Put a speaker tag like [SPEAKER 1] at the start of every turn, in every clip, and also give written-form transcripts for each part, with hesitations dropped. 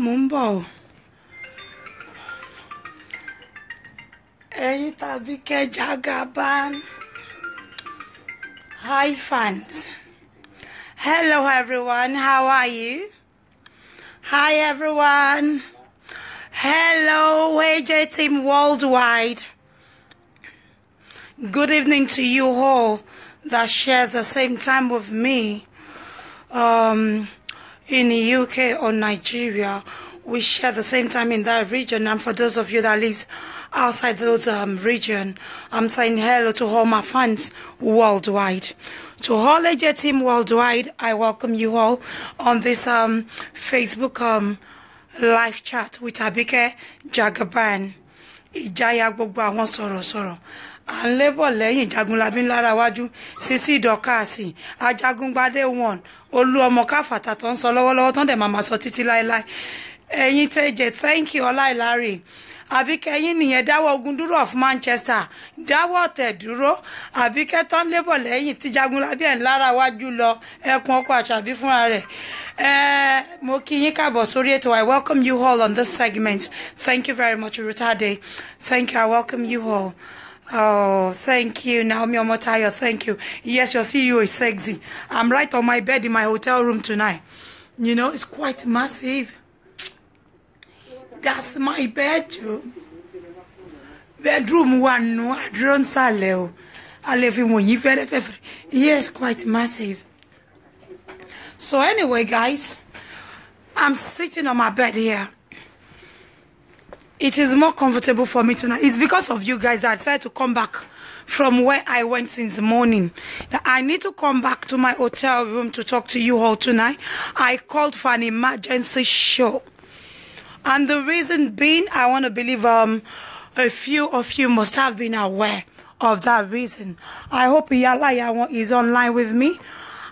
[SPEAKER 1] Mumbo. Abike Jagaban. Hi fans. Hello everyone. How are you? Hi everyone. Hello AJ team worldwide. Good evening to you all that shares the same time with me. In the UK or Nigeria, we share the same time in that region. And for those of you that live outside those region, I'm saying hello to all my fans worldwide. To all AJ team worldwide, I welcome you all on this Facebook live chat with Abike Jagaban. Ìjayà gbogbo àwọn sọ̀rọ̀sọ̀rọ̀. À ń lébọ̀ lẹ́yìn Jagunlabi lára wájú Sisi Dọ́kàsì Ajagungbadé one Olú ọmọ Káfàtà tó ń sọ lọ́wọ́lọ́wọ́ tó ń dẹ̀ máa sọ títí láéláé. Ẹ̀yin tẹ́jẹ̀ thank you Ọláìláre. Àbíkẹ́ yín nìyẹn dáwọ́ ogun dúró of Manchester dáwọ́ tẹ̀ dúró. Àbíkẹ́ tó ń lébọ̀ lẹ́yìn tí Jagunlabi ẹ̀ ń lára wájú lọ ẹkùn ọkọ̀ Àṣàbí fúnra rẹ̀. Mo kí yín káàbọ̀ sórí ètò. I welcome you all on this segment. Thank you very much, Rutade. Thank you. I welcome you all. Oh, thank you, Naomi Omotayo. Thank you. Yes, your CEO is sexy. I'm right on my bed in my hotel room tonight. You know, it's quite massive. That's my bedroom. Bedroom one, no, I don't sell. I live in one. Yes, quite massive. So anyway, guys, I'm sitting on my bed here. It is more comfortable for me tonight. It's because of you guys that I decided to come back from where I went since the morning. That I need to come back to my hotel room to talk to you all tonight. I called for an emergency show. And the reason being, I want to believe a few of you must have been aware of that reason. I hope Iyala is online with me.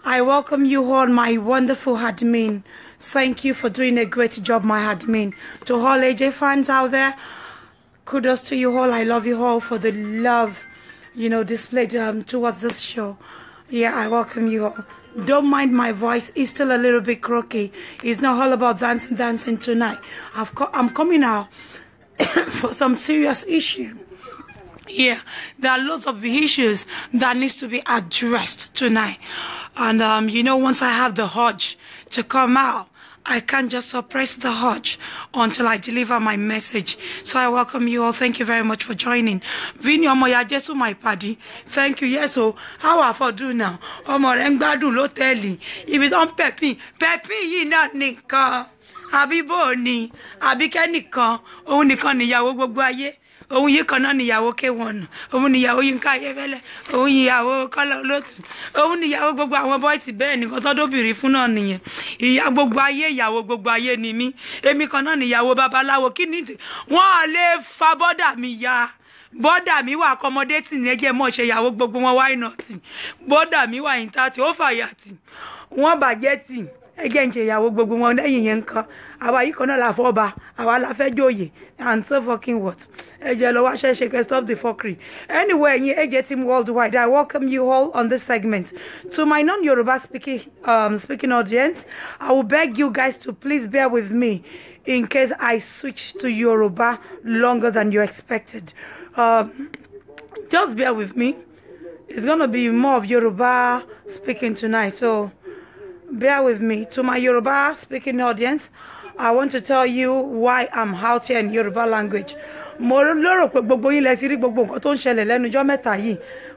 [SPEAKER 1] I welcome you all, my wonderful admin. Thank you for doing a great job, my admin. To all AJ fans out there, kudos to you all. I love you all for the love, you know, displayed towards this show. Yeah, I welcome you all. Don't mind my voice. It's still a little bit croaky. It's not all about dancing tonight. I'm coming out for some serious issue. Yeah, there are lots of issues that needs to be addressed tonight. And, you know, once I have the urge to come out, I can't just suppress the urge until I deliver my message. So I welcome you all. Thank you very much for joining. Vini Omoya Jesu, my paddy. Thank you. Yes, so how I for do now? Omo rengbadu lo teli. If it on Pepi yi na nikan. Àbí bó ni. Àbíkẹ́ nìkan. Òun nìkan níyàwó gbogbo ayé. Òun yìí kan náà níyàwó K1. Òun níyàwó Yínká Ayéfẹ́lẹ́. Òun níyàwó Kọ́lá Olótù. Òun níyàwó gbogbo àwọn boys bẹ́ẹ̀ nìkan tó dóbìnrin fún náà nìyẹn. Ìyá gbogbo ayé ìyàwó gbogbo ayé ni mí. Èmi kan náà níyàwó babaláwo. Kí ni wọ́n lè fa bọ́dà mi ya. Bọ́dà mi wà accommodating ní ẹjẹ́ mọ́ ṣe ìyàwó gbogbo wọn why not. Bọ́dà mi wà intati ó fàyàtì. Wọ́n bàjẹ́ tì. Ẹjẹ́ ń ṣe ìyàwó gbogbo wọn lẹ́yìn yẹn nǹkan. Àwa yìí kan náà la fọ́ba. Àwa la fẹ́ joyè. And so fucking what? Stop the fuckery. Anyway, AJ team worldwide, I welcome you all on this segment. To my non-Yoruba speaking audience, I will beg you guys to please bear with me in case I switch to Yoruba longer than you expected. Just bear with me. It's gonna be more of Yoruba speaking tonight, so bear with me. To my Yoruba speaking audience, I want to tell you why I'm out here in Yoruba language. Mo lérò pé gbogbo yín lẹ ti rí gbogbo nǹkan tó ń ṣẹlẹ̀ lẹ́nu ọjọ́ mẹ́ta yìí.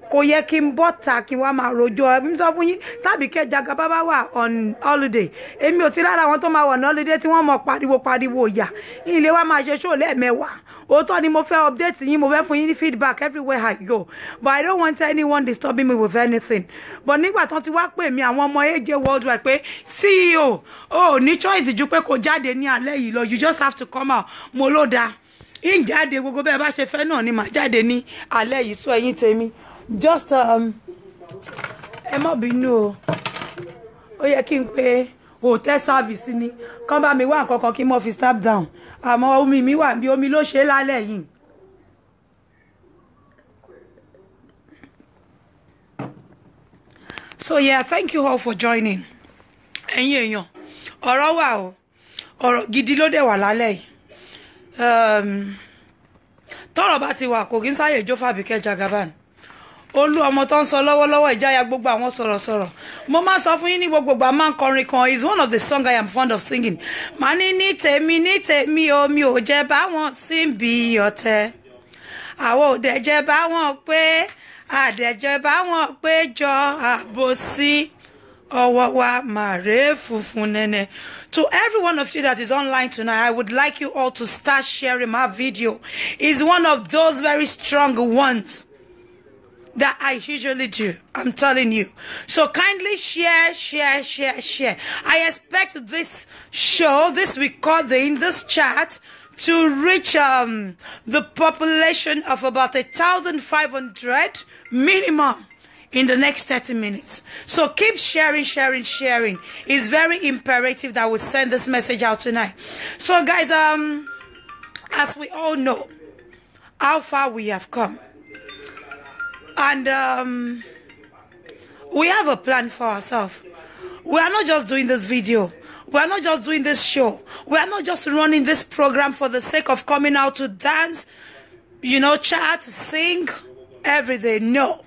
[SPEAKER 1] Kò yẹ kí n bọ́ta kí n wá máa rojọ́. Èmi sọ fún yín tàbí kẹ́ Jagaban wà on holiday. Èmi ò sí lára àwọn tó máa wà on holiday tí wọ́n mọ̀ pariwo yà. Ilé wa máa ṣe show lẹ́ẹ̀mẹ́wàá. Òótọ́ ni mo fẹ́ update yín, mo fẹ́ fún yín ní feedback everywhere I go. But I don't want anyone disturbing me with anything. But nígbà tán ti wá pè mí àwọn ọmọ AJ worldwide pé CEO, ní choice ju pé kó jáde ní alẹ́ yìí lọ. You just have to come out. Mo ló dáa. In jáde gbogbo bẹ́ẹ̀ bá ṣe fẹ́ náà ni màá jáde ní alẹ́ yìí sọ ẹ̀yin tèmi. Just ẹ má bínú o. Ó yẹ kí n pe hotel service ni. Kàn bá mi wá nǹkan kan kí n mọ̀ fi step down. Àmọ́ omi mi wà bí omi ló ṣe lálẹ́ yìí. So yeah, thank you all for joining. Ẹ̀yin èèyàn, ọ̀rọ̀ wà o. ọ̀rọ̀ gidi ló dẹ̀ wà lálẹ́ yìí. Tọ́rọ̀ bá ti wà kò kí n sáyè jó Fábíkẹ́ Jagaban. Olú ọmọ tó ń sọ lọ́wọ́lọ́wọ́ ìjáyà gbogbo àwọn sọ̀rọ̀sọ̀rọ̀. Mo máa sọ fún yín ní gbogbo ìgbà máa ń kọrin kan is one of the songs I am fond of singing. Màá ní tèmi o mi ò jẹ́ báwọn síbi ọ̀tẹ̀. Àwọn ò dẹ̀ jẹ́ báwọn pé àdẹ̀jẹ́ báwọn péjọ àbòsí ọwọ́ wa màrè funfun nẹ́nẹ́. To every one of you that is online tonight, I would like you all to start sharing my video. It's one of those very strong ones that I usually do. I'm telling you. So kindly share. I expect this show, this recording, this chat to reach the population of about 1,500 minimum in the next 30 minutes. So keep sharing. It's very imperative that we send this message out tonight. So guys, as we all know, how far we have come. And we have a plan for ourselves. We are not just doing this video. We are not just doing this show. We are not just running this program for the sake of coming out to dance, you know, chat, sing, every day. No.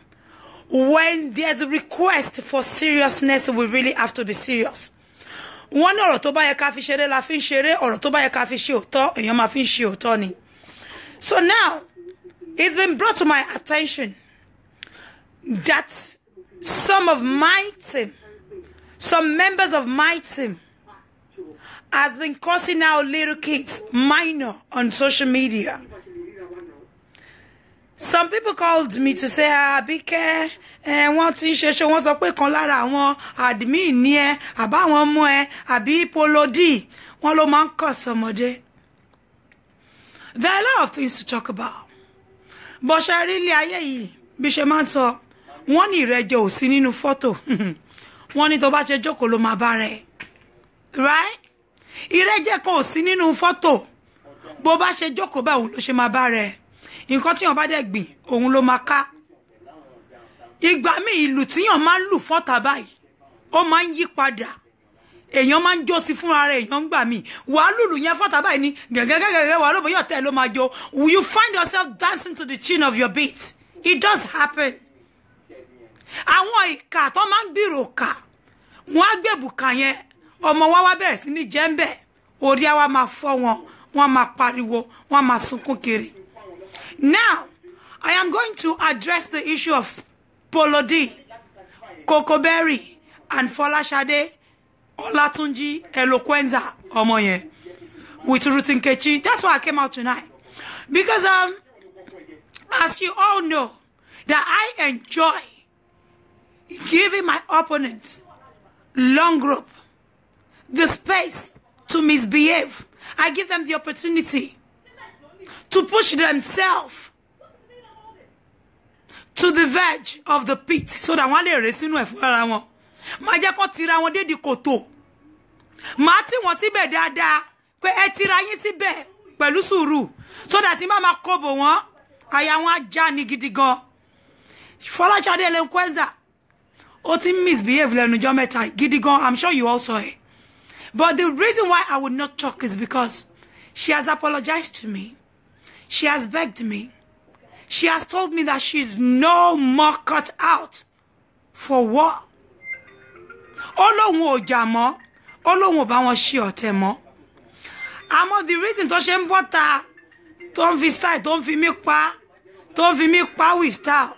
[SPEAKER 1] When there's a request for seriousness, we really have to be serious. One ọ̀rọ̀ tó bá yẹ ká fi ṣeré la fi ń ṣeré, ọ̀rọ̀ tó bá yẹ ká fi ṣe òótọ́, èèyàn máa fi ń ṣe òótọ́ ni. So now, it's been brought to my attention that some of my team, some members of my team, has been cursing out little kids, minor, on social media. Some people called me to say, Abike, wọ́n ti ṣe show, wọ́n sọ pé kan lára àwọn admin ni ẹ, àbá àwọn ọmọ ẹ, àbí Polodi, wọ́n ló máa ń curse ọmọdé. There are a lot of things to talk about. But ṣe rí ilé ayé yìí, bí ṣe máa ń sọ, wọ́n ní ìrẹ́jẹ ò sí nínú fọ́tò. Wọ́n ní tó bá ṣe jókòó ló máa bá rẹ̀. Right? Ìrẹ́jẹ kò sí nínú fọ́tò. Bó bá ṣe jókòó báwo ló ṣe máa bá rẹ̀. Nǹkan tí yàn bá dẹ̀ gbìn, òun ló máa ká. Ìgbà míì ìlù tí yàn máa ń lù fọ́tà báyìí, ó máa ń yí padà. Èèyàn máa ń jó sí fúnra rẹ̀, èèyàn ń gbà mí. Wàá lùlù yẹn fọ́tà báyìí ni gẹ̀gẹ̀gẹ̀gẹ̀ wà lóbo yóò tẹ̀ ló máa jó. You find yourself dancing to the tune of your beat. It does happen. Àwọn ìkà tó máa ń gbìrò kà, wọ́n á gbèbùkà yẹn, ọmọ wa wá bẹ̀rẹ̀ sí ní jẹ́ ń bẹ̀. Orí á wá máa fọ́ wọn, wọ́n máa pariwo, wọ́n máa sunkún kiri. Now, I am going to address the issue of Polodi, Coco Berry, and Folashade Olatunji Eloquenza Omoye with Ruth Nkechi. That's why I came out tonight. Because as you all know, that I enjoy giving my opponents long rope, the space to misbehave. I give them the opportunity to push themselves to the verge of the pit so that one day resinu e fúnra wọn. Má jẹ́ kó tira wọn dé di kòtò. Má tì wọ́n síbẹ̀ dáadáa pé ẹ tira yín síbẹ̀ pẹ̀lú sùúrù so that má máa kobo wọn àyà wọn á já ní gidi gan. Folashade Eloquenza ó ti misbehave lẹ́nu ọjọ́ mẹ́ta gidi gan. I'm sure you all saw it. But the reason why I would not talk is because she has apologized to me. She has begged me. She has told me that she's no more cut out for war. Olóhun ò jà mọ́, Olóhun ò bá wọn ṣe ọ̀tẹ̀ mọ́. Àmọ́ the reason tó ṣe ń bọ́ta, tó ń fi style, tó ń fi mí pa, tó ń fi mí pa with style.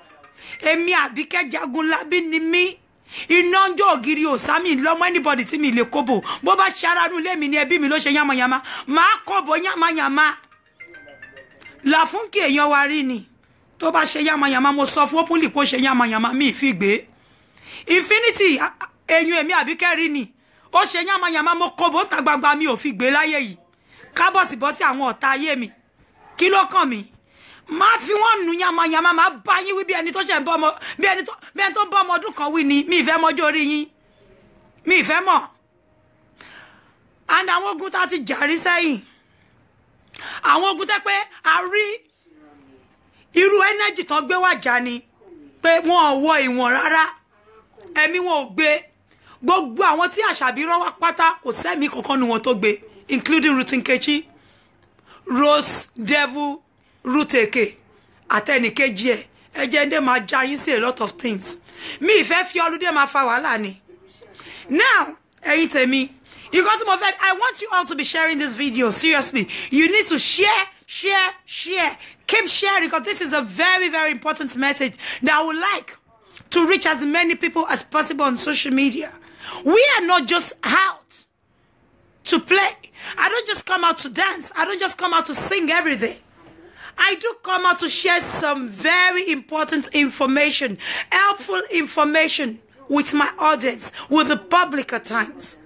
[SPEAKER 1] Èmi Àbíkẹ́ Jagunlabi ni mí. Iná ń jó ògiri òsámi lọ́mọ anybody tí mi lè kóbò. Bó bá ṣaránú lé mi ni ẹbí mi ló ṣe yamayama. Máa kóbò yamayama. Làfúnkì èèyàn wa rí ni. Tó bá ṣe yamayama mo sọ fún openly kó ṣe yamayama mi fi gbé. Infinity èèyàn èmi Àbíkẹ́ rí ni. Ó ṣe yamayama mo kóbò ń ta gbangba mi ò fi gbé láyé yìí. Kábọ̀sibọ́sí àwọn ọ̀tá ayé mi. Kí ló kàn mí? Má fi wọ́n nu yamayama má bá yín wí bí ẹni tó ṣe ń bọ́ ọmọ bí ẹni tó ń bọ́ ọmọ ọdún kan wí ni mi ìfẹ́ mọ́jọ́ orí yín. Mi ìfẹ́ mọ̀. And àwọn ogun tá ti jàrí sẹ́yìn. Àwọn ogun tẹ́ pé a rí irú energy tó gbé wá jà ni pé wọn ò wọ ìwọ̀n rárá. Ẹ̀mí wọn ò gbé. Gbogbo àwọn tí Àṣàbí rán wá pátá kò sẹ́mi kankan nu wọn tó gbé. including Ruth Nkechi, Rose Devil, Ruth Eke, Ateni KG. Ejende ma jayin say a lot of things. Me if fi olude ma fa wahala ni. Now, me, you got to move. I want you all to be sharing this video. Seriously, you need to share. Keep sharing because this is a very, very important message that I would like to reach as many people as possible on social media. We are not just out to play. I don't just come out to dance. I don't just come out to sing every day. I do come out to share some very important information, helpful information with my audience, with the public at times.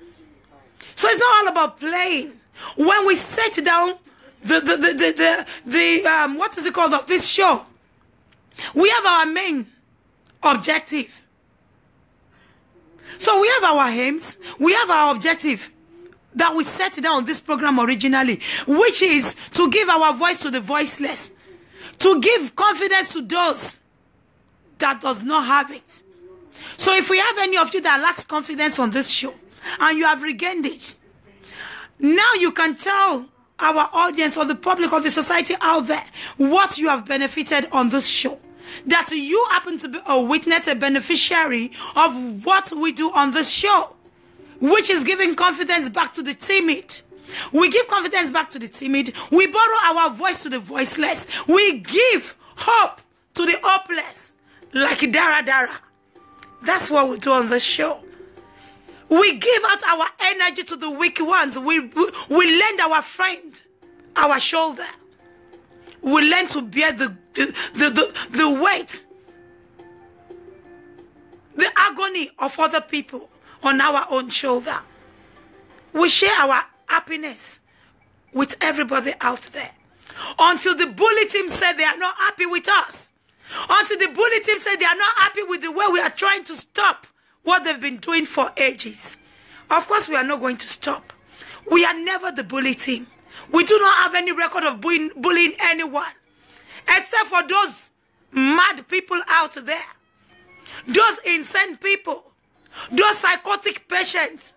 [SPEAKER 1] So it's not all about playing. When we sit down, what is it called of this show? We have our main objective. So we have our aims, we have our objective that we set down on this program originally, which is to give our voice to the voiceless, to give confidence to those that does not have it. So if we have any of you that lacks confidence on this show, and you have regained it, now you can tell our audience or the public or the society out there what you have benefited on this show. That you happen to be a witness, a beneficiary of what we do on this show, which is giving confidence back to the timid. We give confidence back to the timid. We borrow our voice to the voiceless. We give hope to the hopeless, like Dara Dara. That's what we do on this show. We give out our energy to the weak ones. We lend our friend our shoulder. We learn to bear the weight, the agony of other people on our own shoulder. We share our happiness with everybody out there. Until the bully team said they are not happy with us. Until the bully team said they are not happy with the way we are trying to stop what they've been doing for ages. Of course, we are not going to stop. We are never the bully team. We do not have any record of bullying anyone. Except for those mad people out there. Those insane people. Those psychotic patients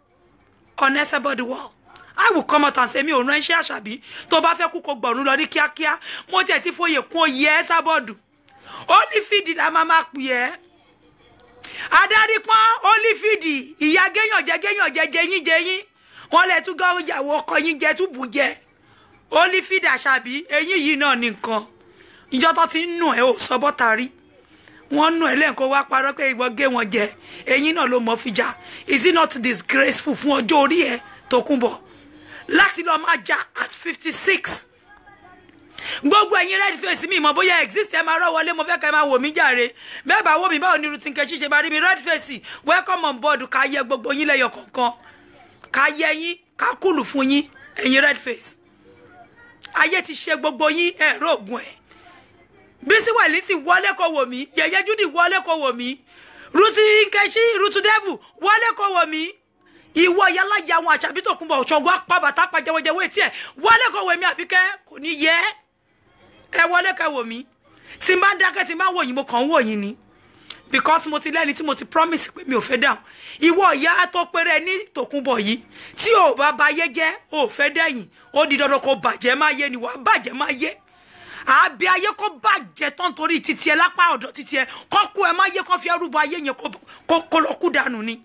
[SPEAKER 1] on Esabod wall. I will come out and say, me on Rensha Shabi, Toba Fekuko Bonulori Kia, Moteti for ye ko yes abodu. Only feed that mama ye. Adari kwa only feed. Iya genyo jeyin. Won le tu go yawo koyin je tu buje. Only feed Shabi, eyin yi na ni nkan. Ijo to ti nu e o so botari. Won nu ele nko wa paro pe iwo ge won je. Eyin na lo mo fija. Is it not disgraceful fún ọjọ́ orí ẹ Tókunbọ̀? Láti lọ máa jà at 56. Gbogbo ẹ̀yin red face mi mọ̀ bóyá exist ẹ máa rọ́ wọlé mo fẹ́ ká máa wò mí jàre. Bẹ́ẹ̀ bá wò mí báwo ni Ruth Nkechi ṣe bá rí mi red face. Welcome on board ká yẹ gbogbo yín lẹ́yọ kọ̀ọ̀kan. Ká yẹ yín, ká kúlù fún yín, ẹ̀yin red face. Ayé ti ṣe gbogbo yín ẹ̀rọ ògùn ẹ̀. Bísí Wẹ̀lí ti wọlé kó wò mí, Yẹ̀yẹ́ Judy wọlé kó wò mí. Ruth Nkechi, Ruth Devil wọlé kó wò mí. Ìwọ yálà ya wọn Àṣàbí Tókunbọ̀ Ṣàngó apá bàtà pa jẹwẹjẹwẹ tí ẹ wọlé kó wò mí Àbíkẹ́ kò ní yẹ ẹ wọlé kó wò mí tí n bá dákẹ́ tí n bá wò yín mo kàn wò yín ni because mo ti lẹ́ni tí mo ti promise pé mi ò fẹ́ dáhùn ìwọ ìyá tó péré ní Tókunbọ̀ yìí tí ò bá bayé jẹ́ ò fẹ́ dẹ́yìn ó di dandan kó bàjẹ́ má yé ni wàá bàjẹ́ má yé àbí ayé kó bàjẹ́ tán torí títí ẹ lápá ọ̀dọ̀ títí ẹ kó kú ẹ má yé kó fi ẹrúbọ ayé yẹn kó lọ kú dànù ni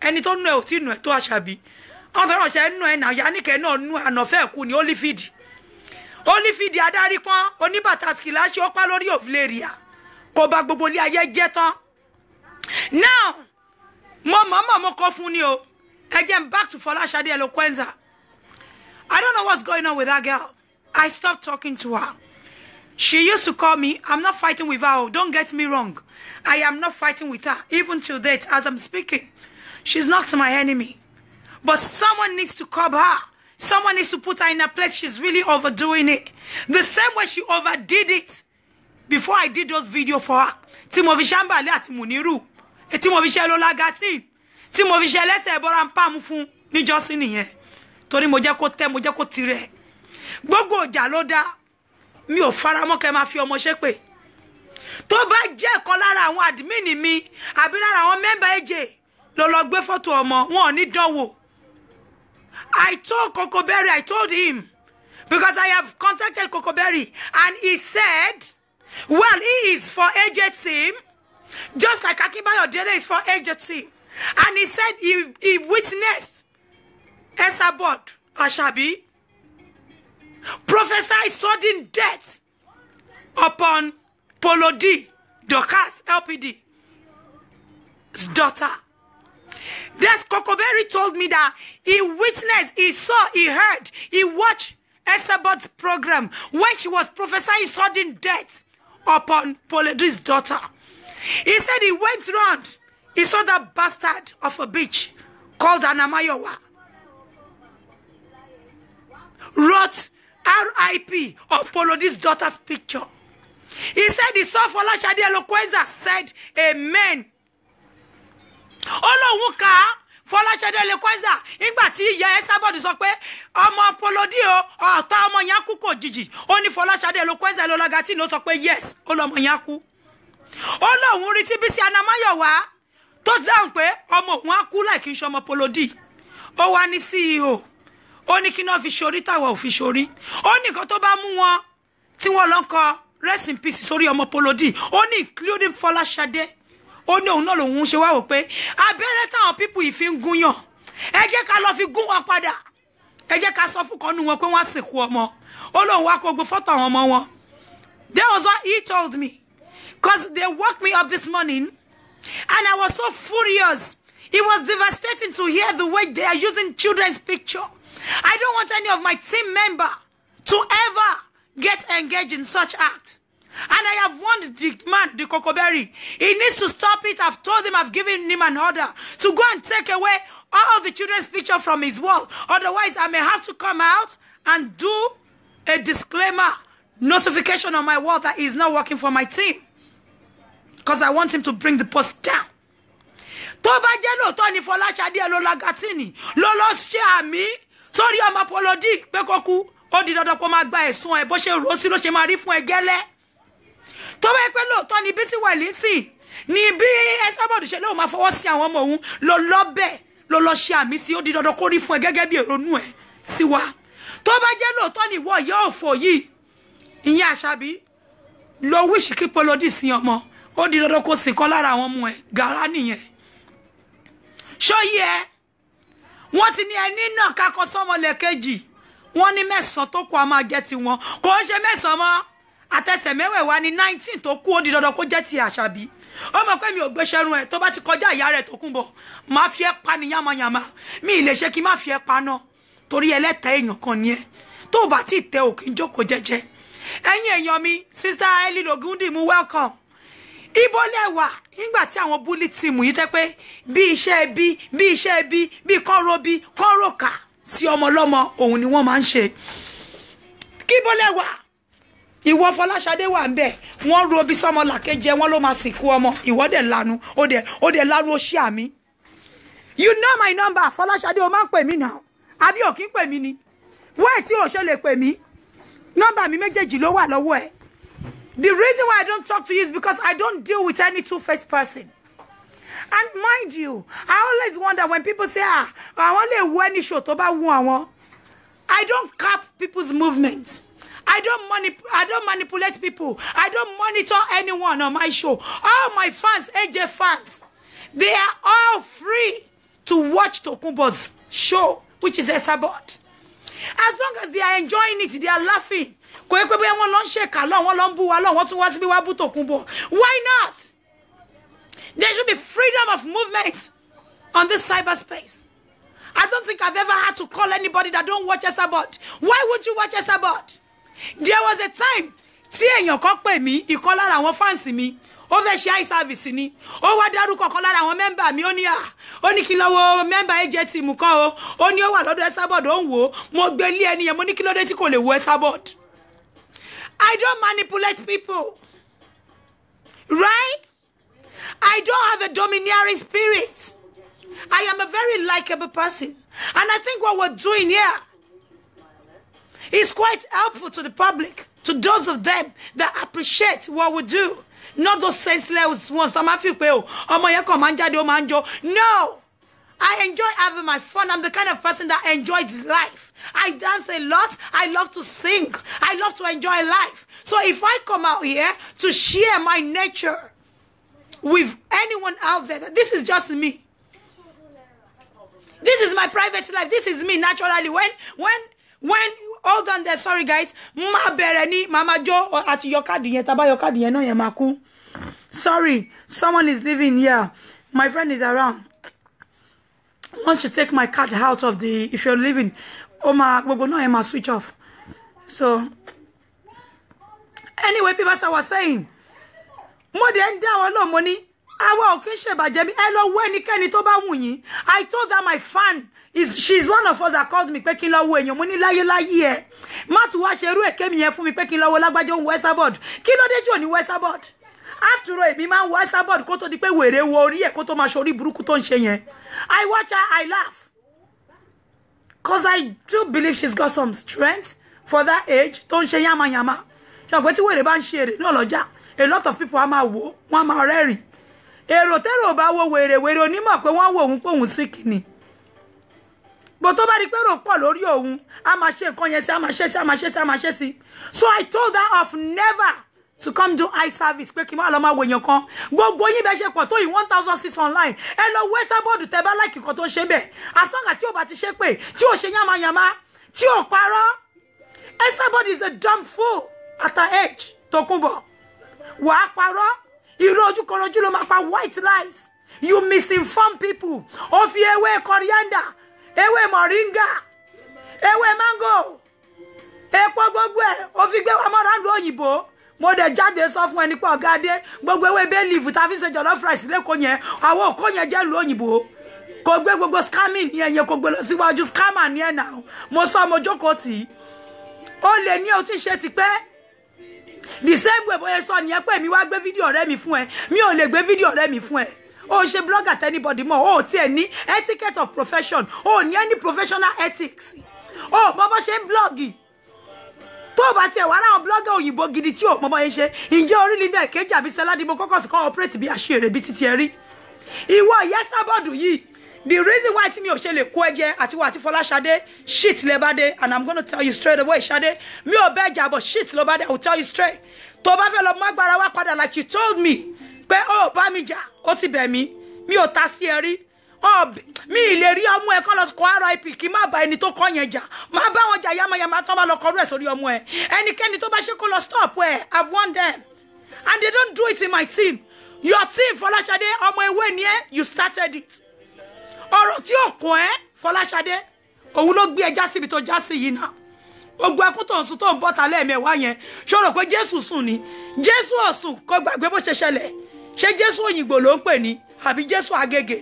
[SPEAKER 1] ẹni tó nù ẹ ò tí nù ẹ tó Àṣàbí wọn tó ránṣẹ́ nù ẹ náà Yáníkẹ́ náà nù ànàfẹ́ kú ni Holyfield adarí pọ́n oníbàtà skilashi ó pa lórí ovularia kó bá gbogbo ilé ayé jẹ́ tán now mo kọ́ fún ni o again back to Fọláṣadé Eloquenza. I don't know what's going on with that girl. I stopped talking to her. She used to call me. I'm not fighting with her. Don't get me wrong. I am not fighting with her. Even till date, as I'm speaking, she's not my enemy. But someone needs to curb her. Someone needs to put her in a place. She's really overdoing it. The same way she overdid it before I did those videos for her. Timovi Shambale ati Muniru. Timovi Shelo Lagatin. Timovi Shelese Boran Pamufun. Ni Josi niyen. Tori mo jẹ́ kó tẹ́ mo jẹ́ kó tire. Gbogbo ọjà ló dá. Mi ò faramọ́ kẹ́ máa fi ọmọ ṣépè. Tó bá jẹ́ kan lára àwọn admin mi àbí lára àwọn member AJ ló lọ gbé photo ọmọ wọn ò ní dánwò. I told Coco Berry, I told him, because I have contacted Coco Berry, and he said, well, he is for AJ team, just like Akinbayo Dele is for AJ team. And he said he witnessed Esabod Ashabi prophesy sudden death upon Polo D, Dorcas LPD's daughter. That's Coco Berry told me that he witnessed, he saw, he heard, he watched Esabod's program when she was prophesying sudden death upon Polo D's daughter. He said he went round, he saw that bastard of a bitch called Anamayowa wrote RIP on Polo D's daughter's picture. He said he saw Folashade Eloquenza said amen. Ọlọ́run ká Folashade Eloquenza nígbà tí ìyá Esabod sọ pé ọmọ Polo D o ọ̀tá ọmọ yẹn kú kò jìjì ó ní Folashade Eloquenza Lolagati ló sọ pé yes ọlọ́mọ yẹn kú. Ọlọ́run rí tí Bísí Anamayowa tó dáhùn pé ọmọ òun á kú láì kí n ṣe ọmọ Polo D. Ó wá ní CEO ó ní kí náà fi ṣorí táwa ò fi ṣorí. Ó ní nǹkan tó bá mú wọn tí wọ́n lọ kọ rest in peace sórí ọmọ Polo D. Ó ní including Folashade. Ó ní òun náà lòun ṣe wá wò pé abẹ́rẹ́ táwọn people yìí fi ń gúnyàn ẹ jẹ́ ká lọ fi gún wọn padà. Ẹ jẹ́ ká sọ fún kan nínú wọn pé wọ́n á sìnkú ọmọ. Ó lóun wá kó gbé fọ́tò àwọn ọmọ wọn. That was what he told me. Because they woke me up this morning and I was so furious. It was devastating to hear the way they are using children's picture. I don't want any of my team member to ever get engaged in such acts. And I have warned the man, the Coco Berry. He needs to stop it. I've told him, I've given him an order to go and take away all the children's picture from his wall. Otherwise, I may have to come out and do a disclaimer notification on my wall that he's not working for my team. Because I want him to bring the post down. Tó bá jẹ́ lóòótọ́ ni Folashade Lolagati ni ló lọ ṣe àmì sórí ọmọ Polo D pé kó kú ó di dandan kó máa gba ẹ̀sùn ẹ̀ bó ṣe rò sí ló ṣe máa rí fún ẹ gẹ́lẹ́. Tó bá jẹ́ pé lóòótọ́ ni Bísí Wellington ni bí Esabod ṣe lóun máa fọwọ́ sí àwọn ọmọ òun ló lọ́bẹ̀ ló lọ ṣe àmì sí ó di dandan kó rí fún ẹ gẹ́gẹ́ bí èrònú ẹ̀ sí wa. Tó bá jẹ́ lóòótọ́ ni ìwọ yóò fò yìí ìyẹn Àṣàbí ló wíṣì kí Polo D sí ọmọ ó di dandan kó sìn kan lára àwọn ọmọ ẹ̀ gàrá nìyẹn. Ṣó yẹ wọ́n ti ní ẹni náà kakọ sọ́mọ lẹ́kejì wọ́n ní 9 tó kù a máa jẹ́ ti wọn kò ń ṣe 9 mọ́ àtẹsẹ̀ mẹ́wẹ̀ẹ̀wá ní 19 tó kù ó di dandan kó jẹ́ ti Àṣàbí. Ó mọ̀ pé mi ò gbéṣẹ́rún ẹ̀ tó bá ti kọjá ìyá rẹ̀ tó kún bọ̀ máa fi ẹ́ pa ní yàmàyàmà mi ì lè ṣe kí n má fi ẹ́ pa náà torí ẹlẹ́tẹ̀ èèyàn kan ni ẹ́ tó bá ti tẹ òkè ń jókòó jẹ́jẹ́. Ẹ̀yin èèyàn mi Sister Ellie Ogundimu welcome. Ibo lẹ́wà nígbà tí àwọn bully team yìí tẹ́ pé bí iṣẹ́ ẹbí bí kọ́rọ̀ká sí ọmọ lọ́mọ òun ni wọ́n máa ń ṣe. Kí ibo lẹ́wà ìwọ Folashade wà ń bẹ̀ wọ́n ro bí sọmọ làkejì wọ́n ló máa sìnkú ọmọ ìwọ dẹ̀ lanu ó dẹ̀ lanu ó ṣí àmì. You know my number Folashade o máa ń pè mí náà àbí ò kí ń pè mí ni wẹ́ẹ̀ tí ò ṣe lè pè mí nọ́mbà mi méjèèjì ló wà lọ́wọ́ ẹ̀. The reason why I don't talk to you is because I don't deal with any two-faced person. And mind you, I always wonder when people say, I only wear any show to ba wu àwọn. I don't cap people's movements. I don't manipulate people. I don't monitor anyone on my show. All my fans, AJ fans, they are all free to watch Tokunbo's show, which is Esabod. As long as they are enjoying it, they are laughing. Why not? There should be freedom of movement on this cyberspace. I don't think I've ever had to call anybody that don't watch Esabod. Why would you watch Esabod? There was a time, tí èèyàn kan pè mí, ìkan lára àwọn fans mi, ó fẹ́ ṣe eye service ni, ó wá dárúkọ kan lára àwọn member mi, ó ní kí ló wo member AJ team kan ó ní ó wà lọ́dọ̀ Esabod ó ń wò, mo gbé lé ẹni yẹn, mo ní kí ló dé tí kò lè wo Esabod. I don't manipulate people. Right? I don't have a domineering spirit. I am a very likable person. And I think what we're doing here is quite helpful to the public, to those of them that appreciate what we do. Not those senseless ones. No. I enjoy having my fun. I'm the kind of person that enjoys life. I dance a lot. I love to sing. I love to enjoy life. So if I come out here to share my nature with anyone out there, this is just me. This is my private life. This is me naturally. When hold on there, sorry guys. Mama Jo at your card taba your card no yemaku. Sorry, someone is living here. My friend is around. Once you take my card out of the, if you're leaving, oh my, we go no yema switch off. So anyway, people, as I was saying, more than that, money. I told her my fan is, she's one of us that called me peking law when your money la year. Matu washeru came here for me peking law lagbajo Westerboard. Kilo de jo ni Westerboard. After all, me man Westerboard koto di pe were worry e koto ma shori buruku ton se yen. I watch her, I laugh. Cause I do believe she's got some strength for that age. Ton se yama yama. So go ti were ban share no loja. A lot of people ama wo, wan ma reri. Èrò tẹ́rò bá wo wèrè onímọ̀ pé wọ́n wo òun pé òun sick ni. But tó bá rí pé rò pọ̀ lórí òun, a máa ṣe nǹkan yẹn sí, a máa ṣe sí. So I told her of never to come do eye service pé kí n má lọ máa wo èèyàn kan. Gbogbo yín bẹ́ ṣe pọ̀ tó yìí 1,006 online. Ẹ lọ Westerboard tẹ́ bá like nǹkan tó ń ṣe bẹ́ẹ̀. As long as tí ò bá ti ṣe pé, tí ò ṣe yàmàyàmà, tí ò parọ́. Westerboard is a dumb fool at her age. Tokunbo. Wàá parọ́. White lies. You misinform people. Of ewe coriander, ewe moringa, ewe mango, epo gbogbo of igbe wa marando oyibo. Mo de jáde sọ fún ẹni pé ọ̀gá dé gbogbo ewe be leave ta fi ṣe jollof rice le ko yẹn àwọn ko yẹn jẹ lu oyinbo. Kò gbé gbogbo scamming yẹn kò gbé lọ síwájú scammer ni ẹ now. Mo sọ mo jókòó tì. Ó lè ní ó ti ṣe ti pé the same way boy so ni pé mi wá gbé video ọ̀rẹ́ mi fún ẹ mi ò lè gbé video ọ̀rẹ́ mi fún ẹ o ṣe blog at anybody more o ti ẹ ní etiquette of profession o ní any professional ethics o bó ṣe ń blog tó bá ti ẹ wá ráwọn blogger òyìnbó gidi tí o mọ bó ṣe ǹjẹ́ orí Linda Ìkejì àbí Sẹ́ládìmọ́ kọ́kọ́ sí kan operate bí àṣírí bí títí ẹ rí ìwọ Westerboard yìí. The reason why mi ò ṣe lè kó ẹjẹ àti wa àti Fọláṣadé shit le bá dé, and I'm going to tell you straight away, Ṣadé mi ò bẹ jà but shit lo bá dé. I will tell you straight. Tó bá fẹ́ lọ mú agbára wá padà like you told me pé ó bá mi jà ó ti bẹ̀ mí mi ò ta sí ẹ rí mi lè rí ọmọ ẹ kọ́ lọ kọ RIP kí má bá ẹni tó kọ́ yẹn jà má bá wọn jà yamayama tán bá lọ kọrú ẹ̀ sórí ọmọ ẹ ẹnikẹ́ni tó bá ṣe kó lọ stop ẹ. I've won them and they don't do it in my team. Your team Fọláṣadé ọmọ ewé ni ẹ, you started it. Ọ̀rọ̀ tí ó kàn ẹ́ Fọláṣadé òun ló gbé ẹja síbi tó já sí yìí náà. Gbogbo ẹkún tó ń sùn tó ń bọ́ta lẹ́ẹ̀mẹ́wàá yẹn ṣòro pé Jésù sùn ni. Jésù ò sùn kò gbàgbé bó ṣe ṣẹlẹ̀. Ṣé Jésù òyìnbó ló ń pè ní àbí Jésù Agége?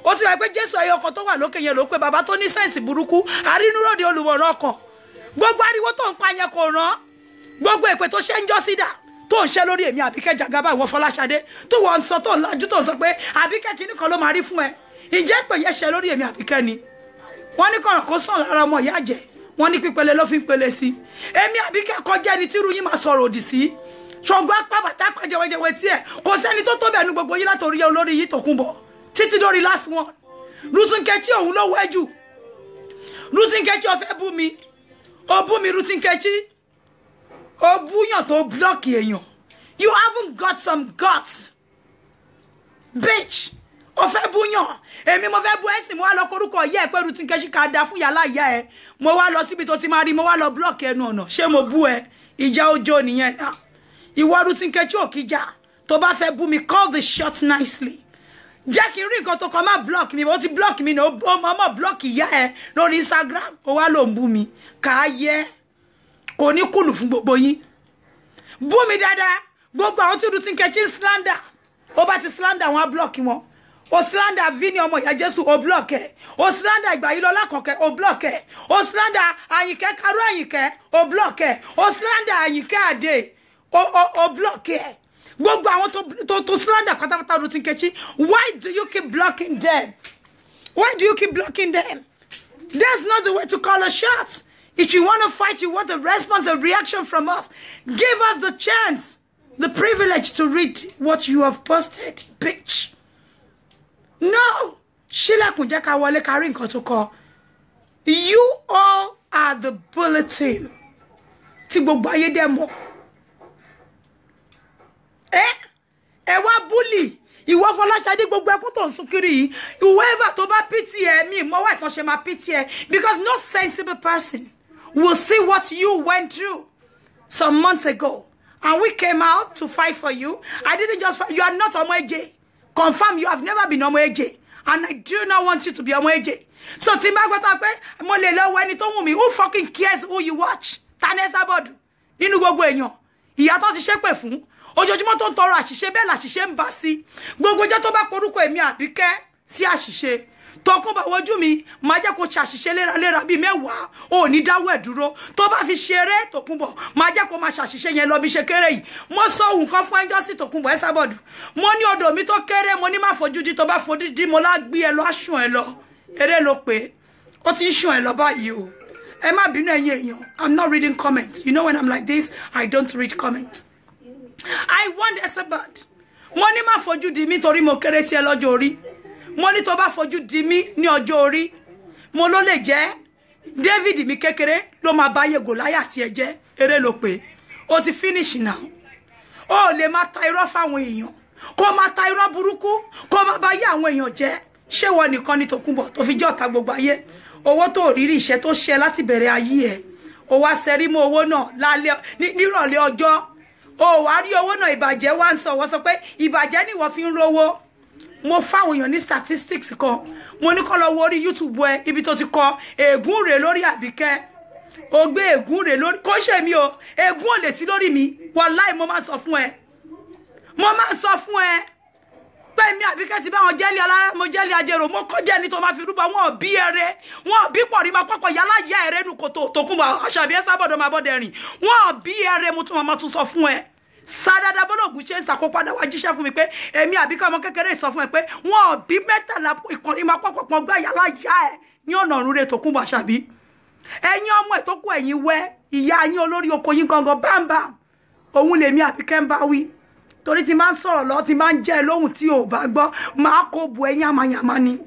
[SPEAKER 1] Ó ti wá pé Jésù ẹyọ kan tó wà lókè yẹn ló pé bàbá tó ní sẹ́ǹsì burúkú àrínúròde olùwòran kan. Gbogbo ariwo tó ń pa yẹn kò rán. Gbogbo èpè tó ṣe ń jọ́ sídà tó ń ṣe lórí èmi Àbíkẹ́ Jàgábá ìwọ Fọláṣadé tó wọ́n ń sọ tó ń lajú tó ń sọ pé Àbíkẹ́ kìíní kan ló máa rí fún ẹ. Ìjẹ́ pé yẹn ṣe lórí èmi Àbíkẹ́ ni wọ́n ní kọ̀rọ̀ kó sàn lára ọmọ ìyá jẹ́ wọ́n ní pípele ló fi ń pele sí èmi Àbíkẹ́ kọjá ẹni tí irú yín máa sọ̀rọ̀ òdì sí ṣọ̀gbọ́n apá bàtà pàjẹwẹjẹwẹ tí ẹ̀ kò sẹ́ni tó tóbi ẹnu gbogbo yín látòrí olórí yìí Tòkunbọ̀ títí dórí last one. Rutinkechi òun ló wẹ́jù. Rutinkechi ó fẹ́ bú mi ó bú mi Rutinkechi ó búyàn tó blọ́ọ̀kì èèyàn. You haven't got some guts bitch. Ó fẹ́ búyàn èmi mo fẹ́ bú ẹ̀sìn mo wá lọ korúkọ yẹ pé Rutinkechi ká da fún yàrá ìyá ẹ mo wá lọ síbi tó ti máa rí mo wá lọ blọ́ọ̀kì ẹnu ọ̀nà ṣé mo bú ẹ ìjà ọjọ́ nìyẹn náà. Ìwọ Rutinkechi ò kíjà tó bá fẹ́ bú mi call the shot nicely. Jẹ́ kí n rí nǹkan tó kọ́ máa block mi ó ti block mi náà ó máa block ìyá ẹ lórí Instagram ó wá ló ń bú mi ká yẹ kò ní kùlù fún gbogbo yín. Bú mi dáadáa gbogbo àwọn tí Rutinkechi slander ó bá ti slander wọn á block wọn. O slander Vini ọmọ ìyá Jésù o block ẹ o slander Ìgbàyílọ́lá Kọ̀kẹ́ o block ẹ o slander Àyìnkẹ́ Karó Àyìnkẹ́ o block ẹ o slander Àyìnkẹ́ Adé o block ẹ gbogbo àwọn tó slander pátápátá Rutinkechi. Why do you keep blocking them? Why do you keep blocking them? That's not the way to call a shot. If you want to fight, you want a response, a reaction from us, give us the chance, the privilege to read what you have posted, bitch. No, ṣílẹ̀kùn jẹ́ ká wọlé ká rí nǹkan tó kọ. You all are the bulletin tí gbogbo ayé dẹ̀ mọ̀. Ẹ wá bully. Ìwọ Fọláṣadé gbogbo ẹkún tó ń sún kiri yìí. Whoever tó bá pity ẹ mi mọ̀ wá ìtàn ṣe máa pity ẹ because no sensible person will see what you went through some months ago. And we came out to fight for you. I didn't just fight. You are not Omo Eje. Confirm you have never been Omo Eje. And I do not want you to be Omo Eje. So Timba gbọ́tà pé mo lè lọ ẹni tó wù mí. Who fucking cares who you watch? Tani Esabod. Nínú gbogbo èèyàn. Ìyà tó ti ṣépè fún. Ojoojúmọ́ tó ń tọrọ àṣìṣe bẹ́ẹ̀ l'àṣìṣe ń bá sí. Gbogbo ọjọ́ tó bá porúkọ èmi Àbíkẹ́ sí àṣìṣe. Tọkùnbà wojú mi máa jẹ́ kó ṣàṣìṣe léraléra bíi mẹ́wàá ò ní dáwọ́ ẹ̀ dúró tó bá fi ṣeré Tòkunbọ̀ máa jẹ́ kó máa ṣàṣìṣe yẹn lọ bí ṣe kéré yìí mo sọ ohun kan fún ẹjọ́ sí Tòkunbọ̀ Esabod mo ní odò mi tó kéré mo ní má fojú di tó bá fojú di mo lá gbé ẹ lọ aṣùn ẹ lọ eré ló pé ó ti ń ṣùn ẹ lọ báyìí o ẹ má bínú ẹ̀yin èèyàn I'm not reading comments you know when I'm like this I don't read comments I want Esabod mo ní má fojú di mi torí mo kéré sí ẹ lọ́jọ́ orí mo ní tó bá fojú di mí ní ọjọ́ orí mo ló lè jẹ́ David mi kékeré ló máa bá ye Goliath ẹ jẹ́ eré ló pé ó ti finish now ó lè máa ta irọ́ fáwọn èèyàn kó máa ta irọ́ burúkú kó máa bá yé àwọn èèyàn jẹ́ ṣé wọ́n nìkan ni Tòkunbọ̀ tó fi jẹ́ ọ̀tá gbogbo ayé owó tó rírí iṣẹ́ tó ṣe láti bẹ̀rẹ̀ ayé ẹ̀ ó wá sẹ́rí mọ́ owó náà lálẹ́ nírọ̀lẹ́ ọjọ́ ó wá rí owó náà ìbàjẹ́ wá ń sọ wọ́n sọ pé ìbàjẹ́ ni wọ́n fi ń rówó mo fáwọn èèyàn ní statistics kan mo ní kó lọ wo orí YouTube ẹ ibi tó ti kọ ègún rẹ̀ lórí Àbíkẹ́ ó gbé ègún rẹ̀ lórí kò ṣe mi o ègún ò lè sí lórí mi wàláhì mo máa sọ fún ẹ pé mi Àbíkẹ́ ti bá wọn jẹ́lì alára mo jẹ́lì ajérò mo kọjá ní tó máa fi rúbọ wọn bí ẹrẹ wọn bí pọ̀ rí máa kọ́kọ́ yálà yá ẹrẹ nu kòtò Tòkunbọ̀ Àṣàbí Esabod máa bọ́dẹ̀ rìn wọn bí ẹrẹ mo tún máa tún sọ fún ẹ Sadada Bọ́lọ́gùn ṣe ń ṣàkópadà wá jíṣẹ́ fún mi pé èmi Àbíkẹ́ ọmọ kékeré sọ fún ẹ pé wọn bí mẹ́tàlá ìkànnì máa pọ̀pọ̀ gbá yàrá yá ẹ ní ọ̀nà ọ̀run rẹ̀ Tòkunbọ̀ Àṣàbí ẹ̀yin ọmọ ẹ̀ tó kú ẹ̀yin wẹ́ ìyá yín olórí oko yín gangan bámbá òun lèmi Àbíkẹ́ ń bá wí torí ti máa ń sọ̀rọ̀ lọ ti máa ń jẹ́ lóhùn tí ò bá gbọ́ máa kó bu ẹ̀yin àmàyàmá ni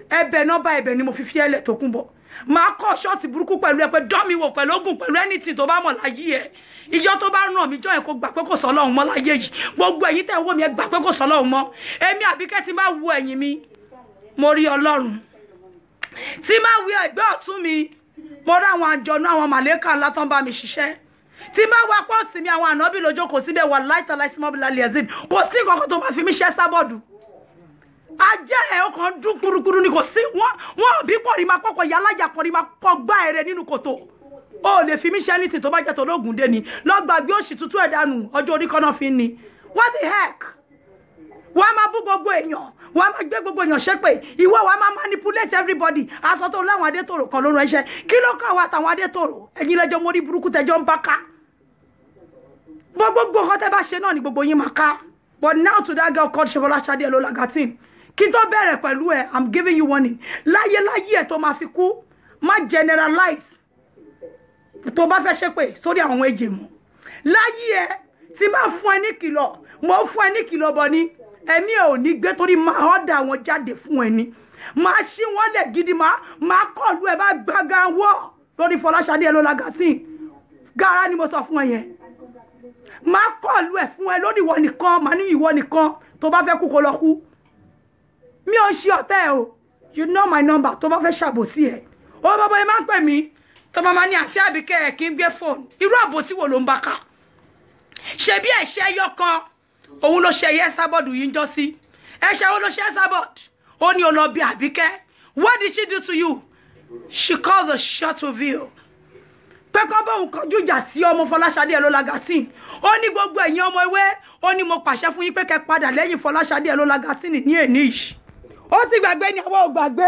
[SPEAKER 1] ẹ̀bẹ̀ nọ́bà ẹ̀bẹ̀ ni mo fi fi ẹlẹ̀ Tòkunbọ̀ máa kọ́ ṣọ́ọ̀tì burúkú pẹ̀lú ẹ pé dọ́mi wò pẹ̀lú ogun pẹ̀lú anything tó bá mọ̀ láyé ẹ ìjọ tó bá ràn mí jọ ẹ kó gbà pé kò sọ Ọlọ́run mọ́ láyé yìí gbogbo ẹ̀yin tẹ́ ń wò mí ẹ gbà pé kò sọ Ọlọ́run mọ́ èmi Àbíkẹ́ ti máa wo ẹ̀yìn mi mo rí Ọlọ́run tí máa wí ẹgbẹ́ ọ̀tún mi mo rí àwọn àjọ̀nú àwọn màlẹ́kà ńlá tán bá mi ṣiṣẹ́ tí máa wá pọ́ọ̀sì mi àwọn ànábì lójó kò síbẹ̀ wà láìta láìsímọ́bìlà liazim kò sí nǹkan tó máa fi mí ṣe Esabod ajẹ́ ẹ̀ ọkàn dún kúrúkúrú ni kò sí wọ́n bí pọ̀rí máa pọ̀pọ̀ yálàjà pọ̀rí máa pọ̀ gbá ẹ̀rẹ̀ nínú kòtò ó lè fi mí ṣe anything tó bá jẹ́ tó lóògùn dé ni lọ́gbàgbé òṣì tútù ẹ̀dánù ọjọ́ orí kan náà fi ń ni what the heck wọ́n á máa bú gbogbo èèyàn wọ́n á máa gbé gbogbo èèyàn ṣépè ìwọ wọ́n á máa manipulate everybody aṣọ tó láwọn adétòrò kan ló rán iṣẹ́ kí ló kàn wá àtàwọn adétòrò ẹ̀yin lẹ́jọ́ mórí burúkú tẹ́jọ́ ń bá ká gbogbo nǹkan tẹ́ bá ṣe náà ni gbogbo yín máa ká but now to that girl called Fọláṣadé Elolagatin kí tó bẹ̀rẹ̀ pẹ̀lú ẹ̀ I'm giving you warning láyé ẹ̀ tó máa fi kú má generalize tó bá fẹ́ ṣépè sórí àwọn èjè mọ́ láyé ẹ̀ tí máa fún ẹ ní kìlọ̀ mo fún ẹ ní kìlọ̀ bọ̀ ni ẹ̀mí ẹ̀ ò ní gbé torí máa ọ̀dà wọn jáde fún ẹ ni máa ṣí wọn lẹ̀ gidi máa kọ̀lù ẹ̀ bá gbága wọ́ lórí Fọláṣadé Elolagatin gara ni mo sọ fún ẹ yẹn máa kọ̀lù ẹ̀ fún ẹ lórí ìwọ nìkan máa ní ìwọ nìkan tó bá fẹ́ kú kó lọ kú mi ò ṣe ọ̀tẹ̀ ẹ̀ o you know my number tó bá fẹ́ ṣàbòsí ẹ̀ ó bàbá ẹ máa ń pè mí tó máa ní àti Àbíkẹ́ ẹ̀ kí n gbé fóònù irú àbòsí wo ló ń bá ká ṣe bí ẹ̀ṣẹ̀ ẹyọ kan òun ló ṣe ẹyẹ Esabod yìí ń jọ sí ẹ̀ṣẹ̀ wo ló ṣe Esabod ó ní olóbi Àbíkẹ́ what did she do to you she called the shot of you pé kọ́ bá òun kọjú ìjà sí ọmọ Fọláṣadé Elolagatin ó ní gbogbo ẹ̀yin ọmọ ewé ó ní mo pàṣẹ fún yín pé kẹ́ padà lẹ́yìn Fọláṣadé Elolagatin ní èní yìí ó ti gbàgbé ni àwọn ò gbàgbé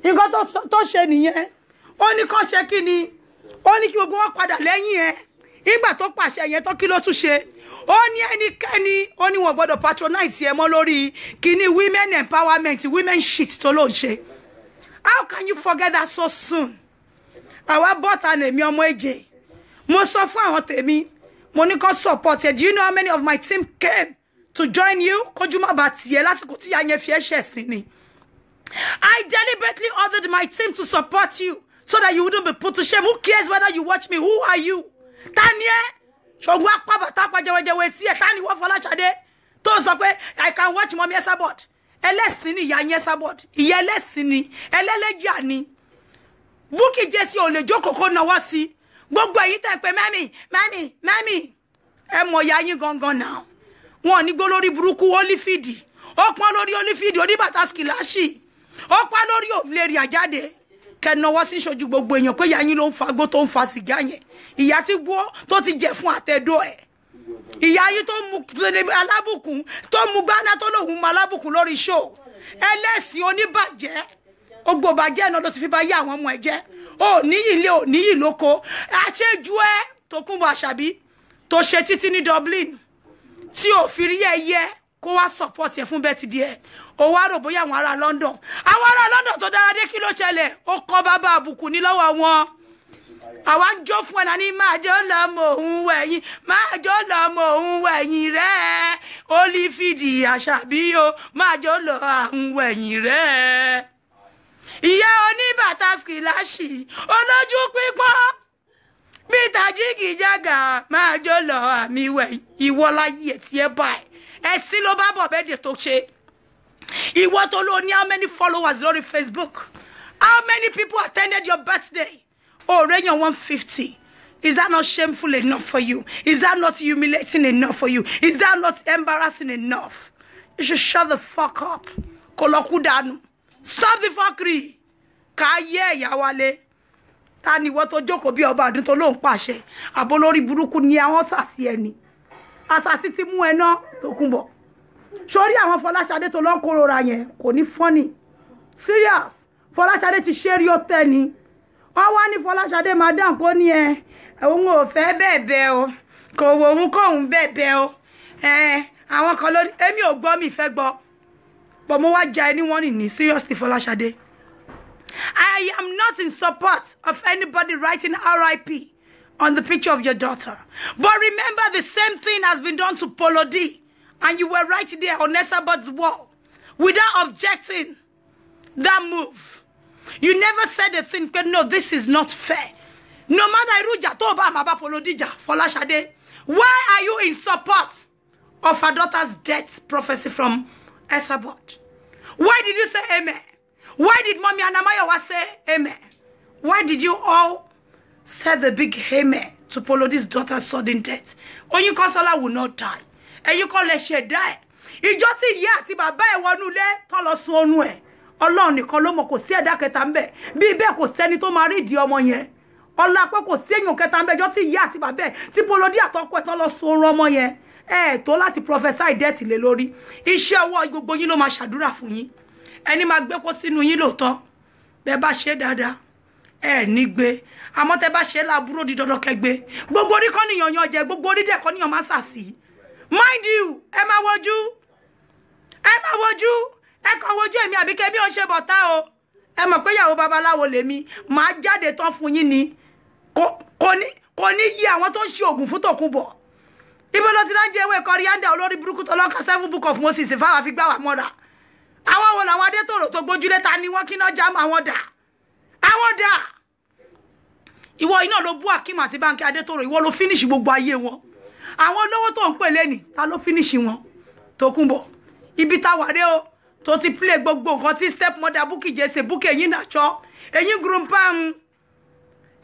[SPEAKER 1] nǹkan tó ṣe nìyẹn ó ní kàn ṣe kí ni ó ní kí gbogbo wọn padà lẹ́yìn ẹ̀ nígbà tó pàṣẹ yẹn tó kí ló tún ṣe ó ní ẹnikẹ́ni ó ní wọn gbọ́dọ̀ patronize ẹ mọ́ lórí kíní women empowerment women shit tó ló ń ṣe how can you forget that so soon àwa bọ́ta nèmi ọmọ èjè mo sọ fún àwọn tèmi mo ní kó support ẹ do you know how many of my team came to join you kójú má bàa tiẹ̀ lásìkò tí yẹn fi ẹ̀ṣẹ̀ sí ni I deliberately ordered my team to support you so that you wouldn't be put to shame. Who cares whether you watch me? Who are you? Tanya? I can watch Mommy Esabod. Elesini ya Esabod. Yelesini. Elelejani. Buki Jesse ole joko ko na wasi. Gbogbo yi te pe mami. Emo ya yin gangan now. Wọ́n ní gbọ́ lórí burúkú Olifidi. Ó pọ́n lórí Olifidi Oníbàtà Skilashi. Ó pa lórí Ovleri Àjáde. Kẹ́nọwọ́ sí ṣojú gbogbo èèyàn pé ìyá yín ló ń fa gbó tó ń fa sìgá yẹn. Ìyá tí gbó tó ti jẹ fún àtẹ̀dọ̀ ẹ̀. Ìyá yín tó mú alábùkún tó mú gbáná tó lòun mú alábùkún lórí show. Ẹlẹ́sìn oníbàjẹ́. Ogbo bàjẹ́ náà ló ti fi bá yá àwọn ọmọ ẹ̀ jẹ́. Ó níyì ilé ò níyì lóko. Àṣejù ẹ Tókunbọ̀ Àṣàbí tó ṣe títí ní Dublin. Tí ò fi rí ẹyẹ kó wá support ẹ fún birthday ó wá rò bóyá àwọn ará London tó dára dé kí ló ṣẹlẹ̀ ó kọ́ bàbá àbùkù ní lọ́wọ́ wọn àwa ń jó fún ẹ̀nà ní máa jó lọ́mọ òun wẹ̀yìn máa jó lọ́mọ òun wẹ̀yìn rẹ̀ Olifidi Àṣàbí o máa jó lọ àwọn wẹ̀yìn rẹ̀ ìyá Oníbàtà Skilashi olójú pípọ́n Mr. Jiggy Jaga máa jó lọ àmì wẹ̀yìn ìwọ láyé tí ẹ báyìí ẹ̀sìn ló bá bọ̀ bẹ́ẹ̀ dé tó ṣe ìwọ tó lò ní how many followers lórí Facebook how many people attended your birthday already on 150 is that not shameful enough for you is that not humiliating enough for you is that not embarrassing enough you should shut the fuck up koloku dànù stop the fuckery káyé ìyá wálé ta ni ìwọ tó jókòó bí ọba àdún tó ló ń pàṣẹ àbó lórí burúkú ni àwọn sàsí ẹni àsàsí ti mú ẹ náà Tókunbọ̀ sórí àwọn Fọláṣadé tó lọ ń kórora yẹn kò ní funny serious Fọláṣadé ti ṣe rí ó tẹ́ ni wọ́n wá ní Fọláṣadé madam kò ní òun ò fẹ́ bẹ́ẹ̀bẹ́ o kò wò òun kóun bẹ́ẹ̀bẹ́ o àwọn kan lórí èmi ò gbọ́ mi fẹ́ gbọ́ but mo wá ja ẹni wọ́n ní seriously Fọláṣadé I am not in support of anybody writing RIP on the picture of your daughter. But remember, the same thing has been done to Polo D. And you were right there on Esabod's wall without objecting that move. You never said a thing, but no, this is not fair. No matter Iruja, Toba, Maba Polo Dija, Folashade, why are you in support of her daughter's death prophecy from Esabod? Why did you say amen? Why did Mommy Anamayawa say amen? Why did you all said the big amen to Polo D's daughter's sudden death? Oyinkansola will not die. And you call it she die. Ìjọ tí ìyá àti bàbá ẹ̀ wọnú ilé tó lọ sun onu ẹ̀. Ọlọ́run nìkan ló mọ̀ kò sí ẹ̀dá kẹta ńbẹ̀. Bí bẹ́ẹ̀ kò sẹ́ni tó máa rí ìdí ọmọ yẹn. Ọlá pé kò sí èèyàn kẹta ńbẹ̀ ìjọ tí ìyá àti bàbá ẹ̀ tí Polo D àtọkọ ẹ̀ tó lọ sun orun ọmọ yẹn. Tó láti prophesy death lé lórí. Iṣẹ́ ọwọ́ gbogbo yín ló máa ṣàdúrà fún yín. Ẹni máa gbé kó sínú yín lóòótọ́. Bẹ́ẹ̀ bá ṣe dáadáa. Ní gbé àmọ́ tẹ́ bá ṣe láàbúrò di dandan kẹgbé gbogbo orí kan níyàn yan jẹ gbogbo orí dẹ̀ kan níyàn máa sàsí mind you ẹ máa wojú ẹ kàn wojú èmi àbí kẹ́ bí ó ṣe bọ̀tá o ẹ mọ̀ pé ìyàwó babaláwo lèmi máa jáde tán fún yín ni kò ní yí àwọn tó ń ṣe oògùn fún Tókunbọ̀ ibo ló ti láǹjẹ ewé kọríándà olórí burúkú tó lọ́ka 7 book of Moses fáwọn fi gbá wà mọ́ra àwọn wo làwọn Adétòrò tó gbójúlé ta ni wọ́n kí náà já àwọn dà àwọn dà ìwọ iná ló bú Akeem àti Bánkẹ́ Adétòrò ìwọ ló finish gbogbo ayé wọn àwọn olówó tó ń pè lẹ́nì ta ló finish wọn Tókunbọ̀ ibi tá wà dé o tó ti play gbogbo nǹkan tí stepmother Bukky Jesse Bukky ẹ̀yin nàchọ́ ẹ̀yin grumpam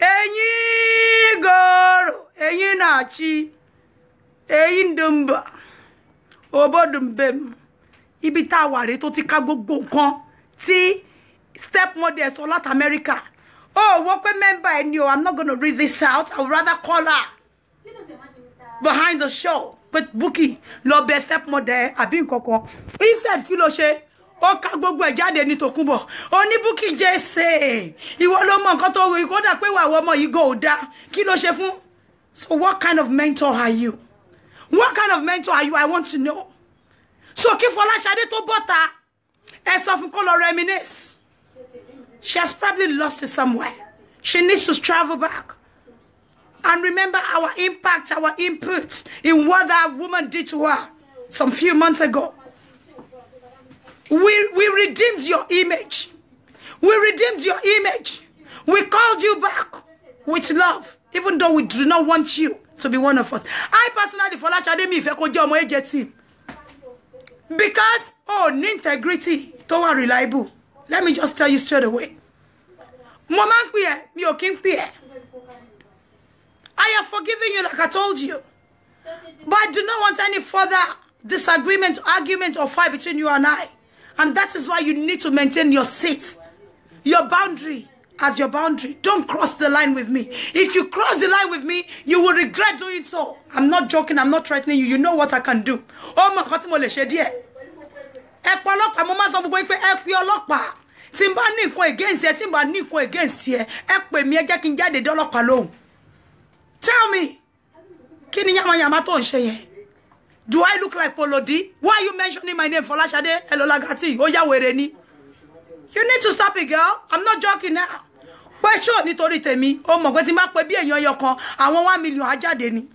[SPEAKER 1] ẹ̀yin gòrò ẹ̀yin nàchi ẹ̀yin dùmbà òbódùmbẹ̀m ibi tá wà dé tó ti ká gbogbo nǹkan tí stepmother sọ láti America. Oh, what a member I knew. I'm not going to read this out. I would rather call her behind the show. But Bukky, love best stepmother, I've been koko. He said, kilo she, o ka gbogbo ẹ jáde ní Tókunbọ̀. O ní Bukky Jesse. Ìwọ ló mọ nǹkan tó wí, kò dà pé wà wo ọmọ yìí go da. Kilo ṣe fún. So what kind of mentor are you? What kind of mentor are you? I want to know. So kí Fọláṣadé tó bọ́ta, ẹ sọ fún kó lọ reminisce. She has probably lost it somewhere. She needs to travel back. And remember our impact, our input in what that woman did to her some few months ago. We redeemed your image. We redeemed your image. We called you back with love, even though we do not want you to be one of us. I personally, for Folashade, if I could join my agency, because integrity, to reliable. Let me just tell you straight away. I have forgiven you like I told you. But I do not want any further disagreement, argument, or fight between you and I. And that is why you need to maintain your seat, your boundary as your boundary. Don't cross the line with me. If you cross the line with me, you will regret doing so. I'm not joking. I'm not threatening you. You know what I can do. Oh my God, Timba ni ko against here, Timba ni ko against here. Ekpe mi eje kin jade de olopa lohun. Tell me, kini yama yama to nse yen? Do I look like Polodi? Why are you mentioning my name, Folashade Elolagati? Oya were ni. You need to stop it, girl. I'm not joking now. But sure, nítorí tèmi, o mo pe tí ma pe bí èyàn yokan, àwọn 1 million a jáde ni.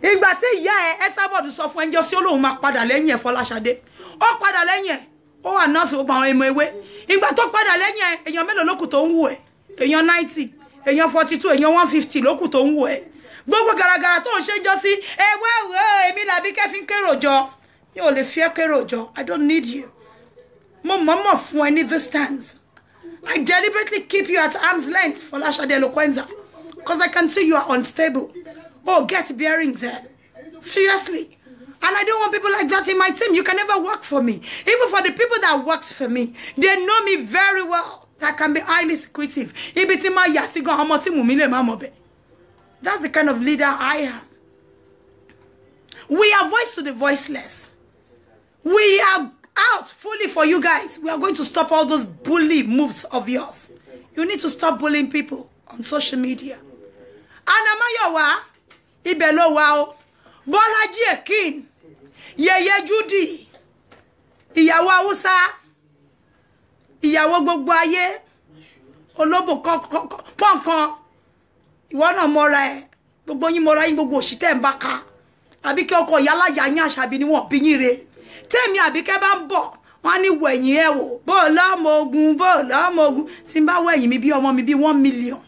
[SPEAKER 1] Ìgbà tí ìyá ẹ Esabod sọ fún enjo si Ọlọ́hun ma padà lẹ́yìn ẹ Folashade. Ó padà lẹ́yìn ẹ. Ó wà nọ́ọ̀sì gbogbo àwọn ẹmọ ewé. Ìgbà tó padà lẹ́yìn èèyàn mélòó lókù tó ń wù ẹ́? Èèyàn 90, èèyàn 42, èèyàn 150 lókù tó ń wù ẹ́. Gbogbo garagara tó ń ṣe jọ sí èmi làbí kẹ́fín kérò jọ. Mi ò lè fi ẹ́ kérò jọ. I don't need you. Mo mama fún ẹ ní distance. I deliberately keep you at arm's length, Folashade Eloquenza, because I can see you are unstable. Oh, get bearings there. Seriously. And I don't want people like that in my team. You can never work for me. Even for the people that works for me, they know me very well. That can be highly secretive. That's the kind of leader I am. We are voice to the voiceless. We are out fully for you guys. We are going to stop all those bully moves of yours. You need to stop bullying people on social media. Anamayowa, Ibelowa, Bolaji Ekin, Yeye Judy, Ìyàwó Hausa, Ìyàwó gbogbo ayé, Olóbò pọ̀nkan, ìwọ náà mọ́ra ẹ̀, gbogbo yín mọ́ra yín gbogbo òṣìtẹ́ ń bá ká, Àbíkẹ́ ọkọ yálà yà yín Àṣàbí ni wọ́n bí yín re. Tèmi Àbíkẹ́ bá ń bọ̀, wọ́n ní wẹ̀yìn ẹ̀ wò, bó lọ́mọ ogun, tí ń bá wẹ̀yìn mi bí ọmọ mi bí 1 million.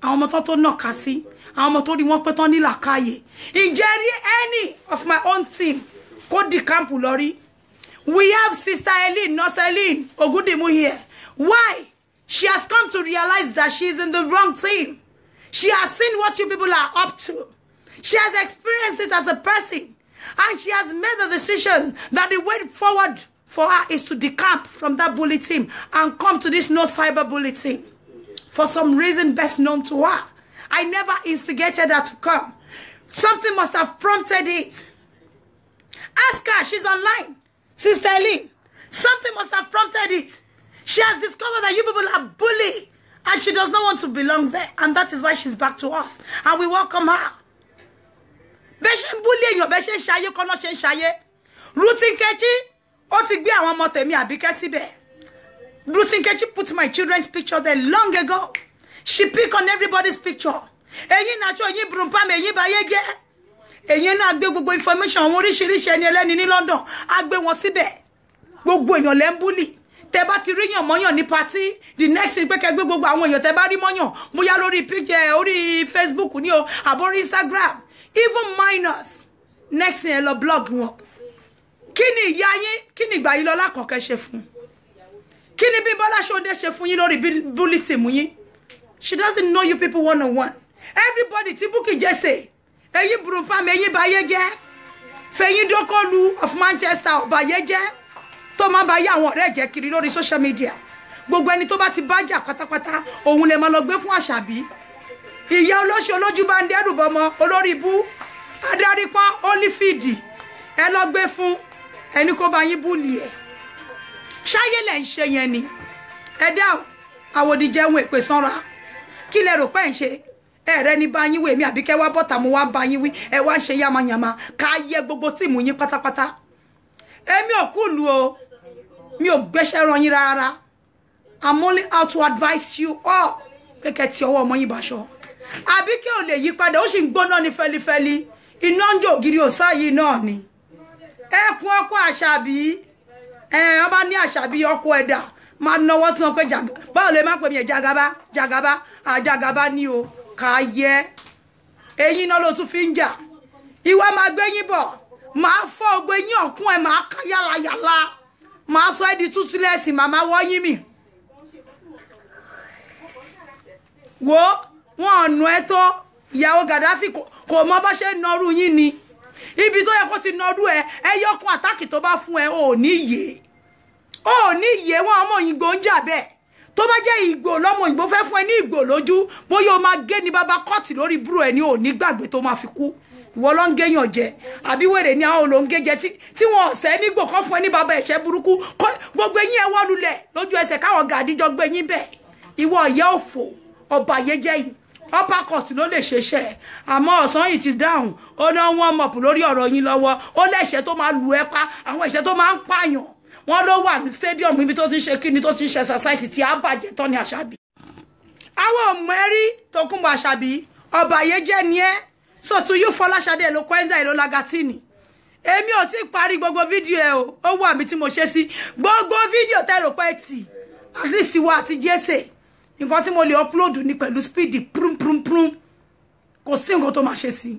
[SPEAKER 1] Àwọn ọmọ tó nàka sí, àwọn ọmọ tó rí wọ́n pé tán ní làákàyè. Ǹjẹ́ rí any of my own team kó di camp lórí? We have Sister Eileen, Nurse Eileen Ogundimu here. Why? She has come to realize that she is in the wrong team. She has seen what you people are up to. She has experienced it as a person. And she has made the decision that the way forward for her is to decamp from that bully team and come to this no cyber bully team. For some reason best known to her. I never instigated her to come. Something must have prompted it. Ask her, she's online. Sister Eileen, something must have prompted it. She has discovered that you people are bully. And she does not want to belong there. And that is why she's back to us. And we welcome her. Beshen bully yo, beshen shaye, kono shen shaye. Ruth Nkechi, ó ti gbé àwọn ọmọ tèmi Àbíkẹ́ síbẹ̀. Ruth Nkechi put my children's picture there long ago. She pick on everybody's picture. Eyin nacho, eyin brumpam, eyin bayege. Eyin na gbé gbogbo information àwọn oríṣiríṣi ẹni ẹlẹ́ni ní London. A gbé wọn síbẹ̀. Gbogbo èèyàn lẹ ń bully. Tẹ́ bá ti ríyàn mọ́yàn ní party, the next thing pé kẹ́ gbé gbogbo àwọn èèyàn tẹ́ bá rí mọ́yàn, bóyá lórí picture, orí Facebook ni o, àbórí Instagram, even minors. Next thing ẹ lọ blog wọn. Kíni ìyá yín, kíni ìgbà yín Lọlá Àkànkẹ́ ṣe fún? Kíni Bímbọ́lá Ṣóndé ṣe fún yín lórí bully team yín? She doesn't know you people one-on-one. Everybody tí Bukky Jesse, ẹ̀yin Brumpam, ẹ̀yin Bayege, Fẹ́yìn Dókòlù of Manchester, Bayege, tó máa bá yá àwọn ọ̀rẹ́ jẹ́ kiri lórí social media. Gbogbo ẹni tó bá ti bá jà pátápátá, òun lè máa lọ gbé fún Àṣàbí. Ìyá olóṣù olójú bá ń dẹ́rù bọmọ, olórí ibú, adarí pọ́n, Holyfield, ẹ lọ gbé fún ẹni kó bá yín bully ẹ̀. Ṣáyé lẹ̀ ń ṣe yẹn ni. Ẹ dá àwòdì jẹun èpè sanra. Kí lẹ rò pé ń ṣe? Ẹ̀rẹ́ ní bá yín wé mi Àbíkẹ́ wá bọ́ta mo wá bá yín wí. Ẹ wá ń ṣe yamayama. Ká yẹ gbogbo tíìmù yín pátápátá. Èmi ò kúlù o. Mi ò gbéṣẹ́ ran yín rárá. I'm only out to advise you all. Kẹ́kẹ́ tí ọwọ́ ọmọ yín báṣọ. Àbíkẹ́ ò lè yí padà. Ó sì ń gbóná ní fẹ́lifẹ́li. Iná ń jó ògiri òsá yìí náà ni. Ẹkùn ọkọ Àṣàbí. ọba ní Àṣàbí ọkọ ẹ̀dà máa náwó sí wọn pé báwo lè má pè mí jagaba àjagaba ní o ká yẹ eyín náà ló tún fi ń jà ìwà máa gbé yín bọ̀ máa fọ́ ògbé yín ọ̀kún ẹ̀ máa ká yàlàyàlà máa sọ ẹ́ di tú sílẹ̀ sí màmá wọ́yìn mi wo wọn ọ̀nà ẹ tó ìyàwó Gaddafi kò mọ bá ṣe nọrú yín ni ibi tó yẹ kó ti nọrú ẹ yọkùn àtàkì tó bá fún ẹ ò ní yé wọn ọmọ òyìnbó ń jà bẹ́ẹ̀ tó bá jẹ́ ìgbò lọ́mọ òyìnbó fẹ́ fún ẹ ní ìgbò lójú bóyá o máa gé ní bàbá kọ́ọ̀tì lórí búrò ẹ ní òní gbàgbé tó máa fi kú ìwọ ló ń géyàn jẹ àbí wèrè ní àwọn olóńgé jẹ tí wọn ọ̀sẹ̀ nígbò kan fún ẹ ní bàbá ẹ̀ṣẹ̀ burúkú gbogbo eyín ẹ wọ́ lulẹ̀ lójú ẹsẹ̀ káwọn gàdíjọ gbé yín bẹ́ẹ̀ ìwọ ìyá òfò ọba ayéjẹ́ yìí upper court ló lè ṣeṣẹ́ àmọ́ ọ̀sán yìí ti dáhùn ó ná wọn mọ̀pù lórí ọ̀rọ̀ yín lọ́wọ́ ó lẹ́ṣẹ̀ tó máa lù ẹ́ pa àwọn ẹ̀ṣẹ̀ tó máa ń pààyàn wọn ló wà ní stadium ibi tó ti ń ṣe kíni tó ti ń ṣe exercise tí a bàjẹ́ tán ní Àṣàbí àwọn ọmọ ẹrí Tókunbọ̀ Àṣàbí ọba ayéjẹ́ ni ẹ́ so to you Fọláṣadé Eloquenza Elo Lagatini èmi ò tí parí gbogbo fídíò ẹ o ó wà mí tí mo ṣe sí gbogbo fídíò tẹ́rọ pẹ́ tì at least wa àti jésè nǹkan tí mo lè upload ní pẹ̀lú speed prum kò sí nǹkan tó máa ṣe sí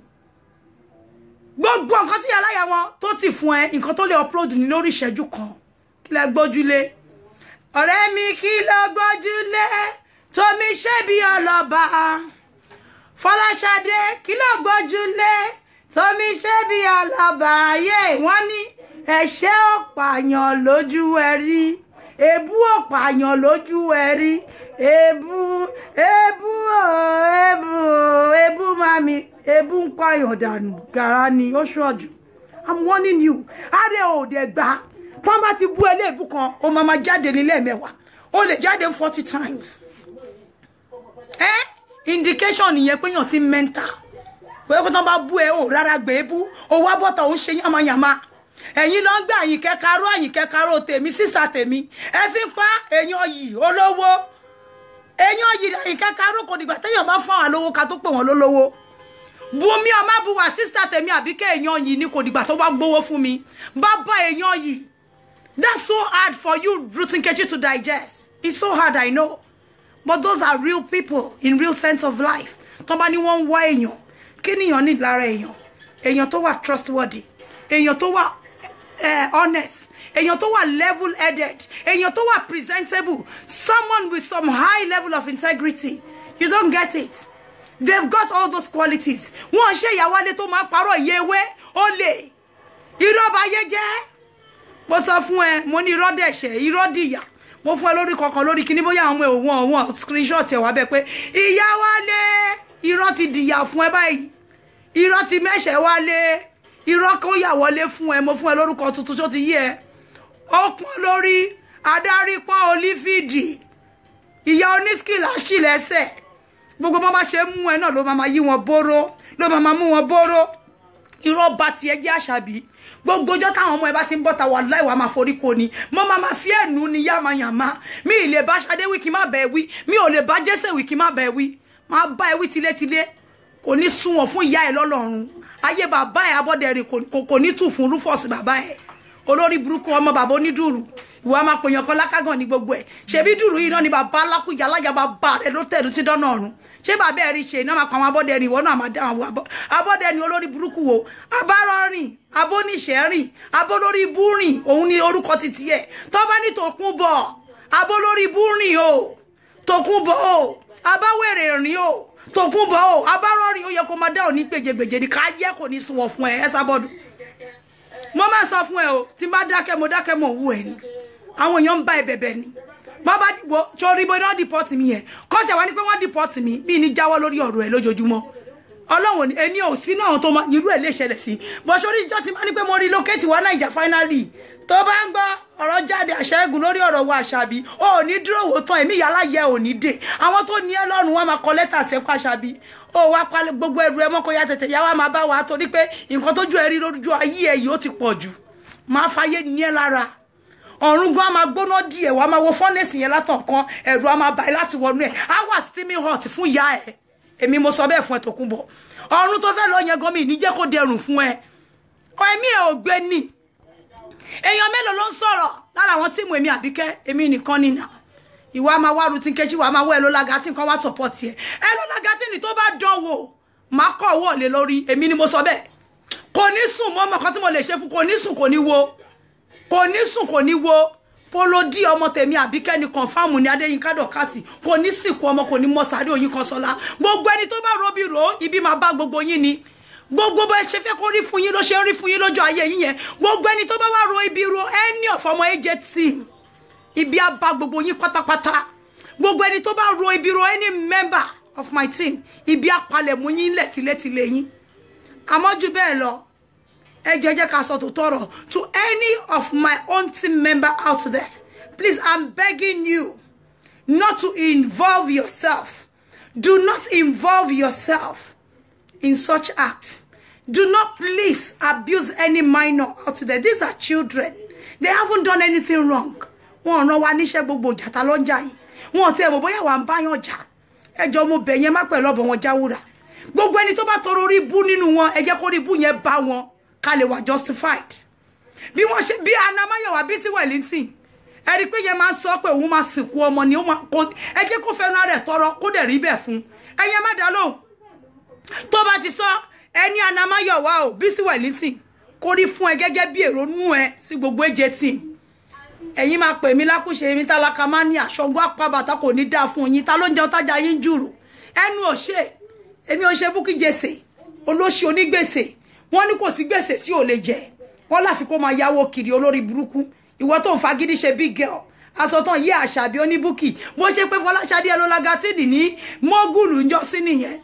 [SPEAKER 1] gbogbo nǹkan tí aláya wọn tó ti fún ẹ nǹkan tó lè upload ní lórí ìṣẹ́jú kan kí lẹ gbójúlé ọ̀rẹ́ mi kí lọ gbójúlé tómi ṣe bí ọlọ́ba Fọláṣadé kí lọ gbójúlé tómi ṣe bí ọlọ́ba ayé wọ́n ní ẹ̀ṣẹ̀ ọ̀pààyàn lójú ẹ rí èébú ọ̀pààyàn lójú ẹ rí èébú mami èébú ń pààyàn dànù gàrà ni ó ṣọ́jú. I'm warning you ààrẹ òde gbà tọ́n bá ti bú eléèbú kan ó máa jáde nílé mẹ́wàá ó lè jáde 40 times indication nìyẹn pé yàn ti mental pé kó tọ́n bá bú ẹ ò rárá gbé ebú ó wá bọ́tà ó ń ṣe yàmàyàmà ẹ̀yin ló ń gbé àyìnkẹ́ karó tèmi sísà tèmi ẹ fi ń pa èèyàn yìí olówó èèyàn yìí àyìnkẹ́ karó kò dìgbà téèyàn bá fún àwọn lówó ká tó pè wọ́n lólówó Bùnmi ọmọ buwa sísà tèmi àbíkẹ́ èèyàn yìí ni kò dìgbà tó bá gbówó fún mi bàbá èèyàn yìí that's so hard for you Ruth Nkechi to digest. It's so hard, I know, but those are real people in real sense of life. Tó bá ní wọ́n wá èèyàn kí ni èèyàn ní lára èèyàn tó wà trustworthy, èèyàn tó wà honest, èèyàn tó wà level headed, èèyàn tó wà presentable, someone with some high level of integrity. You don't get it. They've got all those qualities. Wọ́n ṣe ìyàwó alẹ́ tó máa parọ́ ìyẹ́wé olè irọ́ bá yé jẹ́. Mo sọ fún ẹ mo ní irọ́ dẹ̀ṣẹ̀ irọ́ dìyà mo fún ẹ lórí kankan lórí kíní bóyá àwọn òun screenshot ẹ wá bẹ pé ìyàwó alẹ́ irọ́ ti dìyà fún ẹ báyìí irọ́ ti mẹ́ṣẹ̀ wálé irọ́ kó yà wọlé fún ẹ mo fún ẹ lórúkọ tuntun tó ti yí ẹ ọpọ́n lórí adarí pọ́n olífìdì ìyá onískìlà ṣì lẹ́sẹ̀ gbogbo bá má ṣe mú ẹ náà ló máa yí wọn bóró ló máa mú wọn bóró irọ́ bá tiẹ̀ jẹ́ Àṣàbí gbogbo ọjọ́ táwọn ọmọ ẹ bá ti ń bọ́ta wà láì wà máa forí kò ní mo máa fi ẹ̀nù ní yàmàyàmá mi ì lè bá Ṣadé wí kí má bẹ̀ wí mi ò lè bá Jésè wí kí má bẹ̀ wí máa bá ẹ wí tilétilé kò ní sunwọ̀n fún ìyá ẹ lọ́lọ́run ayé bàbá ẹ Abọ́dẹrìn kò ní tù fún Rufus bàbá ẹ olórí burúkú ọmọ bàbá onídùúrù ìwà máa pèèyàn kan lákàgàn ní gbogbo ẹ ṣebí dùrù yìí náà ni bàbá alákùyà aláya bàbá rẹ ló tẹ̀lú sí dọ́nà ọ̀run ṣé bàbá ẹ rí ṣe iná máa pa àwọn Abọ́dẹrìn ìwọ náà máa dá àwọn Abọ́dẹrìn olórí burúkú wo abárọ̀rìn abóníṣẹ́rìn abólórí búrìn òun ni orúkọ títí ẹ tó bá ní Tókunbọ̀ abólórí búrìn o Tókunbọ̀ o abáwèrè rìn o Tókunbọ̀ o abárọ̀rìn ó yẹ kó máa dá òní gbèjègbèjè ní ká yẹ kò ní sunwọ̀n fún ẹ Ẹsábọ́ọ̀dù mo máa sọ fún ẹ o tí n bá dákẹ́ mo wú ẹ ni àwọn èèyàn ń bá ẹ bẹ̀bẹ̀ ni bàbá dìbò sórí bó náà dìpọ́tì mi yẹn kọ́sẹ̀ wá ní pé wọ́n dìpọ́tì mi bí ní jáwọ́ lórí ọ̀rọ̀ ẹ lójoojúmọ́ Ọlọ́run ni èmi ò sí náà tó máa irú ẹ̀ lè ṣẹlẹ̀ sí bọ́ sórí ìjọ ti máa ní pé mo relocate wá Naija finally tó bá ń gbọ́ ọ̀rọ̀ jáde Àṣẹ́gun lórí ọ̀rọ̀ wa Àṣàbí ó ní dúró wò tán èmi yàrá yẹ ò ní dé àwọn tó ní ẹ lọ́rùn wá máa kọ lẹ́tà sẹ́kọ̀ Àṣàbí ó wá palẹ̀ gbogbo ẹrù ẹ mọ́kọ́ ya tètè yá wá máa bá wa torí pé nǹkan tójú ẹ rí lójú ayé ẹ yìí ó ti pọ̀ jù máa fàyè ní ẹ lára ọ̀run gan máa gbóná díẹ̀ wá máa wo fọ́nẹ́sì yẹn látàn kan ẹ̀rù á máa báyìí láti wọnú ẹ̀ á wà steaming hot fún ìyá ẹ̀ èmi mo sọ bẹ́ẹ̀ fún ẹ Tókunbọ̀ ọ̀run tó fẹ́ lọ yẹn gan mi ní jẹ́ kó dẹrùn fún ẹ ẹ̀mí ẹ̀ ò gbé ní èèyàn mélòó ló ń sọ̀rọ̀ lára àwọn tíìmù èmi Àbíkẹ́ èmi nìkan nìna ìwà máa wá rutin kejì wà máa wọ Elola Gatin kan wá support ẹ Elola Gatin tó bá dánwò máa kọ̀ wọ́ lé lórí èmi ni mo sọ bẹ́ẹ̀ kò ní sùn mọ́ ọmọ kan tí mo lè ṣe fún kò ní sùn kò ní wo kò ní sùn kò ní wo polodi ọmọ tèmi Àbíkẹ́ ni confirm ní Adéyínká Dọ̀kásì kò ní sìnkú ọmọ kò ní mọ sáré Oyin Kọ́sọ́lá gbogbo ẹni tó bá robi ro ibi máa bá gbogbo yín ni gbogbo bó ṣe fẹ́ kó rí fún yín ló ṣe rí fún yín lójú ayé yín yẹn gbogbo ẹni tó bá wá ro ibi ro any of ọmọ AJ team ibi á bá gbogbo yín pátápátá gbogbo ẹni tó bá ro ibi ro any member of my team ibi á palẹ̀ mú yín lẹ́tìlẹ́tìlẹ́ yín àmọ́ jù bẹ́ẹ̀ lọ ẹ jẹ́ ká sọ tó tọrọ to any of my own team member out there please I'm begging you not to involve yourself do not involve yourself in such act do not please abuse any minor out there these are children they haven't done anything wrong wọn rán wa níṣẹ́ gbogbo ìjà ta ló ń jà yìí wọn ti ẹ mọ̀ bóyá wà ń bá yàn jà ẹjọ́ mo bẹ̀ yẹn má pẹ̀lú ọbọ wọn jáwúrà gbogbo ẹni tó bá tọrọ orí bú nínú wọn ẹ jẹ́ kó rí bú yẹn bá wọn ká lè wà justified bí wọ́n ṣe bí Anna Mayowa Bisi Wellington ẹ rí pé yẹn máa sọ pé òun máa sìnkú ọmọ ni ẹ jẹ́ kó fẹ́nu rẹ̀ tọrọ kó dẹ̀ rí bẹ́ẹ̀ fún ẹ yẹ má dá lóhùn tó bá ti sọ ẹni Anna Mayowa o Bisi Wellington kó rí fún ẹ gẹ́gẹ́ bí èrò nú ẹ sí gbogbo AJ team ẹ̀yin máa pè mí lákúṣe mi tálákà máa ní àṣọgbọ́ àpábàtà kò ní dáa fún yín ta ló ń jẹun tájà yín jùrù ẹnu òṣè èmi ò ṣe Bukky Jesse olóṣì onígbèsè wọ́n ní kò sí gbèsè tí ò lè jẹ wọ́n láfi kó máa yáwó kiri olórí burúkú ìwọ tó ń fagídí ṣe big girl asọ̀tàn yí Àṣàbí oníbùkì bó ṣe pé Fọláṣadé Elola Gatin ní mọ́gùlù ń jọ sí nìyẹn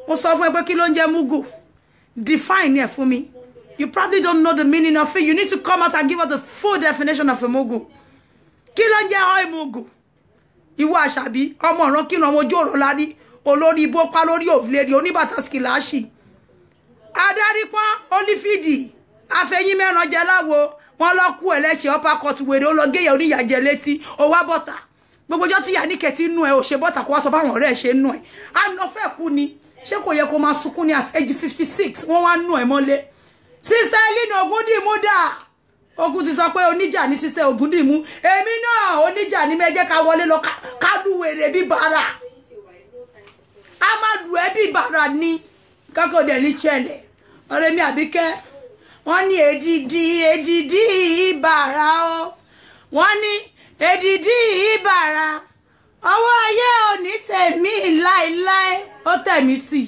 [SPEAKER 1] mo sọ fún ẹ pé kí ló ń jẹ́ mugu define ẹ̀ fún mi. You probably don't know the meaning of it. You need to come out and give us the full definition of a mugu. Kí ló ń jẹ́ hoi mugu? Ìwọ Àṣàbí, ọmọ ọ̀ràn kí ọmọ ojú ọ̀rọ̀ lárí, olórí ibo pa lórí òfìlérí, oníbàtà skilashi. Adarí pọ́n, olífìdì, afẹ́yín mẹ́ran jẹ láwo, wọ́n lọ kú ẹlẹ́ṣẹ̀ upper court wèrè, ó lọ gé oníyàjẹ létí, ó wá bọ́tà. Gbogbo ọjọ́ tí ìyá ní kẹ̀tì nú ẹ, ò ṣe bọ́tà kó wá sọ fáwọn ọ̀rẹ́ ẹ̀ ṣe nú ẹ. Àná fẹ́ kú ni, ṣé kò yẹ kó máa sunkún ní at age 56, wọ́n wá nú ẹ mọ́lé. Sister Elina Ogundimu dà ogun ti sọ pé oníjà ní sister Ogundimu èmi náà oníjà ní mẹ́jẹ́ ká wọlé lọ ká lu wèrè bí bàrà a máa lu ẹ́ bí bàrà ní kákò dẹ̀ ní ṣẹlẹ̀ ọ̀rẹ́ mi Àbíkẹ́ wọ́n ní èdìdí ìbàrà o wọ́n ní èdìdí ìbàrà ọwọ́ ayé òní tèmi láéláé ó tẹ̀mí tì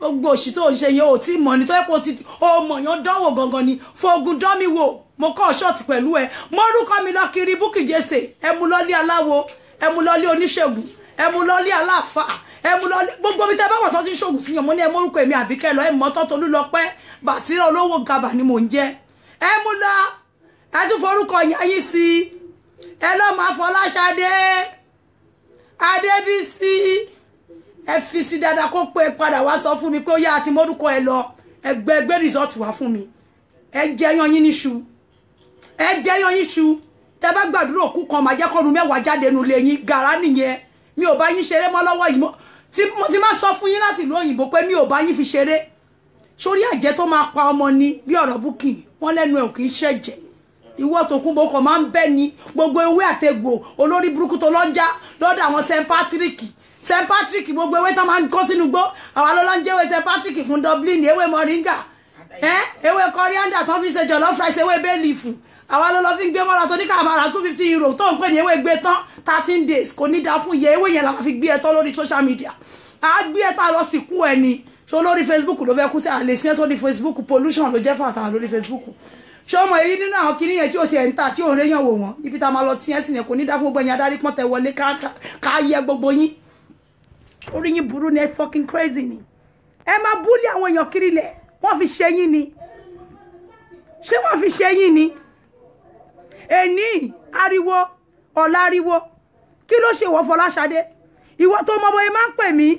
[SPEAKER 1] gbogbo òṣì tó ń ṣe yẹn ò tí mọ̀ ní tó yẹ kó ti ọmọ yẹn dánwò gangan ni fogun dán mi wò mo kọ́ ṣọ́ọ̀tì pẹ̀lú ẹ mọ́rúkọ mi lọ kiri Bukky Jesse ẹ mú lọ́lé aláwo ẹ mú lọ́lé oníṣègùn ẹ mú lọ́lé aláàfáà ẹ mú lọ́lé gbogbo mi tẹ́ bá wọ̀ tó ti ń ṣògùn fún yàn mo ní ẹ mọ́rúkọ èmi Àbíkẹ́ lọ ẹ mọ́ tọ́tọ́ Olúlọpẹ́ Bàsírà olówó gàbà ni mò ń jẹ́ ẹ mú lọ ẹ tún forúkọ ìyá yín sí ẹ lọ́ máa Fọláṣadé Adébísí ẹ fi sí dáadáa kó pé padà wá sọ fún mi pé ó yá àti mórúkọ ẹ lọ ẹgbẹ́ result wá fún mi ẹ jẹyàn yín níṣu ẹ jẹyàn yín ṣu tẹ́ bá gbàdúrà òkú kan máa jẹ́ kọ́nu mẹ́wàá jáde nu lé yín gàrá nìyẹn mi ò bá yín ṣeré mọ́ lọ́wọ́ yìí mo ti máa sọ fún yín láti ìlú òyìnbó pé mi ò bá yín fi ṣeré sórí àjẹ́ tó máa pa ọmọ ni bí ọ̀rọ̀ Bukky wọ́n lẹ́nu ẹ̀ ò kì í ṣẹ̀jẹ̀ ìwọ tó kún bó kàn máa ń bẹ́ ni gbogbo ewé àtegbò olórí burúkú tó lọ́njà lọ́dọ̀ àwọn St. Patrick gbogbo ewé tán máa ń kọ́ sínú gbó àwọn alọ́lọ́ ń jẹ́wé St. Patrick fún Dublin ewé moringa ewé coriander tó fi ṣe jollof rice ewé bay leaf àwọn alọ́lọ́ fi ń gbé mọ́ra tó ní kàmàrà 250 euro tó ń pè ní ewé gbé tán 13 days kò ní dá fún iye ewé yẹn la fi gbé ẹtọ́ lórí social media a gbé ẹtọ́ lọ sí kú ẹni ṣó lórí Facebook ló fẹ́ kú sí àlè sí ẹtọ́ ní Facebook pollution ló jẹ́ fàtà lórí Facebook ṣé ọmọ èyí nínú àwọn kìnìún yẹn tí ó ti ẹ̀ ń ta tí òun réyàn wò wọ́n ibi tá a máa lọ sí ẹ̀sìn yẹn kò ní dá fún gbogbo ẹ̀yin adarí pọ́n tẹ wọlé ká yẹ gbogbo yín orí yín burú ni ẹ fucking crazy ni ẹ máa búlì àwọn èèyàn kiri lẹ̀ wọ́n fi ṣe yín ni ṣé wọ́n fi ṣe yín ni èní ariwo ọ̀la ariwo kí ló ṣe wọ́ Fọláṣadé ìwọ tó mọ bóyá máa ń pè mí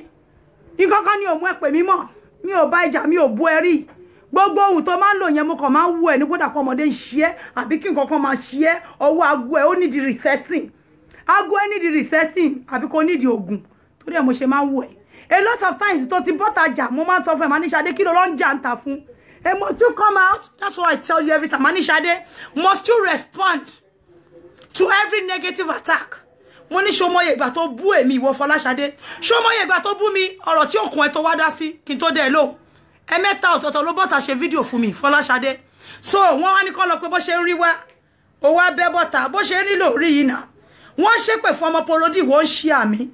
[SPEAKER 1] nǹkan kan ni òun ẹ pè mí mọ́ mi ò bá ìjà mi ò bú ẹ rí gbogbo ohun tó máa ń lò yẹn mo kàn máa ń wú ẹ ní kódà pọ̀ ọmọdé ń ṣe ẹ́ àbí kí nǹkan kan máa ṣe ẹ́ ọwọ́ aago ẹ ó nídìí resetting aago ẹ nídìí resetting àbí kò nídìí oògùn torí ẹ mo ṣe máa ń wú ẹ a lot of times tó ti bọ́ta jà mo máa ń sọ fún ẹ máa ní Ṣadé kí ló lọ ń jà ń ta fún And must you come out? That's what I tell you every time. Manishade, must you respond to every negative attack? Money show mo ye ìgbà tó bú èmi ìwọ Fọláṣadé. Show mo ye ìgbà tó bú mi ọ̀rọ̀ tí okun ẹ tó wá dá sí kí n tó dé lo. Ẹ mẹ́ta ọ̀tọ̀ọ̀tọ̀ ló bọ́ta ṣe fídíò fún mi Fọláṣadé. So wọ́n wá ní kó lọ pé bó ṣe rí wá ó wá bẹ́ bọ́ta bó ṣe rí ló rí yìí náà. Wọ́n ṣépè fún ọmọ Polodi wọ́n ṣí àmì.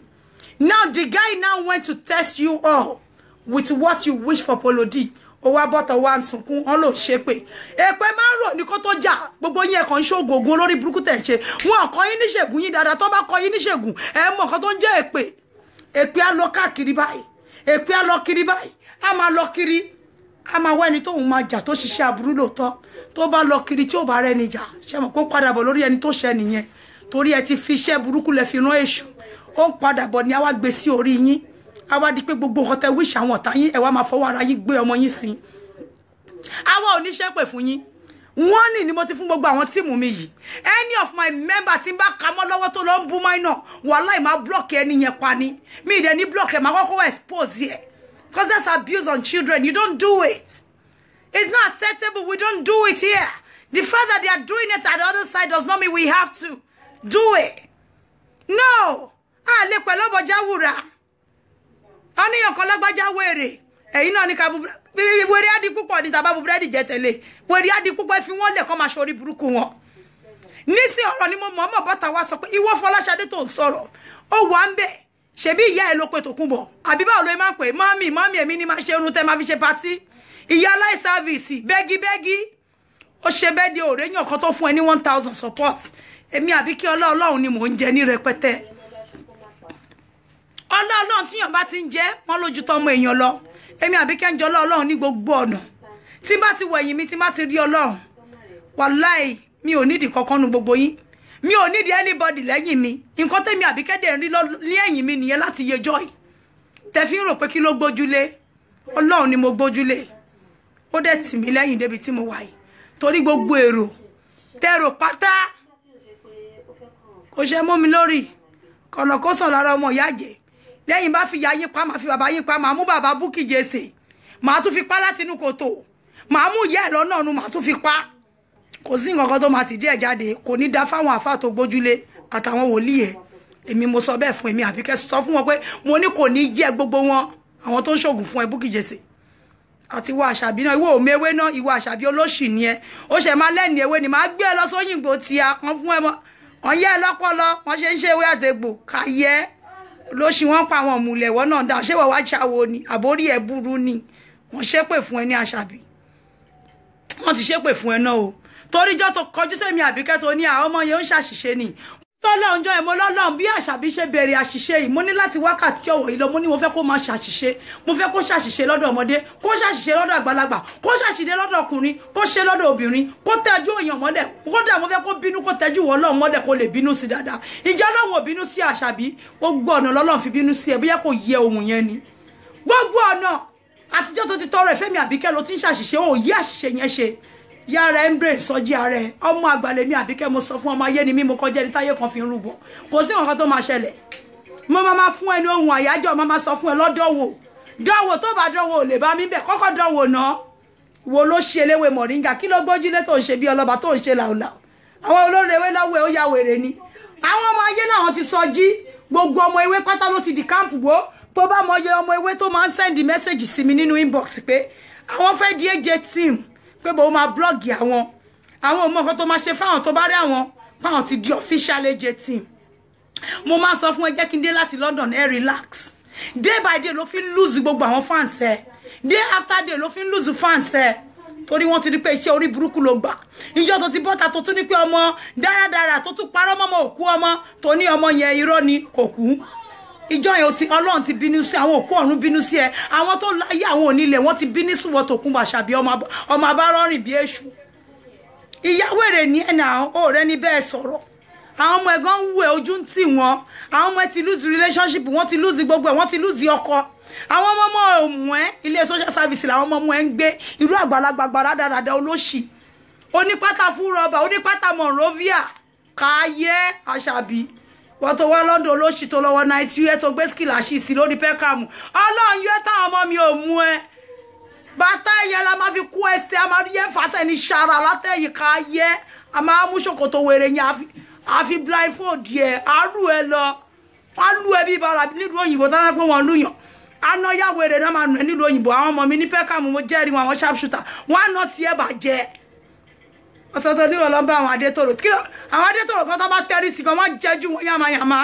[SPEAKER 1] Now the guy now went to test you all with what you wish for Polodi. Ó wá bọ́ta wá ń sunkún on ló ṣépè. Èpè máa ń rò ní kó tó jà gbogbo yín ẹ kàn ṣoògùn lórí burúkú tẹ́ ṣe. Wọ́n kọ́ yín ní ṣègùn yín dáadáa tó bá kọ́ yín ní ṣègùn ẹ mọ̀ kan tó ń jẹ́ èpè. Èpè á lọ káàkiri báyìí. Èpè á lọ kiri báyìí. Á máa lọ kiri. Á máa wá ẹni tóun máa jà tó ṣiṣẹ́ aburú lóòótọ́. Tó bá lọ kiri tí ó bá rẹ́ni jà. Ṣé mọ̀ kó padà bọ̀ lórí ẹni tó ṣẹ nìyẹn. Torí ẹ ti fi iṣẹ́ burúkú lẹ fi rán èṣù. Ó ń padà bọ̀ ní àwa gbé sí orí yín. Àwa di pé gbogbo nǹkan tẹ́ wish àwọn ọ̀tá yín ẹ wá máa fọwọ́ ara yín gbé ọmọ yín sí. Àwa ò ní ṣépè fún yín. Warning ni mo ti fún gbogbo àwọn tíìmù mi yìí. Any of my member tí n bá ka mọ́ lọ́wọ́ tó lọ ń bú minor wàláhì máa block ẹni yẹn pa ni. Mi ì dẹ̀ ní block ẹ̀ máa kọ́kọ́ expose yẹ. Because that's abuse on children. You don't do it. It's not acceptable. We don't do it here. The fact that they are doing it at the other side does not mean we have to do it. No. Ah, le pẹ̀lú ọbọ̀já wúrà. Oniyan kan lágbájá wèrè. Ẹ̀yin náà ní ká bu wèrè adi púpọ̀ ní tàbá bu bread jẹ tẹ́lẹ̀. Wèrè adi púpọ̀ fi wọ́n lẹ̀ kó máa ṣorí burúkú wọn. Nísìn ọ̀rọ̀ ni mo mọ̀ bọ́ta wá sọ pé ìwọ Fọláṣadé tó ń sọ̀rọ̀. Ó wà ńbẹ̀. Ṣebí ìyá ẹ ló pé Tòkunbọ̀. Àbí báwo ló máa pè mami èmi ni máa ṣe irun tẹ́ máa fi ṣe party. Ìyá láì service bẹ́gí. Ó ṣe bẹ́ẹ̀ di ọ̀rẹ́ yàn kan tó fún ẹ ní 1000 support. Èmi àbí kí Ọlọ́run ni mò ń jẹ ní rẹpẹtẹ. Ọlọ́run tí yàn bá ti ń jẹ́ wọ́n lójú tọmọ èèyàn lọ. Èmi àbí kẹ́ ń jọ Ọlọ́run ní gbogbo ọ̀nà. Tí bá ti wẹ̀yìn mi tí má ti rí Ọlọ́run. Wàláì mi ò nídìí kankan nu gbogbo yín. Mi ò nídìí anybody lẹ́yìn mi. Nǹkan tẹ́mi àbí kẹ́dẹ̀ rí ní ẹ̀yìn mi nìyẹn láti yejọ́ yìí. Tẹ́ fi ń rò pé kí ló gbójúlé. Ọlọ́run ni mo gbójúlé. Ó dẹ̀ tì mí lẹ́yìn débi tí mo wà yìí. Torí gbogbo èrò tẹ́rò pátá kò ṣe mú mi lórí. Kọ̀nà kó sàn lára ọmọ ìyá jẹ́. Lẹ́yìn bá fi ìyá yín pa máa fi bàbá yín pa máa mú bàbá Bukky Jesse. Máa tún fi pa láti inú kòtò. Máa mú ìyá ẹ̀ lọ́nà ọ̀nù máa tún fi pa. Kò sí nǹkan kan tó máa ti díẹ̀ jáde. Kò ní dá fáwọn àfáà tó gbójúlé àtàwọn wòlíì ẹ̀. Èmi mo sọ bẹ́ẹ̀ fún èmi Àbíkẹ́ sọ fún wọn pé mo ní kò ní jẹ́ gbogbo wọn. Àwọn tó ń ṣògùn fún ẹ Bukky Jesse. Àti ìwọ Àṣàbí náà ìwọ òmewé náà ìwọ Àṣàbí olóṣì ni ẹ. Ó ṣe máa lẹ́ni ewé ni máa gbé ẹ lọ sóyìnbó tí a kan fún ẹ mọ́. Wọ́n yẹ́ ẹ lọ́pọlọ wọ́n ṣe ń ṣe ewé àtẹ̀gbò káyẹ́ lóṣì wọ́n pa àwọn ọ̀mùlẹ̀ wọ́n náà dá ṣé wọ́n wá ṣàwo ni àbórí ẹ̀ burú ni wọ́n ṣépè fún ẹ ní Àṣàbí. Wọ́n ti ṣépè fún ẹ náà o. Toríjọ́ tó kọjú sẹ́mi Àbíkẹ́ tó ní àwọn ọmọ yẹn ń ṣàṣìṣe ni. Tọ́lọ́run jọ ẹ̀mọ́ lọ́lọ́run bí Àṣàbí ṣe bẹ̀rẹ̀ àṣìṣe yìí mo ní láti wákàtí ọ̀wọ̀ yìí lọ mo ní mo fẹ́ kó máa ṣàṣìṣe mo fẹ́ kó ṣàṣìṣe lọ́dọ̀ ọmọdé kó ṣàṣìṣe lọ́dọ̀ àgbàlagbà kó ṣàṣìṣe lọ́dọ̀ ọkùnrin kó ṣe lọ́dọ̀ obìnrin kó tẹ́jú èèyàn mọ́lẹ̀ kódà mo fẹ́ kó bínú kó tẹ́jú wọ́n lọ́run mọ́lẹ̀ kó lè bínú sí dáadáa ìjà Ọlọ́run ò bínú sí Àṣàbí gbogbo ọ̀nà lọ́lọ́run fi bínú sí ẹ bóyá kò yẹ ohun yẹn ni gbogbo ọ̀nà àtijọ́ tó ti tọrọ ìfẹ́ mi Àbíkẹ́ ló ti ń ṣàṣìṣe ò yí àṣìṣe yẹn ṣe yára embrace sọjí ààrẹ ọmọ àgbàlẹ̀ mi Àbíkẹ́ mo sọ fún ọmọ ayé ni mí mo kọjá ní táyé kan fi ń rúbọ kò sí nǹkan tó máa ṣẹlẹ̀ mo máa fún ẹni ohun àyájọ́ mo máa sọ fún ẹ lọ́dọ̀wò dánwò tó bá dánwò ò lè bá mi bẹ̀ kọ́kọ́ dánwò náà wo ló ṣe eléwé mọ̀ríngà kí ló gbójúlé tó ń ṣe bí ọlọ́ba tó ń ṣe làwùlà àwọn olórí ewé lọ́wọ́ ẹ̀ ó ya wèrè ni àwọn ọmọ ayé làwọn ti sọjí gbogbo ọmọ ewé pátá ló ti di káàmpù wo tó bá mọ iye ọmọ ewé tó máa ń sẹ́ndì mẹ́sẹ̀gì sí mi nínú inbox pé àwọn fẹ́ di AJ team pé bó máa blọ́ọ̀gì àwọn ọmọ kan tó máa ṣe fáwọn tó bá rí àwọn fáwọn ti di official AJ team mo máa sọ fún ẹ jẹ́ kí n dé láti London ẹ relax day by day ló fi ń lose gbogbo àwọn fans ẹ day after day ló fi ń lose fans ẹ torí wọ́n ti rí pé iṣẹ́ orí burúkú ló gbà ìjọ tó ti bọ́ta tó tún ní pé ọmọ dáradára tó tún parọ́ mọ́mọ́ òkú ọmọ tó ní ọmọ yẹn irọ́ ni kò kú ìjọ yẹn Ọlọ́run ti bínú sí àwọn òkú ọ̀run bínú sí ẹ àwọn tó láyé àwọn onílẹ̀ wọ́n ti bínú sí wọ́n Tòkunbọ̀ Àṣàbí ọmọ abárọ́rìn bí èṣù ìyàwó èrè ní ẹ̀nà ọ̀rẹ́ ní bẹ́ẹ̀ sọ̀rọ̀ àwọn ọmọ ẹ̀gán ń wù ẹ́ ojú ń tì wọ́n àwọn ọmọ ẹ ti lose relationship wọ́n ti lose gbogbo ẹ̀ wọ́n ti lose ọkọ àwọn ọmọ òmù ẹ ilé social service làwọn ọmọ ẹ ń gbé irú àgbàlagbà rádaràdà olóṣì onípátá fún rọba onípátá Monrovia káyé Àṣàbí wọ́n tó wá London olóṣì tó lọ́wọ́ Nàìjíríà tó gbé skill àṣìṣì lórí pẹ́kàmù Ọlọ́run yóò táwọn ọmọ mi ò mú ẹ bàtà yẹn la máa fi kó ẹsẹ̀ a máa yẹ fàṣẹ ní ṣara látẹ̀yìn ká yẹ a máa mú ṣòkòtò wèrè yẹn àfi blindfold yẹ àrù ẹ lọ wọn lù ẹ bí bara nílùú òyìnbó tó ń pẹ́ wọn lùyàn àná yà wèrè náà máa nù ẹ nílùú òyìnbó àwọn ọmọ mi ní pẹ́kàmù mo jẹ́rìí wọn àwọn sharpshooter wọn àná tiẹ̀ bàjẹ́ ọ̀sọ̀tọ̀ ní wọn lọ bá àwọn adétòrò àwọn adétòrò kan tó bá tẹ́rí sí kan wọ́n jẹ́jú wọn yàmàyàmá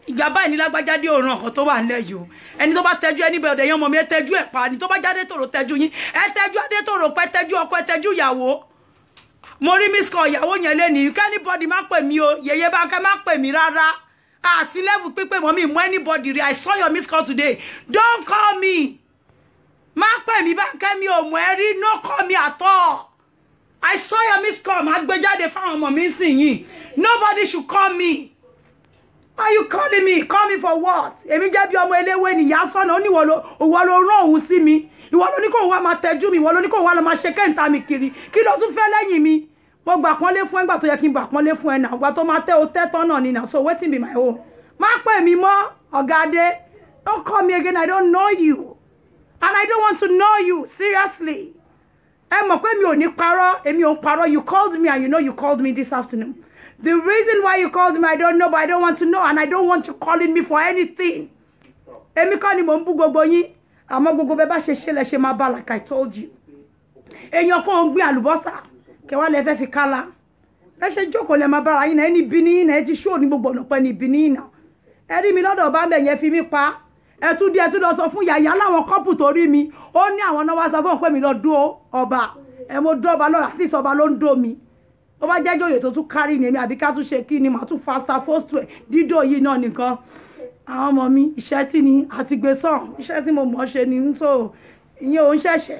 [SPEAKER 1] ìgbà báyìí ní lágbájá dé òrùn ọkàn tó wà nílẹ̀ yìí o ẹni tó bá tẹ́jú ẹni bẹ̀rẹ̀ ọ̀dẹ̀ yẹn ọmọ mi ẹ tẹ́jú ẹ̀ pa ni tó bá jáde tòrò tẹ́jú yín ẹ tẹ́jú adétòrò pẹ́ tẹ́jú ọkọ ẹ tẹ́jú ìyàwó mo rí miss call ìyàwó yẹn lé ní kẹ́nìbọ́dì má pè mí o yèyé bá kẹ́ má pè mí rárá àti level pípé mọ́ mi mú anybody rí I saw your miss call today don't call me má pè mí bá kẹ́ mi ò mú ẹ rí no call me at all I saw your miss call má gbé jáde fáwọn ọmọ mi sìn yín nobody should call me. Why are you calling me? Call me for what? Èmi jẹ́ bí ọmọ eléwé ni ìyá sọ́nà ó ní ìwọ ló rán òun sí mi. Ìwọ ló ní kó wá máa tẹ́jú mi, ìwọ ló ní kó wá lọ máa ṣe kẹ́ńtà mi kiri. Kí ló tún fẹ́ lẹ́yìn mi? Mo gbà pọ́nlé fún ẹgbà tó yẹ kí n gbà pọ́nlé fún ẹ náà. Ìgbà tó máa tẹ́ o tẹ́ tán náà ni náà. So wetin be my own? Má pè mí mọ́ ọ̀gá Adé. Don't call me again. I don't know you. And I don't want to know you. Seriously. Ẹ mọ̀ pé mi ò ní parọ́. Èmi ò ń parọ́. You called me and you know you called me this afternoon. The reason why you called me, I don't know, but I don't want to know, and I don't want you calling me for anything. Èmi kọ́ ni mo ń bú gbogbo yín, àmọ́ gbogbo bẹ́ẹ̀ bá ṣe ṣe lẹ ṣe máa bá like I told you. Èèyàn kan ń gbé àlùbọ́sà, kẹwàá lẹ fẹ́ fi kálá. Ẹ ṣe jókòó lẹ máa bára yín náà, ẹni bí ní yín náà, ẹ ti ṣó ní gbogbo ọ̀nà pẹ́ ní bí ní yín náà. Ẹ rí mi lọ́dọ̀ ọba bẹ̀ yẹn fi mí pa. Ẹ tún lọ sọ fún yàyà láwọn kọ́pù tó rí mi. Ó ní àwọn náà wá sọ fún pé mi lọ dó ọba. Ẹ mo dó ọba lọ́la, àti ìsọba ló ń dó mi. Ó bá jẹ́ joyè tó tún kárí ni èmi àbí ká tún ṣe kí ni màá tún faster post ẹ̀ dídò yìí náà nìkan àwọn ọmọ mi iṣẹ́ tí ni àti gbé sàn iṣẹ́ tí mo mọ̀ ṣe ni so ìyẹn ò ń ṣẹ̀ṣẹ̀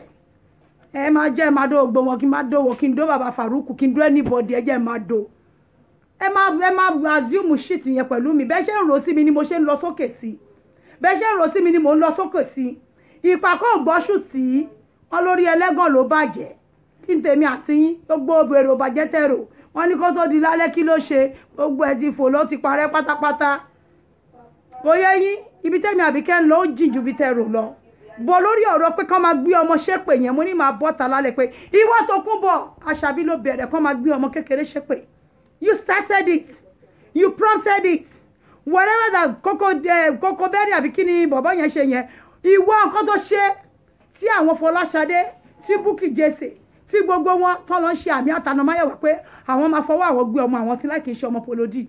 [SPEAKER 1] ẹ máa jẹ́ máa dó gbogbo wọn kí n máa dó wọ kí n dó bàbá Faruku kí n dó anybody ẹ jẹ́ máa dó ẹ máa assume shit yẹn pẹ̀lú mi bẹ́ẹ̀ ṣe ń rò sí mi ni mo ṣe ń lọ sókè sí bẹ́ẹ̀ ṣe ń rò sí mi ni mo ń lọ sókè sí ìpàkọ́ ògbọ́sù tí wọ́n lórí ẹlẹ́gàn ló bàjẹ́ kí n tèmi àti yín gbogbo obìnrin ò bàjẹ́ tẹ̀rò wọ́n ní kó tó di lálẹ́ kí ló ṣe gbogbo ẹ̀ ti fò ló ti parẹ́ pátápátá kò yẹ yín ibi tèmi Àbíkẹ́ ń lọ ó jìn ju ibi tẹ̀rò lọ bọ̀ lórí ọ̀rọ̀ pé kán máa gbé ọmọ ṣépè yẹn mo ní máa bọ́ta lálẹ́ pé ìwọ tó kún bọ̀ Àṣàbí ló bẹ̀rẹ̀ kán máa gbé ọmọ kékeré ṣépè you started it you prompted it whatever that Koko Berry àbí kí ni bọ̀bọ̀ yẹn ṣe yẹn ìwọ nǹkan tó ṣe tí àwọn Fọláṣadé tí Bukky Jesse tí gbogbo wọn tán lọ ṣe àmì àtànàmáyẹ̀wò pé àwọn máa fọwọ́ àwọn gbé ọmọ àwọn sí láì kì í ṣe ọmọ Polodi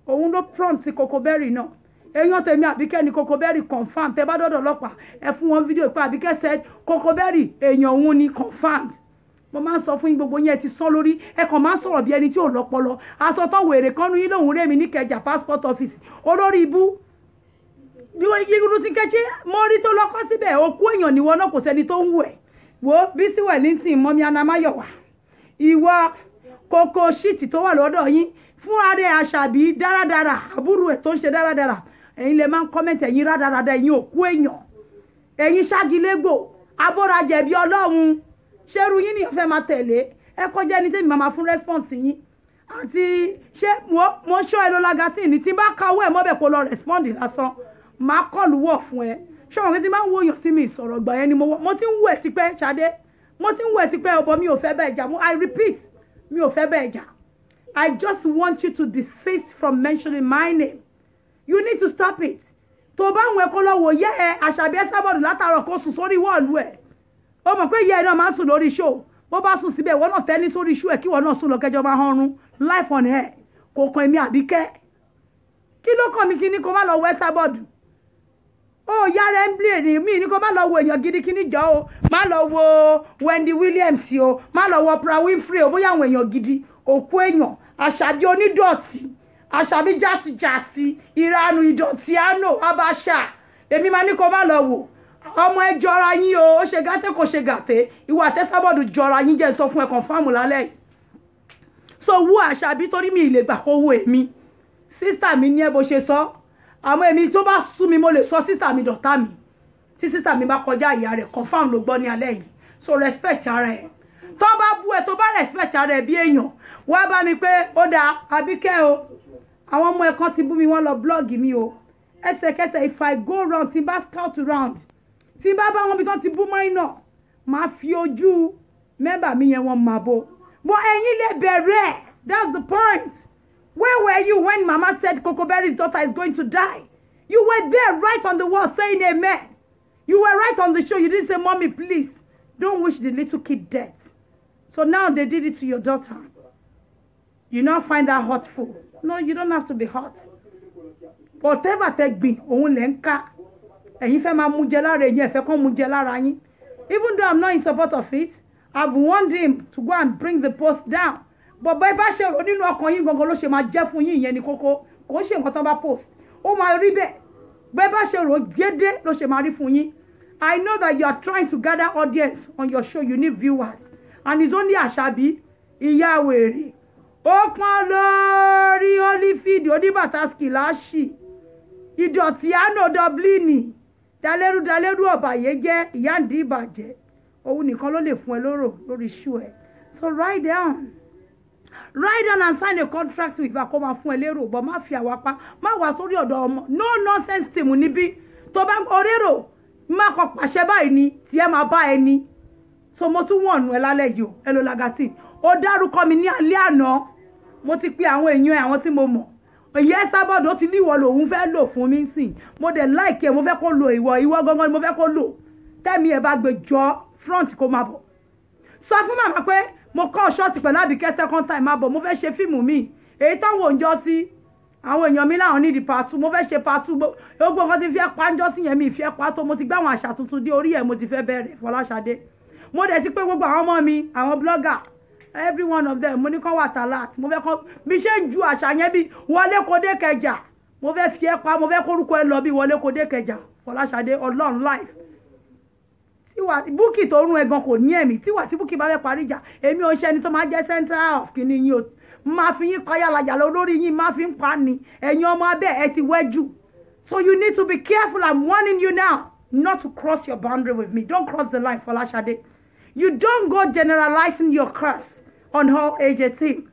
[SPEAKER 1] òun ló prompt Koko Berry náà èèyàn tèmi Àbíkẹ́ ni Koko Berry confirmed tẹ bá dọ́dọ̀ ọlọ́pàá ẹ fún wọn fídíò pé Àbíkẹ́ said Koko Berry èèyàn òun ni confirmed mo máa ń sọ fún yín gbogbo yín ẹ ti sán lórí ẹ kàn máa ń sọ̀rọ̀ bí ẹni tí ò lọ́pọlọ asọ́tọ̀ wèrè kan nu yín lòun rèmi ní Kẹjà passport office olórí ibú irú ti kẹ́chí mo rí tó lọ́kọ́ síbẹ̀ òkú èèyàn níwọ náà kò sẹ́ni tó ń wù ẹ́ wo Bísí Wellington mọ́mí Anamáyọ̀wá ìwọ Koko shit tó wà lọ́dọ̀ yín fún ààrẹ Àṣàbí dáradára àbúrò ẹ̀ tó ń ṣe dáradára ẹ̀yin lè máa ń kọ́mẹ̀ntì ẹ̀yin rádaràdà ẹ̀yin òkú èèyàn ẹ̀yin ṣágilégbò abórajẹ̀bi Ọlọ́run ṣerú yín ni ọ̀fẹ́ máa tẹ̀lé ẹ kọjá ẹni tẹ́mi máa fún response yín àti ṣé mo ṣọ́ ẹ lọ lagatin ní tí bá kawọ́ ẹ̀ mọ́bẹ̀ kó lọ respond lásán máa kọlù wọ̀ fún ẹ ṣọ́wọ́n kí tí máa ń wòyàn sí mi ìsọ̀rọ̀ gbà yẹn ni mo ti ń wò ẹ̀ tipẹ́ Ṣadé mo ti ń wò ẹ̀ tipẹ́ ọbọ̀ mi ò fẹ́ bẹ́ẹ̀ jà I repeat mi ò fẹ́ bẹ́ẹ̀ jà I just want you to desist from mentioning my name you need to stop it tó bá ń wẹ̀ kó lọ wò yẹ ẹ Àṣàbí ẹ sábọ̀dù látàrọ̀ kó sùn sórí wọ́ọ̀lù ẹ̀ ó mọ̀ pé ìyá ẹ̀ náà máa ń sùn lórí show bó bá sùn síbẹ̀ ìwọ náà tẹ́ni sórí show ẹ̀ kí ìwọ náà sùn lọ kẹjọ máa hànrún life on air kò kan èmi Àbíkẹ́ kí ló kàn mí kí ní kó má lọ wẹ́ sábọ̀dù ó yára ń blé ní mí ní kó má lọ wo èèyàn gidi kí ní jọ o má lọ wo Wendy Williams o má lọ wo Oprah Winfrey o bóyá àwọn èèyàn gidi òkú èèyàn Àṣàbí onídọ̀tí Àṣàbí játijàti ìranù ìdọ̀tí àánò abáṣà èmi máa ní kó má lọ wò ọmọ ẹ jọra yín o ó ṣe gàtẹ kò ṣe gàtẹ ìwà àtẹsábọ̀dù jọra yín jẹ́ sọ fún ẹ confirm lálẹ́ yìí so wú Àṣàbí torí mi ìlè gbà kó wo èmi sísítà mi ní ẹ bó ṣe sọ àmọ́ èmi tó bá sú mi mo lè sọ sísítà mi dọ̀tá mi tí sísítà mi bá kọjá ìyá rẹ̀ confirm ló gbọ́ ní alẹ́ yìí so respect ara ẹ̀ tó bá bú ẹ tó bá respect ara ẹ̀ bí èèyàn wá bá mi pé ó dáa Àbíkẹ́ o àwọn ọmọ ẹ̀ kan ti bú mi wọ́n lọ blog mi o ẹsẹ̀kẹsẹ̀ if I go round tí bá scout round tí bá bá wọn bí tán ti bú minor máa fi ojú member mi yẹn wọn máa bò but ẹ̀yin lè bẹ̀rẹ̀ that's the point. Where were you when Mama said Coco Berry's daughter is going to die? You were there right on the wall saying amen. You were right on the show. You didn't say, Mommy, please, don't wish the little kid dead. So now they did it to your daughter. You now find that hurtful. No, you don't have to be hurt. Whatever take be, òun lẹ ń ká. Ẹ̀yin fẹ́ máa mú jẹ lára ẹ̀yin, ẹ fẹ́ kàn mú jẹ lára yín. Even though I'm not in support of it, I've warned him to go and bring the post down. But bá bá ṣe rò nínú ọkàn yín gangan ló ṣe máa jẹ́ fún yín ìyẹn ní kókó. Kò ṣe nǹkan tán bá post. Ó máa rí bẹ́ẹ̀. Bá bá ṣe rò gédé ló ṣe máa rí fún yín. I know that you are trying to gather audience on your show. You need viewers. And it's only Àṣàbí, ìyá wèrè. Ó pọ́n lórí Holyfield oníbàtà Skilashi. Ìdọ̀tí àná Dublin. Dalẹ́rú ọ̀bàyéjẹ́ ìyá ǹdí ìbàjẹ́. Òun nìkan ló lè fún ẹ lóró lórí show ẹ. So write down. Write down and sign a contract with Akoma fún ẹ lérò, but má fi àwa pa. Má wá sórí ọ̀dọ̀ ọmọ. No nonsense team níbí. Tó bá orérò, má kọ pàṣẹ báyìí ni, tí ẹ máa bá ẹni. So mo tún wọ̀nù ẹ lálẹ́ yìí o, ẹ lo Lagati. Ó dárúkọ mi ní alẹ́ àná. Mo ti pe àwọn èèyàn àwọn tí mo mọ̀. Ìyá Esabod ó ti ní ìwọ lòun fẹ́ lò fún mi nsìn. Mo dẹ̀ like ẹ, mo fẹ́ kó lo ìwọ gangan ni mo fẹ́ kó lò. Tẹ́mi ẹ bá gbé jọ front kó máa bọ̀. Sọ fún màmá pé mo kọ́ ṣọ́ọ̀tì pẹ̀lú Àbíkẹ́ second time máa bọ̀, mo fẹ́ ṣe fíìmù mi. Èyí tó wò ń jọ sí àwọn èèyàn mi láwọn nídìí part 2, mo fẹ́ ṣe part 2. Gbogbo nǹkan tí fi ẹ́ pa ń jọ sí yẹn mi ìfẹ́ pa tó, mo ti gbé àwọn àṣà tuntun dé orí ẹ̀, mo ti fẹ́ bẹ̀rẹ̀ Fọláṣadé. Mo dẹ̀ sí pé gbogbo àwọn ọmọ mi, àwọn blogger, every one of them, mo ní kán wà talat. Mo fẹ́ kán bí ṣe ń ju àṣà yẹn bí Wọlé Kódé Kẹjà. Mo fẹ́ fi ẹ́ pa, mo fẹ́ kórúkọ ẹ lọ bí Wọlé Kódé Kẹjà. Fọláṣadé Ọlọ́run live. Tíwà Bukky tó rún ẹgan kò ní ẹ̀mí. Tíwà tí Bukky bá fẹ́ parí ìjà, èmi ò ń ṣe ẹni tó máa jẹ́ central of kìíní yín o. Máa fi yín pa yàlàyàlà olórí yín, máa fi ń pa ni. Ẹ̀yin ọmọ abẹ́ ẹ ti wẹ́jù. So you need to be careful. I'm warning you now not to cross your boundary with me. Don't cross the line, Fọláṣadé. You don't go generalizing your curse on whole age 18.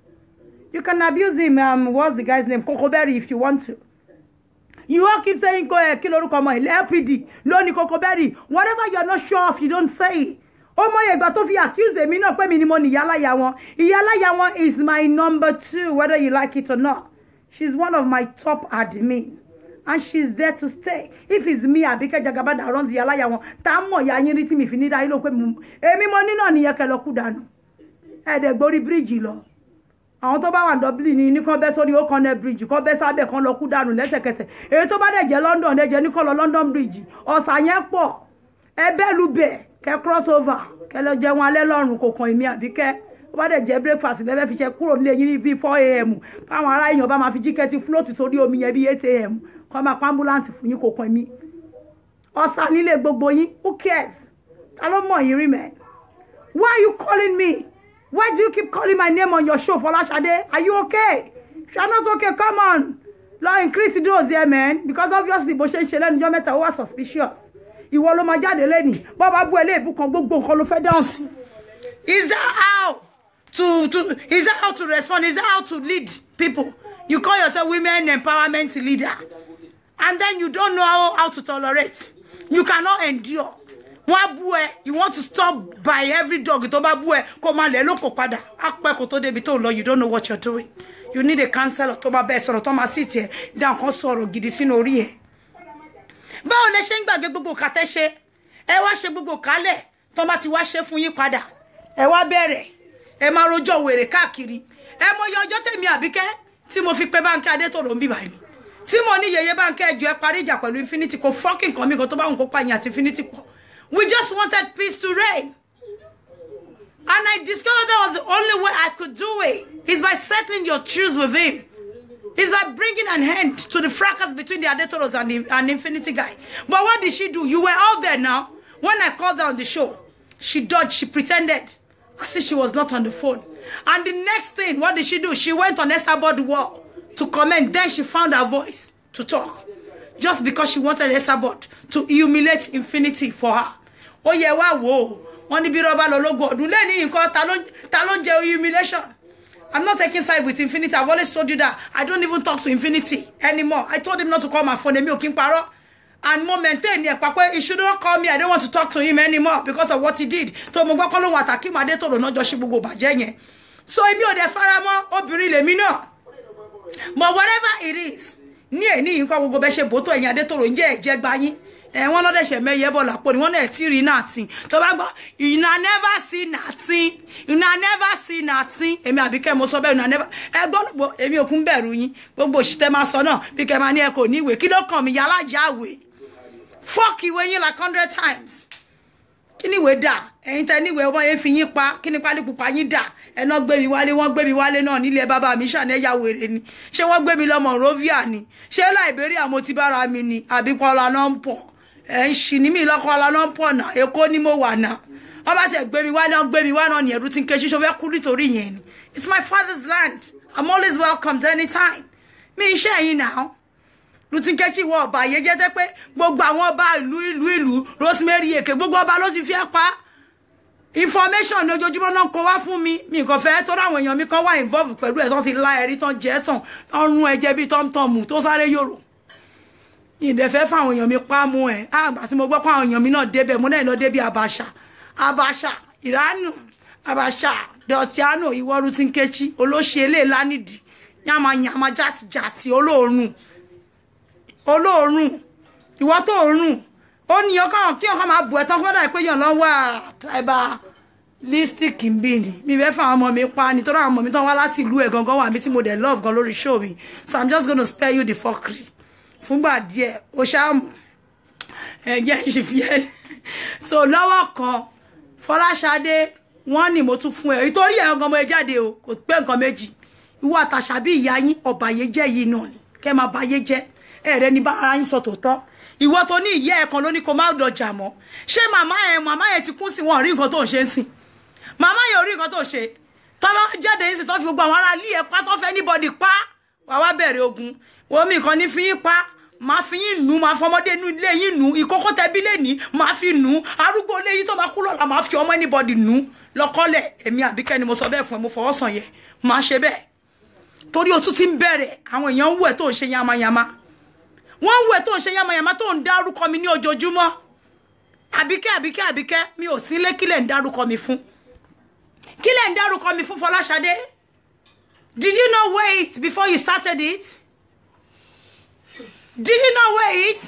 [SPEAKER 1] You can abuse him, what's the guy's name? Coco Berry if you want to. You all keep saying, go ahead, kill LPD, Loni Coco Berry. Whatever you're not sure of, you don't say. Oh my God, if you accuse me, not pay me money, Yala Yawan is my number 2, whether you like it or not. She's one of my top admin. And she's there to stay. If it's me, Abike Jagaba that runs Yala Yawan, Tamo Yanyi me if you need I look emi money no ni yeke lo kudanu. De gbori bridge lo. Àwọn tó bá wà Dublin ní kan bẹ́ sórí O'Connell bridge, kan bẹ́ sábẹ́ kan lọ kú dànù lẹ́sẹ̀kẹsẹ̀. Èyí tó bá dé jẹ́ London, dé jẹ́ ní kan lọ London bridge. Ọ̀sà yẹn pọ̀. Ẹ bẹ́lú bẹ̀, kẹ́ crossover, kẹ́ lọ jẹun alẹ́ lọ́rùn kò kan èmi Àbíkẹ́. Ó bá dé jẹ́ breakfast lẹ́fẹ́ fi ṣe kúrò nílé yín bí 4 a.m. Báwọn ará èèyàn bá máa fi jíkẹ́ ti float sórí omi yẹn bí 8 a.m. Kọ́ máa pa ambulance fún yín kò kan èmi. Ọ̀sà nílé gbogbo yín, who cares? Ta ló mọ̀ yín rí mẹ́? Why are you calling me? Why do you keep calling my name on your show, Fọláṣadé? Are you okay? If you're not okay, come on. Lord, increase the dose there, man. Because obviously, bó ṣe ń ṣe lẹ́nu ọjọ́ mẹ́ta, ó wà suspicious. Ìwọ ló máa jáde lẹ́nìí. Bàbá bú ẹlẹ́ ìbùkún gbogbo nǹkan ló fẹ́ dáhùn sí. Is that how to respond? Is that how to lead people? You call yourself women empowerment leader. And then you don't know how to tolerate. You cannot endure. You want to stop by every dog. You don't know what you're doing. You need a counselor. Sit here. Down console gidisinorie. Báwo lẹ ṣe ń gbàgbé gbogbo kate ṣe. Ẹ wá ṣe gbogbo kálẹ̀. Tó bá ti wá ṣe fún yín padà. Ẹ wá bẹ̀rẹ̀. Ẹ máa rojọ́ wèrè káàkiri. Ẹ mọ yọ ọjọ́ tèmi Àbíkẹ́ tí mo fi pé Bánkẹ́ Adétòrò ń bí báyìí. Tí mo ní yeye Bánkẹ́ ẹjọ́ ẹ parí ìjà pẹ̀lú Infinity kò fucking kan mi kan tó bá ń kó pa yín àti Infinity pọ̀. We just wanted peace to reign. And I discovered that was the only way I could do it. Is by settling your truths with him. Is by bringing an end to the fracas between the Adetoros and Infinity guy. But what did she do? You were out there now. When I called her on the show, she dodged, she pretended as if she was not on the phone. And the next thing, what did she do? She went on Esabod wall to comment. Then she found her voice to talk. Just because she wanted Esabod to humiliate Infinity for her. Oh yeah, wow. Only be rubber logo. Do leni in call talon humiliation. I'm not taking side with Infinity. I've always told you that I don't even talk to Infinity anymore. I told him not to call my phone. and mo maintain ẹ pa pé he should not call me. I don't want to talk to him anymore because of what he did. To mo gbọ́ kọ́ lóhun àtàkì Màdé Tòrò náà jọ ṣe gbogbo bàjẹ́ yẹn. So èmi ò dẹ̀ fara mọ́ obìnrin lèmi náà. But whatever it is, ní èní nǹkan gbogbo bẹ́ ṣe bòótọ́ ẹ̀yin Adétòrò ń jẹ́ ẹ̀jẹ̀ gba yín. Wọ́n lọ́dẹ̀ ṣe mẹ́yẹ bọ̀ lápò ni wọ́n náà ti rí nothing. Tó bá gbọ́, you na never see nothing. You na never see nothing. Èmi Àbíkẹ́ mo sọ bẹ́ẹ̀, you na never. Ẹ gbọ́ èmi ò kún bẹ̀rù yín. Gbogbo òṣìṣẹ́ máa sọ náà bí kẹ́ máa ní ẹ kò ní ìwé. Kí ló kàn mí yálà jáwèé? Fuck ìwé yín like 100 times. Kí ni ìwé dà? Ẹ̀yin tẹ́ ní ìwé ọmọ yẹn fi yín pa. Kí ni pálí pupa yín dà? Ẹ̀nà gbé mi wálé, wọ́n gbé mi wálé náà nílé bàbá mi ṣàní ẹ̀yà wèrè ni. Ṣé wọ́n gbé mi lọ Monrovia ni? Ṣé Liberia mo ti bára mi ni? Àbí Kuala Lumpur? Ẹ̀ ń ṣì ní mi lọ Kuala Lumpur náà. Èkó ni mo wà náà. Wọ́n bá ṣe gbé mi wálé, wọ́n gbé mi wá náà ní ẹ̀rù tí ń ké ṣíṣọ́ fẹ́ kú nítorí yẹn ni. It's my father's land. I'm always welcomed anytime. Mi ń ṣe ẹ̀yin náà. Rutinkechi wọ ọba yẹn jẹ́ tẹ́ pé gbogbo àwọn ọba ìlú Rosemary Eke gbogbo ọba ló ti fi ẹ́ pa. Information lójoojúmọ́ náà kó wá fún mi. Mi kàn fẹ́ tó ráwọn èèyàn mi kan wá involve pẹ̀lú ẹ̀ tán ti lá ẹ̀rí tán jẹ́ sàn tán rún ẹ̀jẹ̀ bíi tọ́mtọ́mù tó sáré yòrò. Ìdẹ̀fẹ́ fáwọn èèyàn mi pa mú ẹ̀. Àgbà tí mo gbọ́ pé àwọn èèyàn mi náà débẹ̀ mo náà lọ débi Abacha Ìránù Abacha Dọ̀tíánù ìwọ Rutinkechi olóṣèlé lánìdí yàmà jàtìjàtì olóòrùn ìwọ tó òórùn ó ní ọkàn kí ọkàn máa bù ẹ tán fọdà pé yàn lọ wà tribalistic bí ni mi fẹ́ fún àwọn ọmọ mi pa nítorí àwọn ọmọ mi tán wá láti ìlú ẹ̀ gangan wà mí tí mo dẹ̀ love gan lórí show mi so I'm just gonna spare you the fuckery fúngbà díẹ̀ ó ṣáàmù ẹ̀jẹ̀ ìṣìfìyẹ́ so lọ́wọ́ kan Fọláṣadé wọ́n ní mo tún fún ẹ ìtorí ẹ̀ gan mo ẹ jáde o kò pé nǹkan méjì ìwọ àtàṣàbí ìyá yín ọ̀bàyéjẹ́ yìí náà ni kẹ́ máa báyé jẹ́ ẹ̀rẹ́ ní bá ara yín sọ tòótọ́ ìwọ tó ní ìyá ẹ̀ kan ló ní kó má dọjà mọ́ ṣé màmá ẹ̀ ti kún sí wọn rí nǹkan tó ń ṣe ń sìn màmá yẹn ò rí nǹkan tó ń ṣe tó bá jáde yín sì tó fi gbogbo àwọn ará ilé ẹ̀ pa tó fẹ́ anybody pa wà wá bẹ̀rẹ̀ ogun wọ́n mi kan ní fi yín pa máa fi yín nù máa fọmọdé inú ilé yín nù ìkókó tẹbí lè ní máa fi nù arúgbó ilé yín tó máa kú lọ́la máa fi ọmọ anybody nù lọ́kọ́lẹ̀ èmi Àbíkẹ́ ni mo sọ bẹ́ẹ̀ fún ẹ mo fọwọ́ sàn yẹ máa ṣe bẹ́ẹ̀ torí o tún ti ń bẹ̀rẹ̀ àwọn èèyàn wù ẹ́ tó ń ṣe yamayama wọ́n wù ẹ́ tó ń ṣe yamayama tó ń dárúkọ mi ní ojoojúmọ́ Àbíkẹ́ mi ò sí lé kílẹ̀ ń dárúkọ mi fún Fọláṣadé did you not wait before you started it? Did you not wait?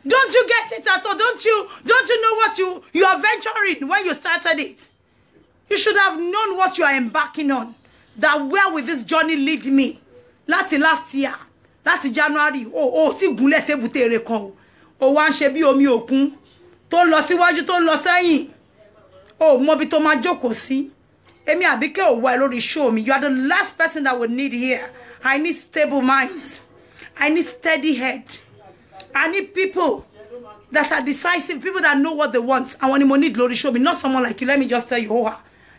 [SPEAKER 1] Don't you get it at all? Don't you know what you are venturing when you started it? You should have known what you are embarking on. That where will this journey lead me? Láti last year, láti January, ti gúnlẹ̀ tébùté ere kan o wá ń ṣe bí omi òkun tó lọ síwájú tó lọ sẹ́yìn. Mọ bí tó máa jókòó sí. Èmi Àbíkẹ́ ò wá lórí show mi. You are the last person that would need here. I need stable minds. I need steady head. I need people that are decisive, people that know what they want. And when you need glory, show me, not someone like you. Let me just tell you,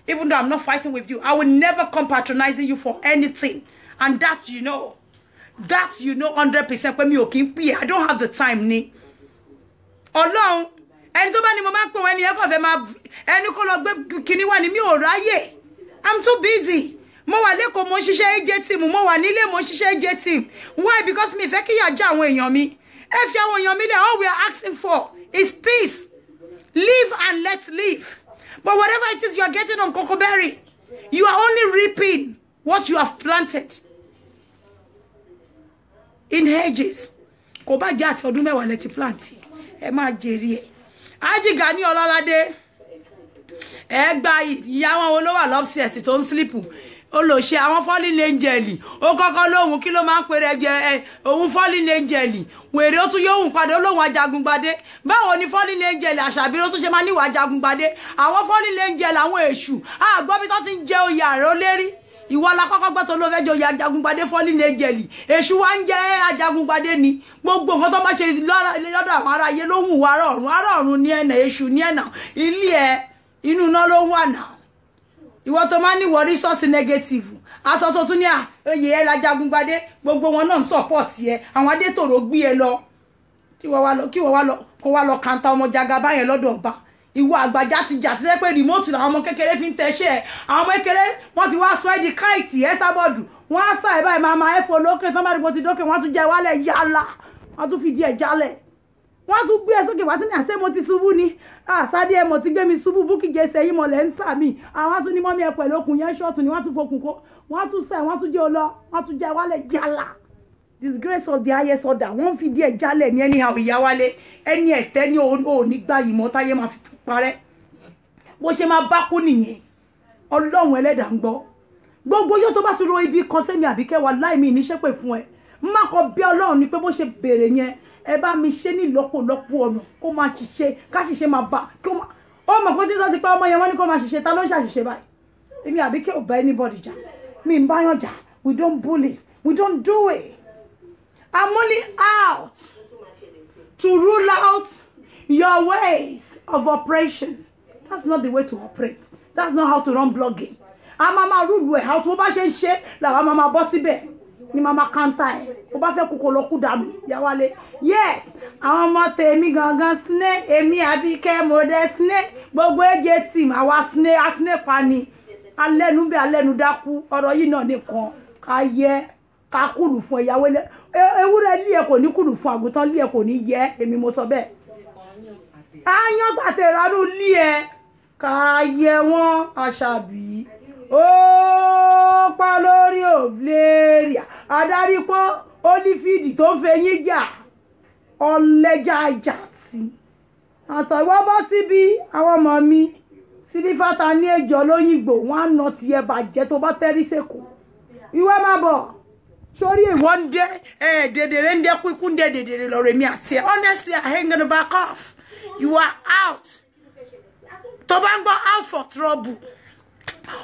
[SPEAKER 1] even though I'm not fighting with you, I will never come patronizing you for anything. And that you know 100%. When me okay, I don't have the time, ni. Ọlọ́run, ẹni tó bá ní mo máa pè wọ́n ní ẹ̀kọ́ fẹ́ máa ẹni kó lọ gbé kíní wà ní mi ò ráyè. I'm too busy. Mo wà lẹ́kọ̀ọ́ mo ń ṣiṣẹ́ AJ team, mo wà nílé mo ń ṣiṣẹ́ AJ team. Why? Because mi fẹ́ kí ìyà jẹ àwọn èèyàn mi. Ẹ fi àwọn èèyàn mi lẹ̀, all we are asking for is peace. Live and let's live. But whatever it is you are getting on Cocoa Berry, you are only reaping what you have planted in hedges. Kò bá jẹ́ àti ọdún mẹ́wàá lẹ ti plant. Ẹ máa jèrè ẹ̀. Aji Gani Ọlọ́ládé. Ẹ gba ìyá wọn olówà lọ́pṣẹ̀sì tó ń sleep. Ó lọ ṣe àwọn falling angel. Ó kọ́kọ́ lóhun kí ló máa ń pèrè ẹgbẹ́ òun falling angel. Wèrè ó tún yóhun padà olóhun Ajagungbadé. Báwo ni falling angel Àṣàbí ló tún ṣe máa níwà Ajagungbadé? Àwọn falling angel àwọn èṣù. Gbọ́ bí tó ti ń jẹ oyè ààrẹ olérí. Ìwọ la kọ́kọ́ gbọ́ tó ló fẹ́ jẹ oyè Ajagungbadé falling angel. Èṣù wa ń jẹ Ajagungbadé ni. Gbogbo nǹkan tó máa ṣe lọ́dọ̀ àwọn ará ayé ló hùn ará ọ̀run ní ẹ̀nà èṣù ní ẹ̀nà. Ilé ẹ̀ inú iná ló wà náà. Ìwọ tó máa ní wọ resource negative aṣọ tó tún ní oyè ẹ l'Ajagungbadé gbogbo wọn náà ń support ẹ àwọn Adétòrò gbé ẹ lọ kí wọ́n wá lọ kanta ọmọ Jagaba yẹn lọ́dọ̀ ọba ìwọ àgbàjá ti jà sílẹ̀ pé remote làwọn ọmọ kékeré fi ń tẹ̀ṣẹ̀ àwọn ọmọ kékeré wọ́n ti wá sọ ẹ́ di kite ẹ sábọ̀dù wọ́n á sá ẹ̀ báyìí máa ẹ fò lókè tó bá rí bó ti dókè wọ́n tún jẹ wálẹ̀ yálà wọ́n tún fi díẹ̀ jálẹ̀ wọ́n tún gbé ẹ sókè wá sí ní àṣẹ mo ti ṣubú ni Sade ẹ mo ti gbé mi ṣubú Bukky Jesse yìí mọ̀lẹ́ ń sà mí àwọn tún ní mọ́mí ẹ pẹ̀lú okùn yẹn ṣọ́ọ̀tù ni wọ́n tún fokùn kó wọ́n tún sẹ̀ wọ́n tún jẹ́ olọ wọ́n tún jẹ́ wálẹ̀ jálà disgrace of the highest order wọ́n fi díẹ̀ jálẹ̀ ní ẹni àwọn ìyá wálé ẹni ẹ̀tẹ́ ní òní gbà yìí mọ́ táyé máa fi parẹ́ bó ṣe máa bá kú nìyẹn Ọlọ́run ẹlẹ́dàá ń gbọ́ gbogbo yóò tó bá ti ro ibi kan sẹ́mi Àbíkẹ́ wà láì mi níṣẹ́ pè fún ẹ má kọ bí Ọlọ́run ni pé bó ṣe béèrè yẹn ẹ bá mi ṣe ní lọ́pọ̀lọpọ̀ ọ̀nà kó máa ṣiṣẹ́ ká ṣiṣẹ́ máa bá kí ó máa ó mọ̀ pé tí sọ ti pa ọmọ yẹn wọ́n ní kó máa ṣiṣẹ́ ta ló ń ṣàṣìṣe báyìí èmi Àbíkẹ́ ò bá anybody jà mi ń bá yàn jà we don't bully we don't do it I'm only out to rule out your ways of operation that's not the way to operate that's not how to run blogging a máa rúlu ẹ̀ how tó bá ṣe ń ṣe làwọn máa bọ́ síbẹ̀ ni mama kanta ẹ̀ ó bá fẹ́ kókó lọ kú dànù Yáwálé yes àwọn ọmọ tèmi gangan snake èmi Àbíkẹ́ mo dé snake gbogbo ẹ̀jẹ̀ team àwa snake a snake pa ni alẹ́nu bí alẹ́nu dákú ọ̀rọ̀ yìí náà nìkan ká yẹ ká kùlù fún ìyàwó ewúrẹ́ lé ẹ̀ kò ní kùlù fún àgùntàn lé ẹ̀ kò ní yẹ èmi mo sọ bẹ́ẹ̀ àyàn gbàtẹ̀ ìrarú lé ẹ̀ ká yẹ wọ́n Àṣàbí ó pa lórí òbléríà adarí pọ́n olífìdì tó ń fẹ́ yín jà ọlẹ́jà àjà tí àtọ̀wọ́ bọ́ síbi àwọn ọmọ mi sílífàtà ní ẹjọ́ lóyìnbó wọ́n á nà tiẹ̀ bàjẹ́ tó bá tẹ́rí sẹ́kù ìwé má bọ̀ sórí ìwọ ń dé dèdèrè ń dé kúkú ń dé dèdèrè lọ́rọ̀ èmi àti ẹ̀ honestly I ain't gonna back off you are out tó bá ń gbọ́ out for trouble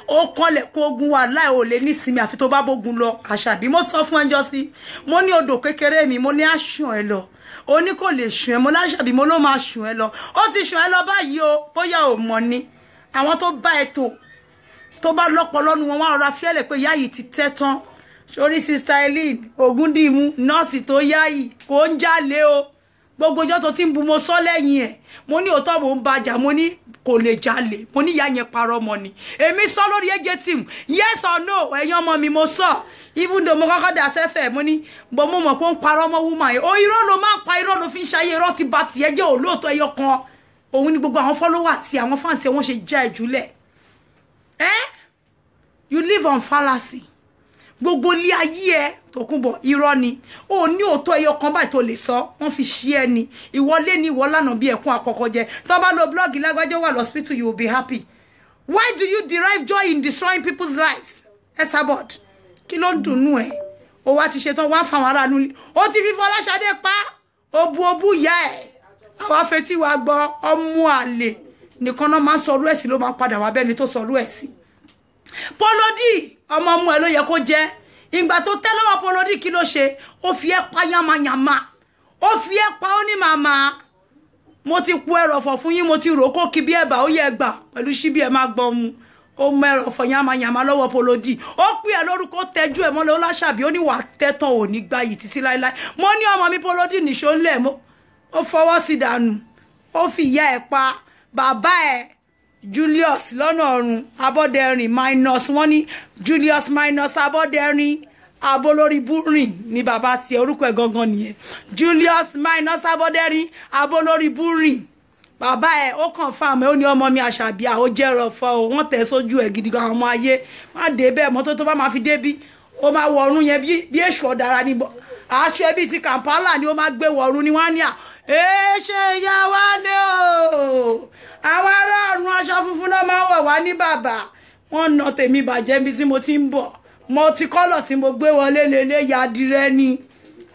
[SPEAKER 1] ó kọ́lẹ̀ kó ogun wà láì ò lè nísinmi àfi tó bá bógun lọ Àṣàbí mo sọ fún ẹjọ́ sí mo ní odò kékeré mi mo ní àṣùn ẹ lọ ó ní kò lè ṣùn ẹ mo láṣàbí mo ló máa ṣùn ẹ lọ ó ti ṣùn ẹ lọ báyìí o bóyá ò mọ̀ ni àwọn tó bá ẹ tó bá lọ́pọlọ nu wọn wá rọra fiẹ́lẹ̀ pé yáyì ti tẹ́ tán sórí Sister Eileen Ògúndìmú nọ́ọ̀sì tó yáyì kò ń jalè o gbogbo ọjọ́ tó ti ń bu mo sọ lẹ́yìn ẹ̀ mo ní òótọ́ mo ń bàjà mo ní kò lè jalè mo ní ìyá yẹn parọ́ mọ́ ni èmi sọ lórí ẹjẹ team yes or no ẹ̀yin ọmọ mi mo sọ even though mo kọ́kọ́ dà sẹ́fẹ̀ mo ní bọ́ mo mọ̀ pé ó ń parọ́ mọ́ woman yẹn o irọ́ ló máa ń pa irọ́ ló fi ń ṣayé irọ́ ti ba tiẹ̀ jẹ́ olóòótọ́ ẹyọ kan òun ni gbogbo àwọn followers sí àwọn fans wọn ṣe já ìjúlẹ̀ you live on fallacy gbogbo ilé ayé ẹ Tókunbọ̀ irọ́ ni ó ní òótọ́ ẹyọ kan báyìí tó lè sọ wọ́n fi ṣí ẹ ni ìwọlé ni ìwọ lánàá bí ẹkún àkọ́kọ́ jẹ tó bá lo blog lágbájọ́ wà lọ́sítù you will be happy why do you derive joy in destroying people's lives Esabod kí ló ń dùnnú ẹ ó wá ti ṣetán wá fáwọn aráàlú ó ti fi Fọláṣadé pa obu ìyá ẹ àwa fetí wa gbọ́ ọmú àlè nìkan náà máa ń sọrú ẹ̀sìn ló máa padà wá bẹ́ni tó sọrú ẹ̀sìn Polody ọmọ ọmọ ẹ ló yẹ kó jẹ́ ìgbà tó tẹ́ lọ́wọ́ Polody kí ló ṣe ó fi ẹ́ pa yamayama ó fi ẹ́ pa ó ní màmá mo ti ku ẹrọ̀fọ̀ fún yín mo ti rò kó kí bí ẹ̀bà ó yẹ gbà pẹ̀lú síbí ẹ̀ máa gbọ́ mu ó mọ ẹrọ̀fọ̀ yamayama lọ́wọ́ Polody ó pè ẹ́ lórúkọ tẹ́jú ẹ̀ mọ́lẹ̀ ó láṣàbí ó ní wà tẹ́tàn ò ní gbà yìí títí láéláé mo ní ọmọ mi Polody nìṣó ńlẹ̀ ó fọwọ́ sí dànù ó fi ìyá ẹ̀ pa bàbá ẹ̀ Julius lọ́nà ọ̀run Abọ́dẹ̀rìn minus wọ́n ní Julius minus Abọ́dẹ̀rìn abolórí búrìn ní bàbá tiẹ̀ orúkọ ẹ̀ gangan nìyẹn Julius minus Abọ́dẹ̀rìn abolórí búrìn bàbá ẹ̀ ó kàn fáàmù ó ní ọmọ mi Àṣàbí ó jẹ́rọ fọ́ ọ wọ́n tẹ̀ sójú ẹ̀ gidi gan ọmọ ayé má dé bẹ́ẹ̀ mọ́tò tó bá máa fi débí ó máa wọ ọ̀run yẹn bí èṣù ọ̀dàrà ní aṣọ ẹbí ti Kampala ni ó máa gbé wọ ọ̀run ni wọ́n á ní à ṣe Yáwálé o àwọn ará ọ̀run aṣọ funfun náà máa wọ̀ wá ní bàbá wọ́n nà tèmi bàjẹ́ bí tí mo ti ń bọ̀ multicolor tí mo gbé wọlé lélẹ̀ ya adìrẹ ni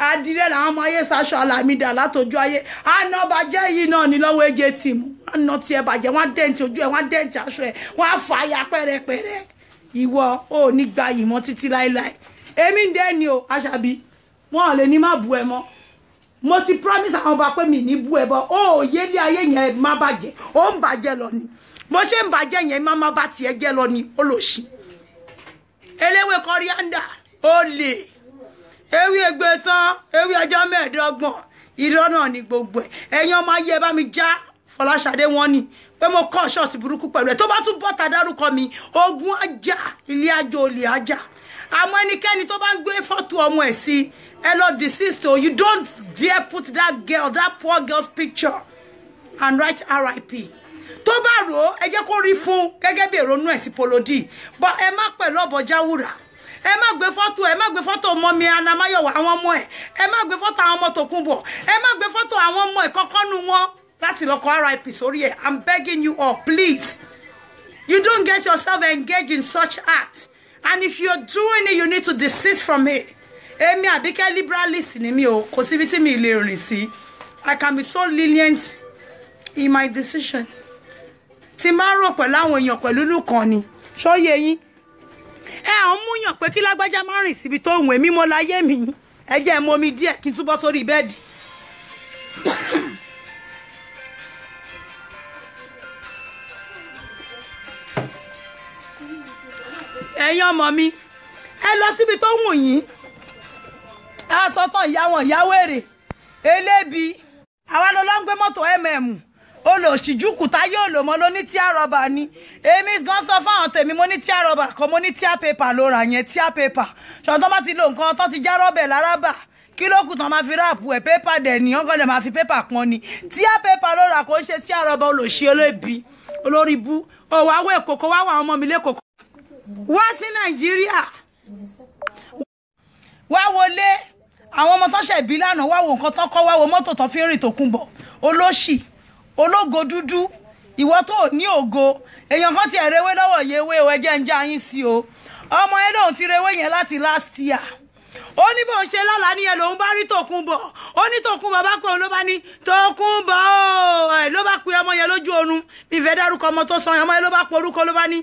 [SPEAKER 1] adìrẹ làwọn ọmọ ayé sáṣọ Alámídà látọjú ayé àná bàjẹ́ yìí náà ní lọ́wọ́ ẹjẹ tìmù àná tiẹ̀ bàjẹ́ wọ́n dẹ́ǹtì ojú ẹ̀ wọ́n dẹ́ǹtì aṣọ ẹ̀ wọ́n á fà ya pẹ́rẹpẹ́rẹ ìwọ ò ní gba yìí mọ́ títí láéláé èmi ń dẹ́ni o Àṣàbí wọn ò lè ní má bu ẹ mọ́ mo ti promise àwọn ọba pé mi ní bú ẹ bọ ó yélé ayé yẹn má bàjẹ́ ó ń bàjẹ́ lọ ni mo ṣe ń bàjẹ́ yẹn má bá tiẹ̀ jẹ́ lọ ni ó lò sí eléwé kọríándà ó lè ewé egbe tán ewé ọjọ́ mẹ́ẹ̀ẹ́dọ́gbọ̀n irọ́ náà ni gbogbo ẹ̀ ẹ̀yin ọmọ ayé bá mi já Fọláṣadé wọn ni pé mo kọ́ ṣọ́ọ̀ṣì burúkú pẹ̀lú ẹ̀ tó bá tún bọ́ta dárúkọ mi ogun ajá ilé ajá olè ajá àmọ́ ẹnikẹ́ni tó bá ń gbé fọ́tò ọmọ ẹ̀ sí Hello, deceased. So you don't dare put that girl, that poor girl's picture and write RIP. Tó bá rò ẹ jẹ́ kó rí fún gẹ́gẹ́ bí èrònú ẹ̀ sí Polodi. But ẹ má pẹ̀lú Ọbọ̀jáwúrà. Ẹ má gbé photo ọmọ mi Anamáyọ̀wá àwọn ọmọ ẹ̀. Ẹ má gbé photo àwọn ọmọ Tòkunbọ̀. Ẹ má gbé photo àwọn ọmọ ẹ̀ kọ́kọ́ nu wọn láti lọ kọ RIP sórí ẹ̀. I'm begging you all, please. You don't get yourself engaged in such act. And if you're doing it, you need to desist from it. Èmi Àbíkẹ́ liberalist ni mi o, kò síbi tí mi lè rìn sí. I can be so lenient in my decision. Tí máa rò pẹ̀lú àwọn èèyàn pẹ̀lú inú kan ni. Ṣóyé yín. Àwọn mú yàn pé kí lágbájá máa rìn síbi tó wùn èmi mo láyé mi. Ẹ jẹ́ mo mi díẹ̀ kí n túbọ̀ sórí bẹ́ẹ̀dì. Ẹ̀yin ọmọ mi, ẹ lọ síbi tó wùn yín. A sọ tán ìyá wọn ìyá wèrè. Elébi. Àwa ló lọ ń gbé mọ́tò olóṣìjúkù táyé olómọ ló ní tíá rọba ni. Èmi gan sọ fún àwọn tèmi mo ní tíá rọba kan mo ní tíá paper ló ra yẹn tíá paper. Ṣọ̀n tó bá ti lo nǹkan tó ti já rọ́bẹ̀ lárábà. Kí ló kù tán máa fi ráàpù ẹ̀ paper dẹ̀ ní ọgọ́dẹ̀ máa fi paper pọn ni. Tíá paper ló ra kò ń ṣe tíá rọba olóṣì olóbi olórí bú. Ó wá wé kòkó wá wà ọmọ mi lé kòkó. Wá sí Nàìjíríà. Wá wọlé àwọn ọmọ tó ṣe bí lánàá wá wo nǹkan tó kọ́ wá wo mọ́tò tó fi rìn Tòkunbọ̀ olóṣì ológo dúdú ìwọ tó ní ògo èèyàn kan ti ẹ̀rẹ́wé lọ́wọ́ yewé o ẹjẹ́ ń já yín sí o ọmọ ẹ lóun ti rewé yẹn láti last year ó ní bó ń ṣe lálàá níyẹn lòun bá rí Tòkunbọ̀ ó ní Tòkunbọ̀ bá pé òun ló bá ní Tòkunbọ̀ ẹ̀ ló bá pe ọmọ yẹn lójú oorun ìfẹ́ dárúkọ ọmọ tó sọ ọmọ yẹn ló bá pe orúkọ ló bá ní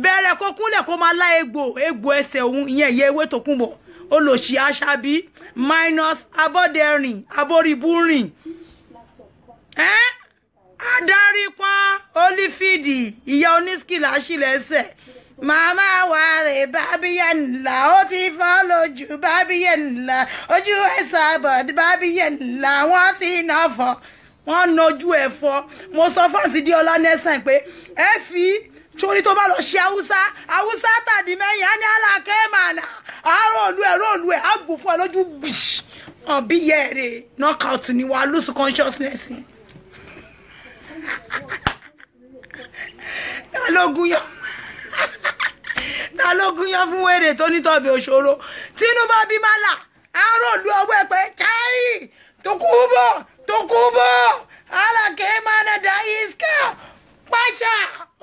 [SPEAKER 1] bẹ̀rẹ̀ kó kúnlẹ̀ kó máa lá egbò ẹsẹ̀ òun ìyẹn yewé Tòkunbọ̀ olóṣì Àṣàbí minus Abọ́dẹrìn aboríbúrìn adarí pọ́n olífìdí ìyá onískìlà ṣìlẹ́sẹ̀ màmá wa rè bábíyẹ̀ ńlá ó ti fọ́ lójú bábíyẹ̀ ńlá ojú ẹ̀sà bọ̀dí bábíyẹ̀ ńlá wọ́n ti nà fọ́ wọ́n nojú ẹ̀ fọ́ mo sọ fún àti Díọlá nẹ́sàn pé ẹ fi torí tó bá lọ ṣe Haúsá tàdí mẹ́yìn á ní alákẹ́ mànà àárọ̀lú ẹ̀ á gbò fún ẹ lójú bìṣ ọ̀bí yẹ̀ rè knockout ni wàá lose consciousness. Ta ló gúnyán fún wèrè tó nítọ̀bẹ̀ òṣòro Tinubu bí málà àárọ̀lú ọwọ́ ẹ̀ pé cháì Tòkunbọ̀ alákẹ́ mànà dáìsíkà pàṣà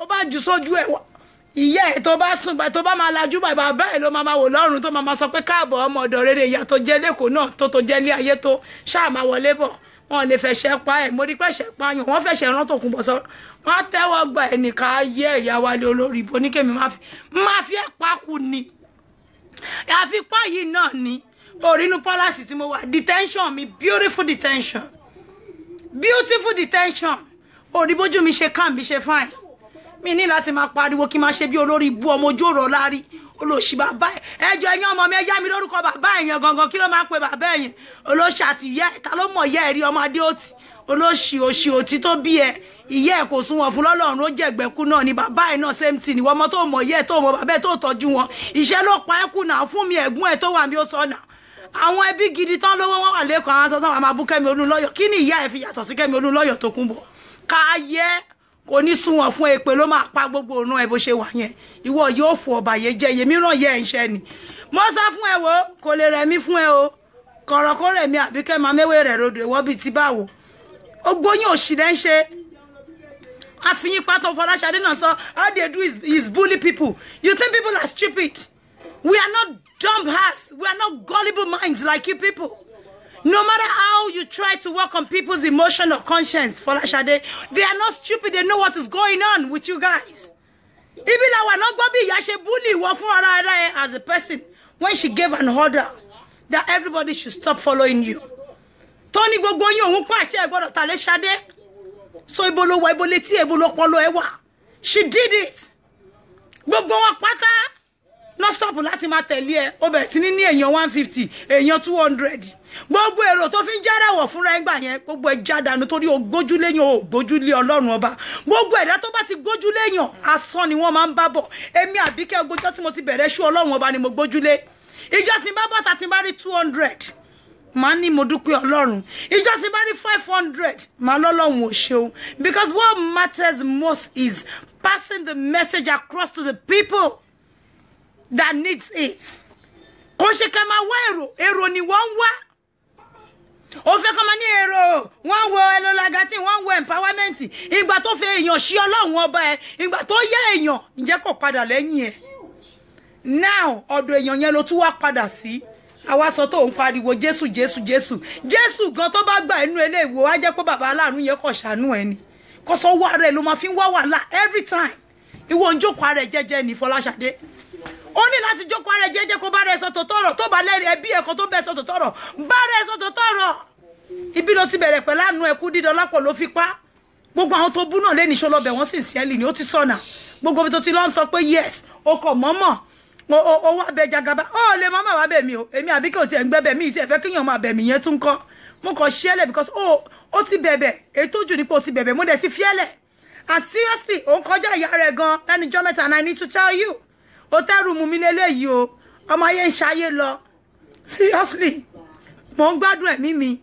[SPEAKER 1] ó bá jù sójú ẹ̀ wá ìyá ẹ̀ tó bá sùn tó bá máa lajú bàbá ẹ̀ ló máa wò lọ́rùn tó máa sọ pé káàbọ̀ ọmọ ọ̀dọ̀ rere ìyá tó jẹ́ lẹ́kọ̀ọ́ náà tó jẹ́ ní ayé tó ṣáà máa wọlé bọ̀ wọn lè fẹsẹ̀ pa ẹ̀ mo rí pẹ̀sẹ̀ pààyàn wọ́n fẹsẹ̀ rán Tòkunbọ̀ sọ wọ́n tẹ́wọ́ gba ẹnìkan ayé ẹ̀yà wálé olórí ibo ní kèmí máa fi ẹ̀ pákó ni àfipá yìí náà ni orínú palace tí mo wà detention mi beautiful detention orí bójú mi ṣe kàn bí ṣe fine mi ní láti máa pariwo kí n máa ṣe bí olórí ibú ọmọ ojú ọ̀rọ̀ lárí olóṣì bàbá ẹjọ́ ẹ̀yin ọmọ mi ẹ̀yá mi lórúkọ bàbá ẹ̀yẹn gangan kí ló máa ń pe bàbá ẹ̀yẹn olóṣì àti ìyá ẹ̀ ta ló mọ̀ ìyá ẹ̀ rí ọmọdé òtí olóṣì òṣì òtí tó bí ẹ ìyá ẹ̀ kò sún wọn fún lọ́lọ́run ó jẹ̀gbẹ́kú náà ni bàbá ẹ̀ náà same thing ìwọ ọmọ tó mọ̀ ìyá ẹ̀ tó mọ̀ bàbá ẹ̀ tó tọ́jú wọn ìṣẹ́ ló pa ẹ́ kù náà fún mi ẹ̀gbọ́n ẹ̀ tó wà mí ó sọ náà àwọn ẹbí gidi tán lówó wọn wà lẹ́kọ̀ọ́ àwọn sọ́tàn àmà bú Kẹ́mi Olúnlọ́yọ̀ kí ni ìyá ẹ̀ fi yàtọ̀ sí Kẹ́mi Olúnlọ́yọ̀ Tòkunbọ̀ káyé kò ní sunwọ̀n fún èpè ló máa pa gbogbo òun ẹ bó ṣe wà yẹn ìwọ yóò fò ọbàyé jẹ yèmí ràn yẹ ẹ̀ṣẹ̀ ni mo sọ fún ẹ wo kò lè rẹ̀ mí fún ẹ o kọ̀rọ̀ kó rẹ̀ mí Àbíkẹ́ máa mẹ́wé rẹ̀ rodò ìwọ́ bíi ti báwo ó gbóyún òṣìlẹ̀ ń ṣe àfihàn pátó Fọláṣadé náà sọ all they do is bully people. You think people are stupid? We are not dumb hearts. We are not gullible minds like you people. No matter how you try to work on people's emotion or conscience, Fọláṣadé, they are not stupid. They know what is going on with you guys. Even now, we're not going to be Yashe bully as a person when she gave an order that everybody should stop following you. Tony gbogbo yin ohun pàṣẹ gbọ́dọ̀ tale Ṣadé. So ibolo wa ibole tí ebolo polo ẹ wà. She did it. Gbogbo wọn pátá no stop láti máa tẹ̀lé ẹ. Ó bẹ̀rẹ̀ tí ní èèyàn 150, èèyàn 200. Gbogbo èrò tó fi ń járawọ̀ fúnra ẹgbà yẹn gbogbo ẹ jádànù torí o gbójúlé yàn o gbójúlé Ọlọ́run ọba. Gbogbo ẹ̀dá tó bá ti gbójúlé yàn asán ni wọ́n máa ń bá bọ̀. Èmi Àbíkẹ́ ogójọ́ tí mo ti bẹ̀rẹ̀ ṣú Ọlọ́run ọba ni mo gbójúlé. Ìjọ tí n bá bọ́ta tí n bá rí 200 màá ní mo dúpẹ́ Ọlọ́run. Ìjọ tí bá ní 500 màá lọ́lọ́run ò ṣeun, because what matters most is passing the message across to the people that needs it. Kò ṣe kẹ́ máa wá èrò ni wọ́n ń wá. Ó fẹ́ kọ́ máa ní èrò, wọ́n wo elolagati, wọ́n wo empowerment. Ìgbà tó fẹ́ èèyàn ṣí Ọlọ́run ọba ẹ̀, ìgbà tó yẹ èèyàn ǹjẹ́ kò padà lẹ́yìn ẹ̀. Now ọ̀dọ̀ èèyàn yẹn ló tún wá padà sí. Àwa sọ tó ń pariwo Jésù Jésù Jésù. Jésù gan tó bá gbà inú ilé ìwò á jẹ́ pé bàbá aláàánú yẹn kò ṣàánú ẹ ni. Kò sọ wá rẹ̀ ló máa fi ń wá wàhálà every time. Ìwọ ń jókòó ara ẹ̀ jẹ́jẹ́ ní Fọláṣadé. Ó ní láti jókòó ara ẹ̀ jẹ́jẹ́ kó bá rẹ̀ sọ tòótọ́rọ̀, tó bá lẹ́rìí ẹbí ẹ̀kọ́ tó bẹ̀ sọ tòótọ́rọ̀, bá rẹ̀ sọ tòótọ́rọ̀. Ibi ló ti bẹ̀rẹ̀ pẹ̀lú àánú ẹkú dídán lápọ̀ ló fi pa. Gbogbo àwọn tó bú náà lé ní ṣọlọ́bẹ̀ wọ́n sì ń sẹ́lì ni ó ti sọ̀nà. Gbogbo ibi tó ti lọ ń sọ pé yes, ó kọ̀ mọ́mọ́. O wá bẹ jagaba. Ó lè mama wá bẹ̀ mí o. Èmi àbí kí o ti ẹ̀ ń gbẹ́bẹ̀ mí, tí ẹ fẹ́ kíyàn máa bẹ̀ mí yẹn tún kọ́. Mo kàn ṣẹlẹ̀ because ó ti bẹ̀bẹ̀. Èyí tó jù ní pé ó ti bẹ̀bẹ̀. Mo dẹ̀ ti fiẹ́lẹ̀. And seriously, ó ń kọjá ìyá rẹ̀ gan lẹ́nu jọ́ mẹ́ta, and I need to tell you. Hotel room mi lélẹ́yìí o. Ọmọ ayé ń ṣayé lọ. Seriously, mo ń gbádùn ẹ̀mí mi.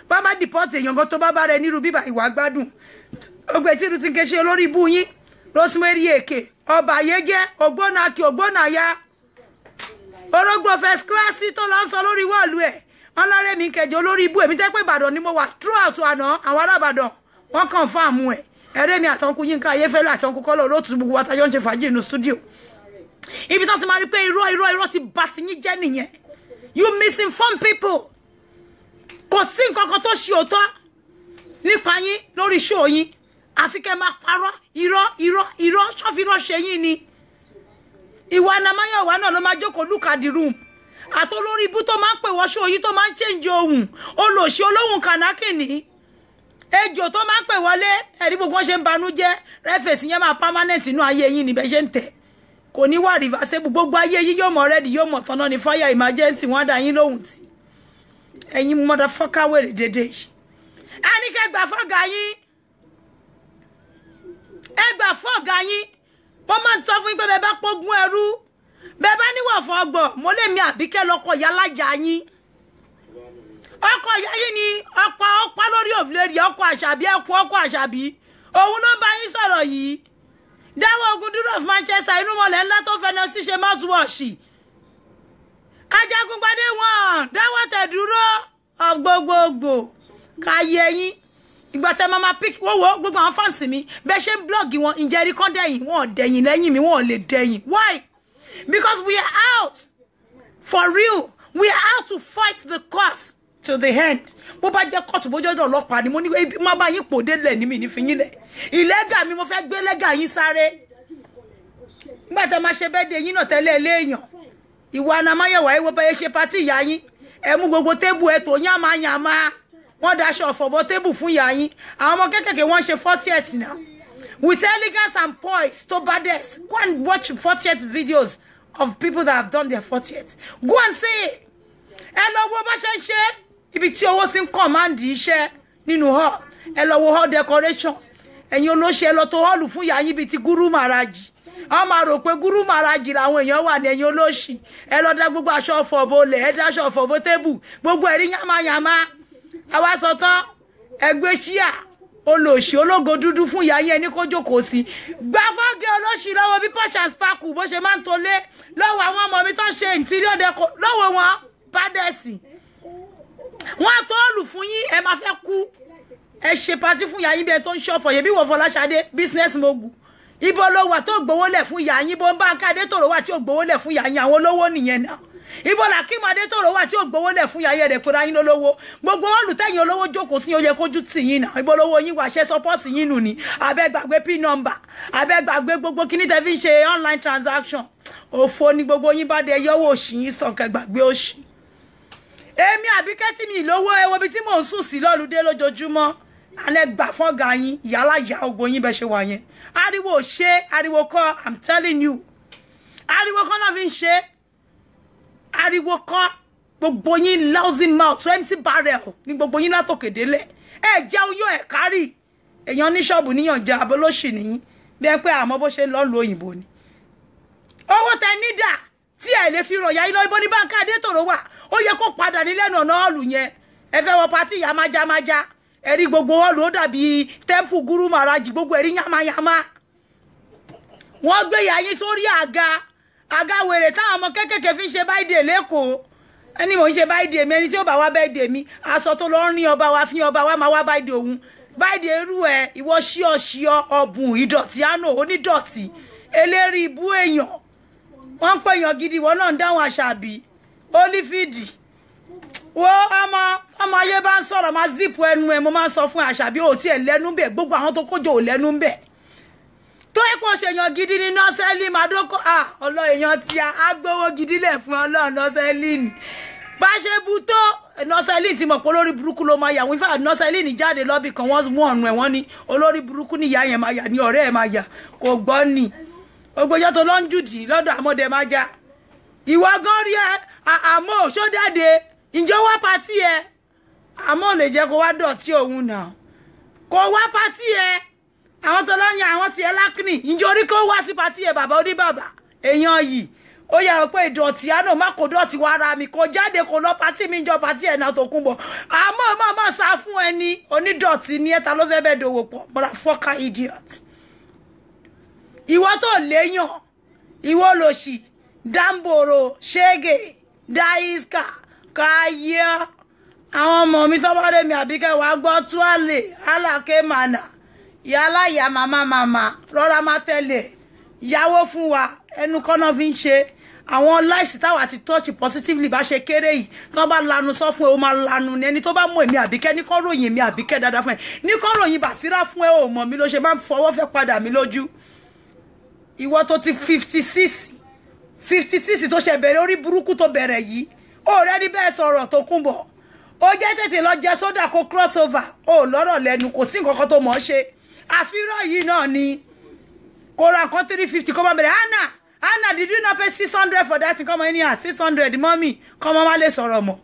[SPEAKER 1] Bàbá deport èèyàn gan tó bá bá rẹ nírú bíbá ìwà gbádùn. Ogbe tí irú ti ń ké ṣe olórí ibú yín. Rosemary Eke, ọba ayéjẹ́, ògbónà akí, ògbónà ya. Orógbó first class tó lọ ń sọ lórí wọ́ọ̀lù ẹ̀. Wọ́n lọ́rẹ́ mi kẹjọ olórí ibú èmi tẹ́ pé Ìbàdàn ni mo wà throughout àná àwọn ará Ìbàdàn. Wọ́n confirm ẹ̀. Ẹ̀rẹ́ mi àtọ́nkú Yínká Ayéfẹ́lẹ́ àtọ́nkú Kọ́lá olóòtú gbogbo wa tájọ́ ń ṣe fàájì inú studio. Ibi tán ti máa rí pé irọ́ ti bà ti yín jẹ́ nìyẹn. You misinform people. Kò sí nǹkan kan tó ṣe òótọ́ nípa yín lórí show yín. Àfi kẹ́ máa parọ́ irọ́ ṣọ́fi irọ́ ṣe yín ni. Ìwà Anamáyọ̀wá náà ló máa jókòó look at the room. Àtolórí ibú tó máa ń pè wọ́n show yín tó máa ń change ohun. Olòṣì olóhùn kànákìnní. Ejò tó máa ń pè wọlé ẹ̀rí gbogbo wọn ṣe ń banú jẹ́. Rẹ́fẹ̀sì yẹn máa permanent inú ayé yín níbẹ̀ ṣe ń tẹ̀. Kò ní wà reversible, gbogbo ayé yín yóò mọ̀ ready, yóò mọ̀ tọ́nà ní fire emergency wọ́n dá yín lóhùn tí. Ẹ̀yin motherfucker wèrè dédé yìí. Ẹni kẹ́ gbà fọ́gà yín. Ẹ gbà fọ́gà yín. Wọ́n máa ń sọ fún yín pé bẹ́ẹ̀ bá pógún ẹrú. Bẹ́ẹ̀ bá níwọ̀ fọ́gbọ̀, mo lè mi Àbíkẹ́ lọ́kọ̀ ìyá lájà yín. Ọkọ̀ ìyá yín ni ọ̀pá lórí òfìlérí ọkọ̀ Àṣàbí ọkọ̀ Àṣàbí. Òun ló ń bá yín sọ̀rọ̀ yìí. Dáwọ́ ogun dúró of Manchester inú mọ̀lẹ́ ńlá tó fẹ́ náà sí ṣe mouthwash. Ajagungbadé wọn dáwọ́ tẹ̀ dúró ọgbogbogbò káyé yín. Ìgbà tẹ́ máa pick wo gbogbo àwọn fans mi bẹ́ẹ̀ ṣe ń blog wọn ǹjẹ́ rí kán dẹ̀yìn wọn dẹ̀yìn lẹ́yìn mi wọn lè dẹ̀yìn. Why? Because we are out for real. We are out to fight the cause to the end. Bó bá jẹ́ kóòtù bójú ọ̀dọ̀ ọlọ́pàá ni mo ní má bá yín pòdé lẹ̀ ní mi ní fi yín lẹ̀. Ìlẹ́gà mi mo fẹ́ gbé lẹ́gà yín sáré. Nígbà tẹ́ máa ṣe bẹ́ẹ̀ de yín náà tẹ́lẹ̀ eléèyàn. Ìwà Anamáyọ̀wá ẹ wo bẹ́ẹ̀ ṣe pátì ìyá yín. Ẹ mú gbogbo tébù ẹ tó yàmá. Wọ́n daṣọ ọ̀fọ̀bọ tébù fún ìyá yín. Àwọn ọmọ kékèké wọ́n ṣe 40th now. With elegance and poise to baddest. Go and watch 40th videos of people that have done their 40th. Go and see it. Ẹ lọ wo bá ṣe ń ṣe. Ibi tí owó ti ń command iṣẹ́ nínú hall. Ẹ lọ wo hall decoration. Ẹ̀yin olóṣè lọ tó hall fún ìyá yín bíi ti Guru Maharaji. Wọ́n máa rò pé Guru Maharaji làwọn èèyàn wà ní ẹ̀yin olóṣì. Ẹ lọ dá gbogbo aṣọ ọ̀fọ̀bọ lẹ̀, ẹ dá aṣọ ọ̀fọ̀bọ tébù. Gbogbo ẹ̀rí yàmáyàmá. Àwa sọ tán ẹgbẹ́ ṣíà olóṣì ológo dúdú fún ìyá yín ẹni kó jókòó sí. Gba fọ́gẹ́ olóṣì lọ́wọ́ bí Posh and Sparkle bó ṣe máa ń tolé lọ́wọ́ àwọn ọmọ mi tó ń ṣe interior deco lọ́wọ́ wọn bádẹ́sì. Wọ́n á tó ọ̀lù fún yín ẹ máa fẹ́ kú. Ẹ ṣe pàtí fún ìyá yín bí ẹ tó ń ṣọ̀fọ̀ yẹ bí wọ́n Fọláṣadé business mogul. Ibo ló wà tó gbowó lẹ̀ fún ìyá yín bó ń bá Adé Tòrò wà tí ò gbowó lẹ̀ fún ìyá yín àwọn olówó nìyẹn náà. Ibo Akeem Adé Tòrò wà tí ò gbowó lẹ̀ fún ìyá yẹn rẹ̀ kóra yín lólówó. Gbogbo olùtẹ̀yìn olówó jókòó sí ó yẹ kójú tì yín náà. Ibo lówó yín wà ṣe sọ́pọ́ọ̀sì yín nù ní. Abẹ́ gbàgbé pin number. Abẹ́ gbàgbé gbogbo kíní tẹ́ fi ń ṣe online transaction. Òfò ni gbogbo yín bá dé yọ́wọ́ òṣì yín sọ̀kẹ́ gbàgbé òṣì. Èmi Àbíkẹ́ tí mi lówó ẹ wo bí tí mò ń sùn sí lọ́lùdé lójoojúmọ́. Alẹ́ gbà fọ́gà yín yálà yá ògbó yín bẹ́ ṣe wà yẹn. Ariwo ṣe ariwo kọ́ I'm telling you. Ariwo kọ́ náà fi ń ṣe. Ariwo kọ́ gbogbo yín lousy mouth empty barrel ní gbogbo yín látòkè délẹ̀. Ẹ jẹun yóò ẹ̀ kárì. Èèyàn ní ṣọ́ọ̀bù níyànjẹ abolóṣì nìyí. Bí ẹ pé àmọ́ bó ṣe ń lọ lu òyìnbó ni. Owó tẹ nídà tí ẹ lè fi rọ̀yà yín lọ ibo ní báńkì Adé Tòrò wà. ó yẹ kó padà ní lẹ́nu ọ̀nà hall yẹn ẹ fẹ́ wọ party yamaja ẹ rí gbogbo hall ó dàbí temple Guru Maharaj gbogbo ẹ rí yamayama wọ́n gbé yayin sórí àga wèrè táwọn ọmọ kékèké fi ń ṣe birthday lẹ́kọ̀ọ́ ẹni mò ń ṣe birthday mi ẹni tí ó bá wá birthday mi aṣọ tó lọ rin ọba wa fi ọba wa máa wá birthday òun birthday irú ẹ ìwọ ṣíọ ọbùn ìdọ̀tí àná onídọ̀tí eléri ibú èèyàn wọ́n ń pè èèyàn gidi ìwọ náà ń dáhùn àṣàbí olífìdì wo ọmọ ayé bá ń sọ̀rọ̀ máa zip ẹnu ẹ mo máa ń sọ fún àṣàbí ò tí ẹ lẹ́nu bẹ̀ gbogbo àwọn tó kójọ ò lẹ́nu bẹ̀ tó ipò ṣèyàn gidi ní nọ́sẹ́lì màdókò ọlọ́ èèyàn tí a gbówó gidi lẹ̀ fún ọlọ́ọ̀ nọ́sẹ́lì ni bá ṣe bu tó nọ́sẹ́lì tí mọ̀ pé olórí burúkú ló máa yà wọ́n fà nọ́sẹ́lì ní jáde lọ́bì kan wọ́n mú ọ̀run ẹ̀ wọ́n ní olórí burúkú ní ìyá yẹn máa yà ní ọ̀rẹ́ ẹ̀ máa yà kò gbọ́ ni ògbójọ́ tó lọ́n jùdì lọ́dọ̀ àmọ́dé máa já ìwọ gan rí ẹ àmọ́ ṣódàdé ǹjọ́ wá pàtí ẹ àmọ́ lè jẹ́ kó wá dọ̀tí òun náà kó wá pàtí ẹ àwọn tó lọ́yìn àwọn tiẹ̀ lákìní ǹjọ́ orí kó wá sí pàtí ẹ bàbá oníbàbà èèyàn yìí ó yà pé ìdọ̀tí àná má kó dọ̀tí wá ara mi kó jáde kó lọ pàtí mi jọ pàtí ẹ̀ náà tó kún bọ̀ àmọ́ má sá fún ẹni onídọ̀tí ní ẹ̀ta ló fẹ́ bẹ́ẹ̀ dòwò pọ̀ motherfucker idiot ìwọ tó léyàn ìwọ lòṣì damboro ṣége daiska káyé àwọn ọmọ mi tó bá dé mi àbíkẹ́ wàá gbọ́ túwálè aláké mànà yálà ìyá màmá rọra má tẹ̀lé yáwó fún wa ẹnu kọ́nà fi ń ṣe àwọn lives táwa ti touch positively bá ṣe kéré yìí tó bá lanu sọ fún ẹ ó máa lanu ní ẹni tó bá mú èmi àbíkẹ́ ní kọ́ ròyìn èmi àbíkẹ́ dáadáa fún ẹ ní kọ́ ròyìn Bàsírá fún ẹ ò mọ̀ mi ló ṣe máa ń fọwọ́ fẹ́ padà mi lójú ìwọ tó ti 56 tó ṣe bẹ̀rẹ̀ orí burúkú tó bẹ̀rẹ̀ yìí ó rẹ́ni bẹ́ẹ̀ sọ̀rọ̀ tó kún bọ̀ ó jẹ́ tètè lọ jẹ sódà kó crossover ó lọ́rọ̀ lẹ́nu kò sí nǹkan kan tó mọ̀ ọ́ ṣe àfihàn yìí náà ni kò ra nǹkan 350 kọ́ mọ́ bẹ̀rẹ̀ Anna did you not pay 600 for that kọ́ mọ́ ẹni 600 mọ́mì kọ́ mọ́ má lè sọ̀rọ̀ mọ́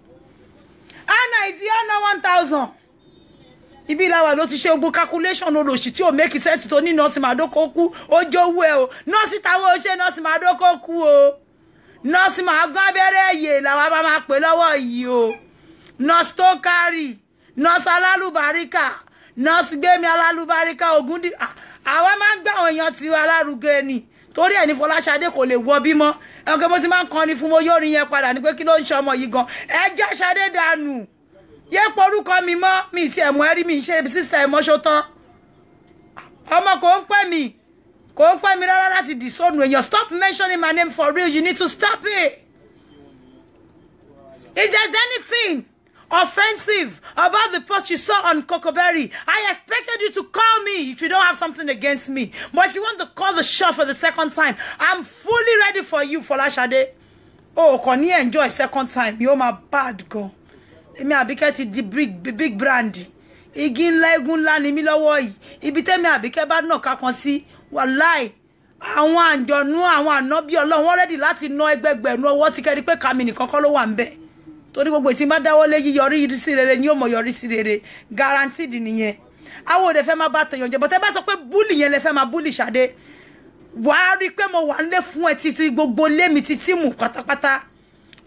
[SPEAKER 1] Anna is here now 1000 ibi ìlàwà ló ti ṣe gbogbo calculation olóṣì tí ò make sense tó ní nọ́ọ̀sì màdókò kú ó jówó ẹ o nọ́ọ̀sì táwọn ó ṣe nọ́ọ̀sì màdókò kú o nọ́ọ̀sì máa gán abẹ́rẹ́ ẹ̀yẹ làwọn bá máa pè lọ́wọ́ yìí o nọ́ọ̀sì tó kárì nọ́ọ̀sì alálùbáríkà nọ́ọ̀sì gbémi alálùbáríkà Ògúndì àwọn máa ń gbà àwọn èèyàn tiwa alárugẹ ni torí ẹ̀ ní Fọláṣadé kò lè wọ bímọ ẹ̀kọ́ bó ti máa ń kọ́ ni fún mo yóò rí yẹn padà ní pé kí ló ń ṣe ọmọ yìí gan ẹ já Ṣadé dànù yé porúkọ mi mọ́ mi ti ẹ̀mú ẹ̀rí mi ṣe sísítà ẹ̀mọ́ ṣótán ọmọ kò ń pẹ́ mi rárá láti dìsọ́nù èèyàn stop mentioning my name for real you need to stop it if there's anything offensive about the post you saw on Cocoberry I expected you to call me if you don't have something against me but if you want to call the shot for the second time I'm fully ready for you Fọláṣadé kò ní enjoy second time yóò máa bad gan èmi àbíkẹ́ ti di big brand igi ńlá egun ńlá ni mí lọ́wọ́ yìí ibi tẹ́mi àbíkẹ́ bá náà ká kan sí wàláì àwọn àjọ̀nú àwọn ànábí Ọlọ́run wọ́n rẹ́dì láti ná ẹgbẹgbẹ̀rún owó tí kẹ́rí pé kàmì nìkan kọ́ ló wà ń bẹ̀ torí gbogbo ìtì bá dáwọ́ lé yíyọrí sí rere ni yóò mọ̀ yọrí sí rere guaranteed nìyẹn àwọn òde fẹ́ máa bá tẹ̀yàn jẹ́ bọ́tẹ́ bá sọ pé búlì yẹn lè fẹ́ máa búlì Ṣadé wàá rí pé mo wà ń lé fún ẹ títí gbogbo lémi títí mù pátápátá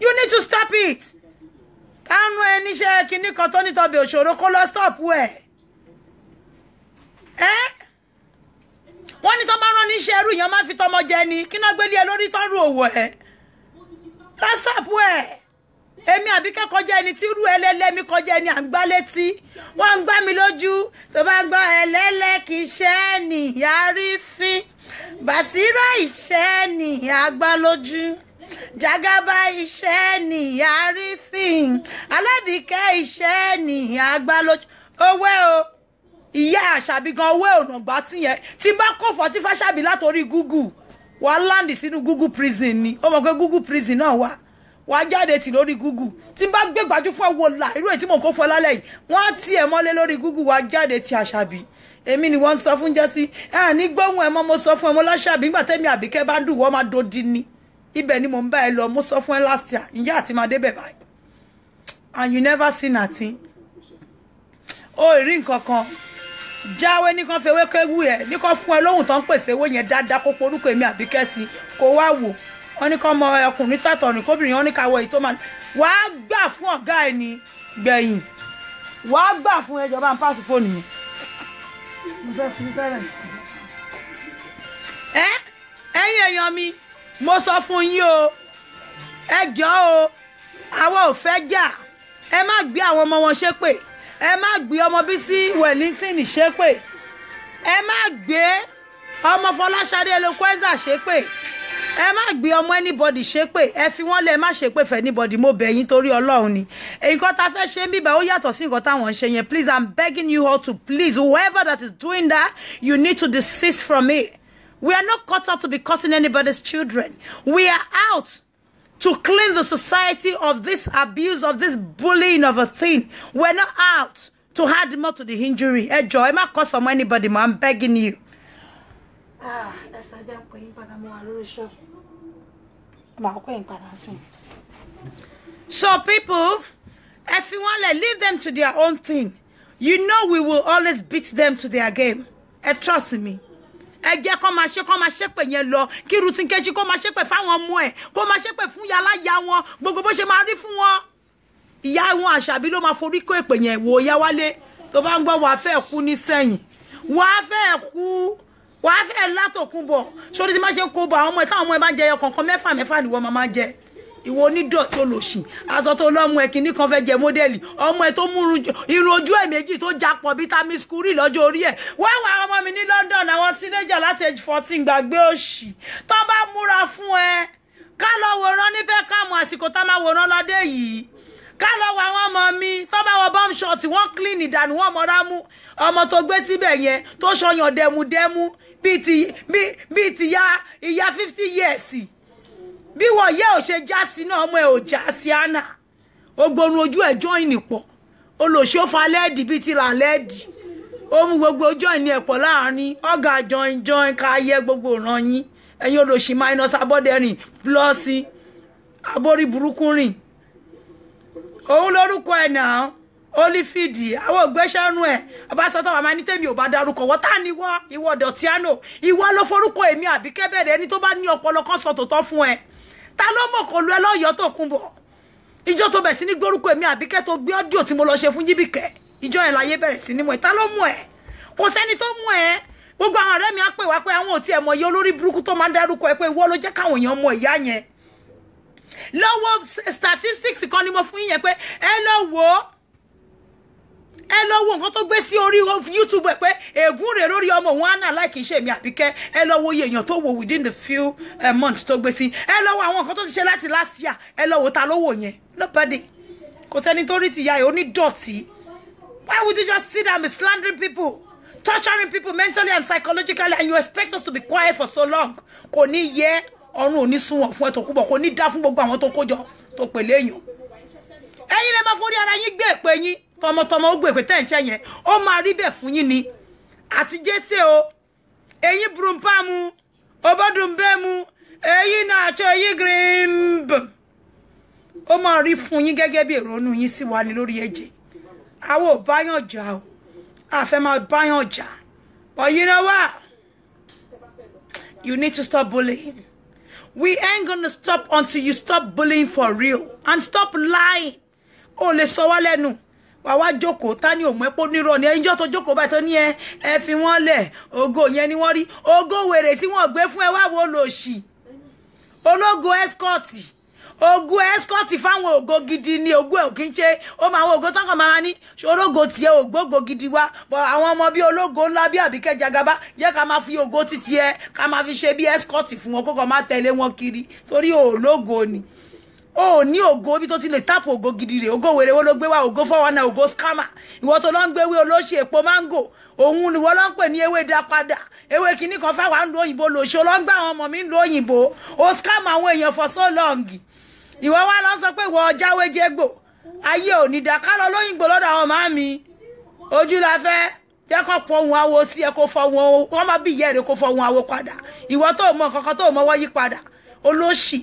[SPEAKER 1] you need to stop it kánú ẹ níṣẹ́ kinní kan tó nítọ́bẹ̀ òṣòro kó lọ stop ẹ̀ wọ́n ní tó bá rán níṣẹ́ ẹrú yẹn máa fi tọmọ jẹ ni kí náà gbélé ẹ lórí tọ́rù òwò ẹ̀ lọ stop ẹ̀ èmi àbíkẹ́ kọjá ẹni tí irú ẹlẹ́lẹ́mi kọjá ẹni à ń gbá létí wọ́n ń gbá mi lójú tó bá gbọ́ ẹlẹ́lẹ́ kì í ṣẹ́ nìyá rí fín Bàsírá ìṣẹ́ nìyá gbá lójú Jagaba iṣẹ́ ni àrífín Alábìkẹ́ iṣẹ́ ni àgbálójú owó o ìyá Àṣàbí gan owó ọ̀nà gbà tí yẹn tí bá kó fọ́tí Fáṣàbí látorí Google wà láǹdì sínú Google prison ni ó mọ̀ pé Google prison náà wà jáde tì lórí Google tí bá gbé gbájú fún ẹwọ là irú èyí tí mò ń kó fún ẹ lálẹ́ yìí wọ́n ti ẹ̀ mọ́lé lórí Google wà jáde ti Àṣàbí èmi ni wọ́n sọ fún jẹ́sí ní gbóhùn ẹ̀ mọ́ mo sọ fún ẹ mo láṣàbí nígbà tẹ́mi Àbíkẹ́ bá ń dùn wọ́n máa dodi ni ibẹ̀ ni mo ń bá ẹ lọ mo sọ fún ẹ last year ìyá àti máa débẹ̀ báyìí and you never see nothing ó rí nǹkan kan jáwé ní kan fewé kéwú ẹ ní kan fún ẹ lóhùn tó ń pèsè owó yẹn dáadáa kó porúkọ èmi Àbíkẹ́ sí kó wá wò wọ́n ní kọ́ ọmọ ọkùnrin tàtọ̀ ní kóbìnrin wọ́n ní ká wọ èyí tó máa wàá gbà fún ọ̀gá ẹ̀ ní gbẹ̀yìn wàá gbà fún ẹjọ́ bá ń pàṣẹ fóònù yẹn mo fẹ́ fi sẹ́rẹ̀ ẹ̀yin èèyàn mi mo sọ fún yín o ẹ jọ̀ọ́ o àwa ò fẹ́ jà ẹ má gbé àwọn ọmọ wọn ṣépè ẹ má gbé ọmọ Bísí Wellington ṣépè ẹ má gbé ọmọ Fọláṣadé Eloquenza ṣépè ẹ má gbé ọmọ anybody ṣépè ẹ fi wọ́n lẹ̀ má ṣépè fẹ́ anybody mo bẹ̀ yín torí Ọlọ́run ni nǹkan tá fẹ́ ṣe ń bíbá ó yàtọ̀ sí nǹkan táwọn ń ṣe yẹn please I'm begging you all to please whoever that is doing that you need to desist from it. We are not cut out to be causing anybody's children. We are out to clean the society of this abuse, of this bullying of a thing. We're not out to add more to the injury. Ẹ jọ̀ọ́, ẹ má cause on anybody, I'm begging you. So people, if you want to leave them to their own thing, you know we will always beat them to their game. Trust me. Ẹ jẹ́ kó máa ṣépè yẹn lọ kí Ruth Nkechi kó máa ṣépè fáwọn ọmọ ẹ̀ kó máa ṣépè fún yàrá ìyá wọn gbogbo bó ṣe máa rí fún wọn ìyá wọn Àṣàbí ló máa forí kó èpè yẹn wò ya Wálé tó bá ń gbọ́ wàá fẹ́ kú ní sẹ́yìn wàá fẹ́ látòkun bọ̀ sórí tí má ṣe kó bọ̀ àwọn ọmọ ẹ̀ táwọn ọmọ ẹ̀ bá jẹ ẹyọ kọ̀ọ̀kan mẹ́fà ni wọ́n máa jẹ ìwọ onídọ̀tí olóṣì aṣọ tó lọ́mú ẹ̀ kìíní kan fẹ́ jẹ mọ́dẹ́lì ọmọ ẹ̀ tó mú irun ojú ẹ̀ méjì tó japọ̀ bíi Tamis Kuri lọ́jọ́ orí ẹ̀ wọ́n wà ọmọ mi ní London àwọn teenager láti age 14 gbàgbé òṣì tó bá múra fún ẹ ká lọ wòran níbẹ̀ káàmù àsìkò tá máa wòran lọ́dẹ yìí ká lọ wọ àwọn ọmọ mi tó bá wọ bomb shot wọ́n clean ìdànù wọ́n mọ́ra mú ọmọ tó gbé síbẹ̀ yẹn tó ṣọyàn dẹmudẹmu bíi ti ìyá 50 years bí wọ́n yẹ́ ò ṣe já sí náà ọmọ ẹ̀ ò já sí àná ogbonú ojú ẹ̀ join pọ̀ olóṣòfà lẹ́ẹ̀dì bíi ti là lẹ́ẹ̀dì ó mú gbogbo join ní ẹ̀pọ̀ láàrin ọ̀gá join ká yẹ gbogbo ìran yín ẹ̀yin olóṣì minus abọ́dẹ̀rìn plus aborí burúkú rìn òun lórúkọ ẹ̀ náà olífìdí àwọn ògbésẹ́nu ẹ̀ ọbaṣọ́tọ̀ wà máa ní tèmi ò bá darúkọ wọ́n tá ní ìwọ Dọ̀tíánò ìwọ ló forúkọ èmi Àbíkẹ́ bẹ̀rẹ̀ ẹni tó bá ní ọpọlọ kan sọ tòótọ́ fún ẹ ta ló mọ̀ kò lu ẹ lọ́yọ̀ọ́ tó kún bọ̀ ìjọ tó bẹ̀ sí ní gbórúkọ èmi Àbíkẹ́ tó gbé ọ́díò tí mo lọ ṣe fún Jíbìkẹ́ ìjọ yẹn láyé bẹ̀rẹ̀ sí ní mọ̀ ẹ ta ló mú ẹ kò sẹ́ni tó mú ẹ gbogbo àwọn ọ̀rẹ́ mi á pè wá pé àwọn ò tiẹ̀ mọ̀ iye olórí burúkú tó máa ń dárúkọ ẹ pé ìwọ ló jẹ́ káwọn èèyàn mọ ìyá yẹn lọ́wọ́ statistics kan ni mo fún yín yẹn pé ẹ lọ wo nǹkan tó gbé sí orí YouTube ẹ pé ègún rẹ̀ lórí ọmọ òun àná láì kìí ṣe èmi Àbíkẹ́ ẹ lọ wo iye èèyàn tó wò within the few months tó gbé sí ẹ lọ wo àwọn nǹkan tó ti ṣe láti last year ẹ lọ wo ta ló wò yẹn nobody kò sẹ́ni tó rí ti ya ẹ̀ onídọ̀tí why would you just sit and be slandering people torturing people mentally and psychologically and you expect us to be quiet for so long kò ní yẹ ọrùn òní sunwọ̀n fún ẹ tó kúbọ̀ kò ní dá fún gbogbo àwọn tó kójọ tó pèlè èèyàn ẹ̀yin lè máa forí ara yín gbé èpè yín tọmọtọmọ ó gbé èpè tẹ́ ń ṣe yẹn ó máa rí bẹ́ẹ̀ fún yín ni àti jésè o ẹ̀yin brumpamu obodunbemu ẹ̀yin náà àjọ ẹ̀yin grimb ó máa rí fún yín gẹ́gẹ́ bí ìrònú yín sí wa ní lórí ẹ̀jẹ̀ àwọn ò báyàn jà o àfẹ́ máa báyàn jà but you know what you need to stop bullying. We ain't gonna stop until you stop bullying for real and stop lying. Oh, le sọ wá lẹ́nu. Wá wá jókòó ta ni o mo epo nírọ́ ni ẹjọ́ tó jókòó bá tó ní ẹ fi wọ́n lẹ̀ ògo yẹn ni wọ́n rí ògo wèrè tí wọ́n gbé fún ẹ wá wo lòṣì. Ológo escort. Ògo escort fáwọn ògo gidi ni ògo ò kìn ṣe ó máa wo ògo tán kan máa ní ṣòrogo tiẹ̀ ògbógo gidi wá but àwọn ọmọ bí ológo ńlá bí Àbíkẹ́ Jagaba jẹ́ ká máa fi ògo títí ẹ ká máa fi ṣe bí escort fún wọn kókò máa tẹ̀lé wọn kiri torí ológo ni ó ní ògo bí tó ti lè tap ògo gidi rẹ̀ ògo wèrè wo ló gbé wá ògo fọwọ́nà ògo scammer ìwọ tó lọ ń gbé wé olóṣè èpo mango òun ni wọ́n lọ ń pè ní ewé dá padà ewé kìíní kan fáwọn ń lo òyìnbó lòṣó lọ ń gbé àwọn ọmọ mi ń lo òyìnbó ó scam àwọn èèyàn for so long ìwọ wá lọ sọ pé ìwọ jáwé jégbò ayé ò ní dá ká lọ lóyìnbó lọ́dọ̀ àwọn màmí ojú la fẹ́ jẹ́ kó pọ̀ ohun awo sí ẹ kó fọ ohun wọ́n má bí ìyá rẹ̀ kó fọ ohun awo padà ìwọ tó mọ kankan tó mọ wọ́n yí padà olóṣì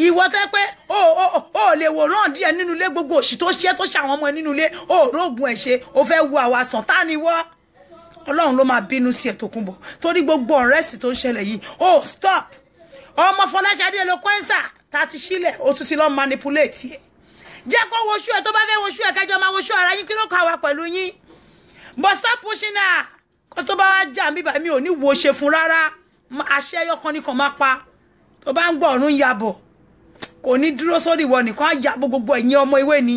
[SPEAKER 1] ìwọ tẹ́ pé ó lè wòrán díẹ̀ nínú ilé gbogbo òṣì tó ṣe tó ṣàwọn ọmọ ẹ nínú ilé ó rógun ẹ̀ ṣe ó fẹ́ wo àwa sàn tá ni wọ́ Ọlọ́run ló máa bínú sí ẹ̀ tó kún bọ̀ torí gbogbo ọ̀rẹ́sì tó ń ṣẹlẹ̀ yìí stop ọmọ Fọláṣadé Eloquenza tá ti sílẹ̀ ó tún ti lọ manipulate ẹ̀ jẹ́ kó woṣú ẹ̀ tó bá fẹ́ woṣú ẹ̀ kẹjọ máa woṣú ara yín kí ló kà wá pẹ̀lú yín but stop pushing her kó tó bá wá jà mí bá mi ò ní wo ṣe fún rárá àṣẹ ẹyọkan nìkan máa pa tó bá ń gbọ́ ọ̀run yabọ̀ kò ní dúró sórí ìwọ nìkan á ya gbogbo ẹ̀yin ọmọ ìwé ni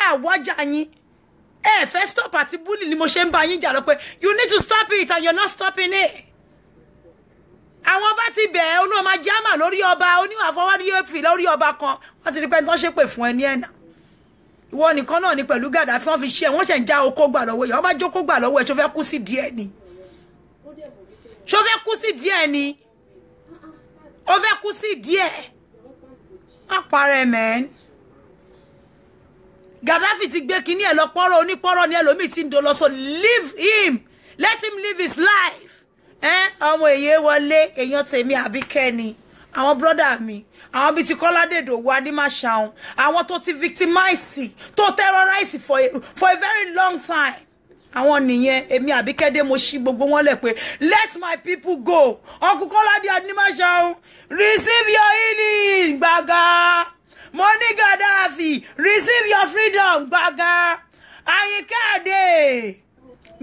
[SPEAKER 1] àwọ̀jà yín ẹ fẹ́ stop àti bully ni mo ṣe ń bá yín jà lọ pé you need to stop it and you're not stopping it. àwọn bá ti bẹ̀ ẹ́ olóò máa jámà lórí ọba oníwà fọwọ́rí èèfì lórí ọba kan wọ́n ti rí pé wọ́n ṣépè fún ẹ ní ẹ̀nà ìwọ nìkan náà ni pẹ̀lú Gàdáfì wọ́n fi ṣe wọ́n ṣe ń já okó gbà lọ́wọ́ yẹn wọ́n bá jókòó gbà lọ́wọ́ ẹ̀ ṣó fẹ́ kú sí díẹ̀ ni ṣó fẹ́ kú sí díẹ̀ ni ó fẹ́ kú sí díẹ̀ má parẹ́ mẹ́n Gàdáfì ti gbé kinní ẹ̀ lọ pọ́rọ́ onípọ́rọ́ ni ẹlòmíì ti ń do lọ so leave him let him live his life àwọn èyí wọlé èèyàn tèmi Àbíkẹ́ ni àwọn brọ́dà mi àwọn bíi ti Kọ́ládé Ìdòwú Adémáṣàun àwọn tó ti victimize tó terrorize for a very long time àwọn nìyẹn èmi Àbíkẹ́ dé mo ṣí gbogbo wọn lẹ̀ pé let my people go Uncle Kọ́ládé Adémáṣàun receive your healing gbàgà Money Gaddafi receive your freedom gbàgà Àyìnkẹ́ Adé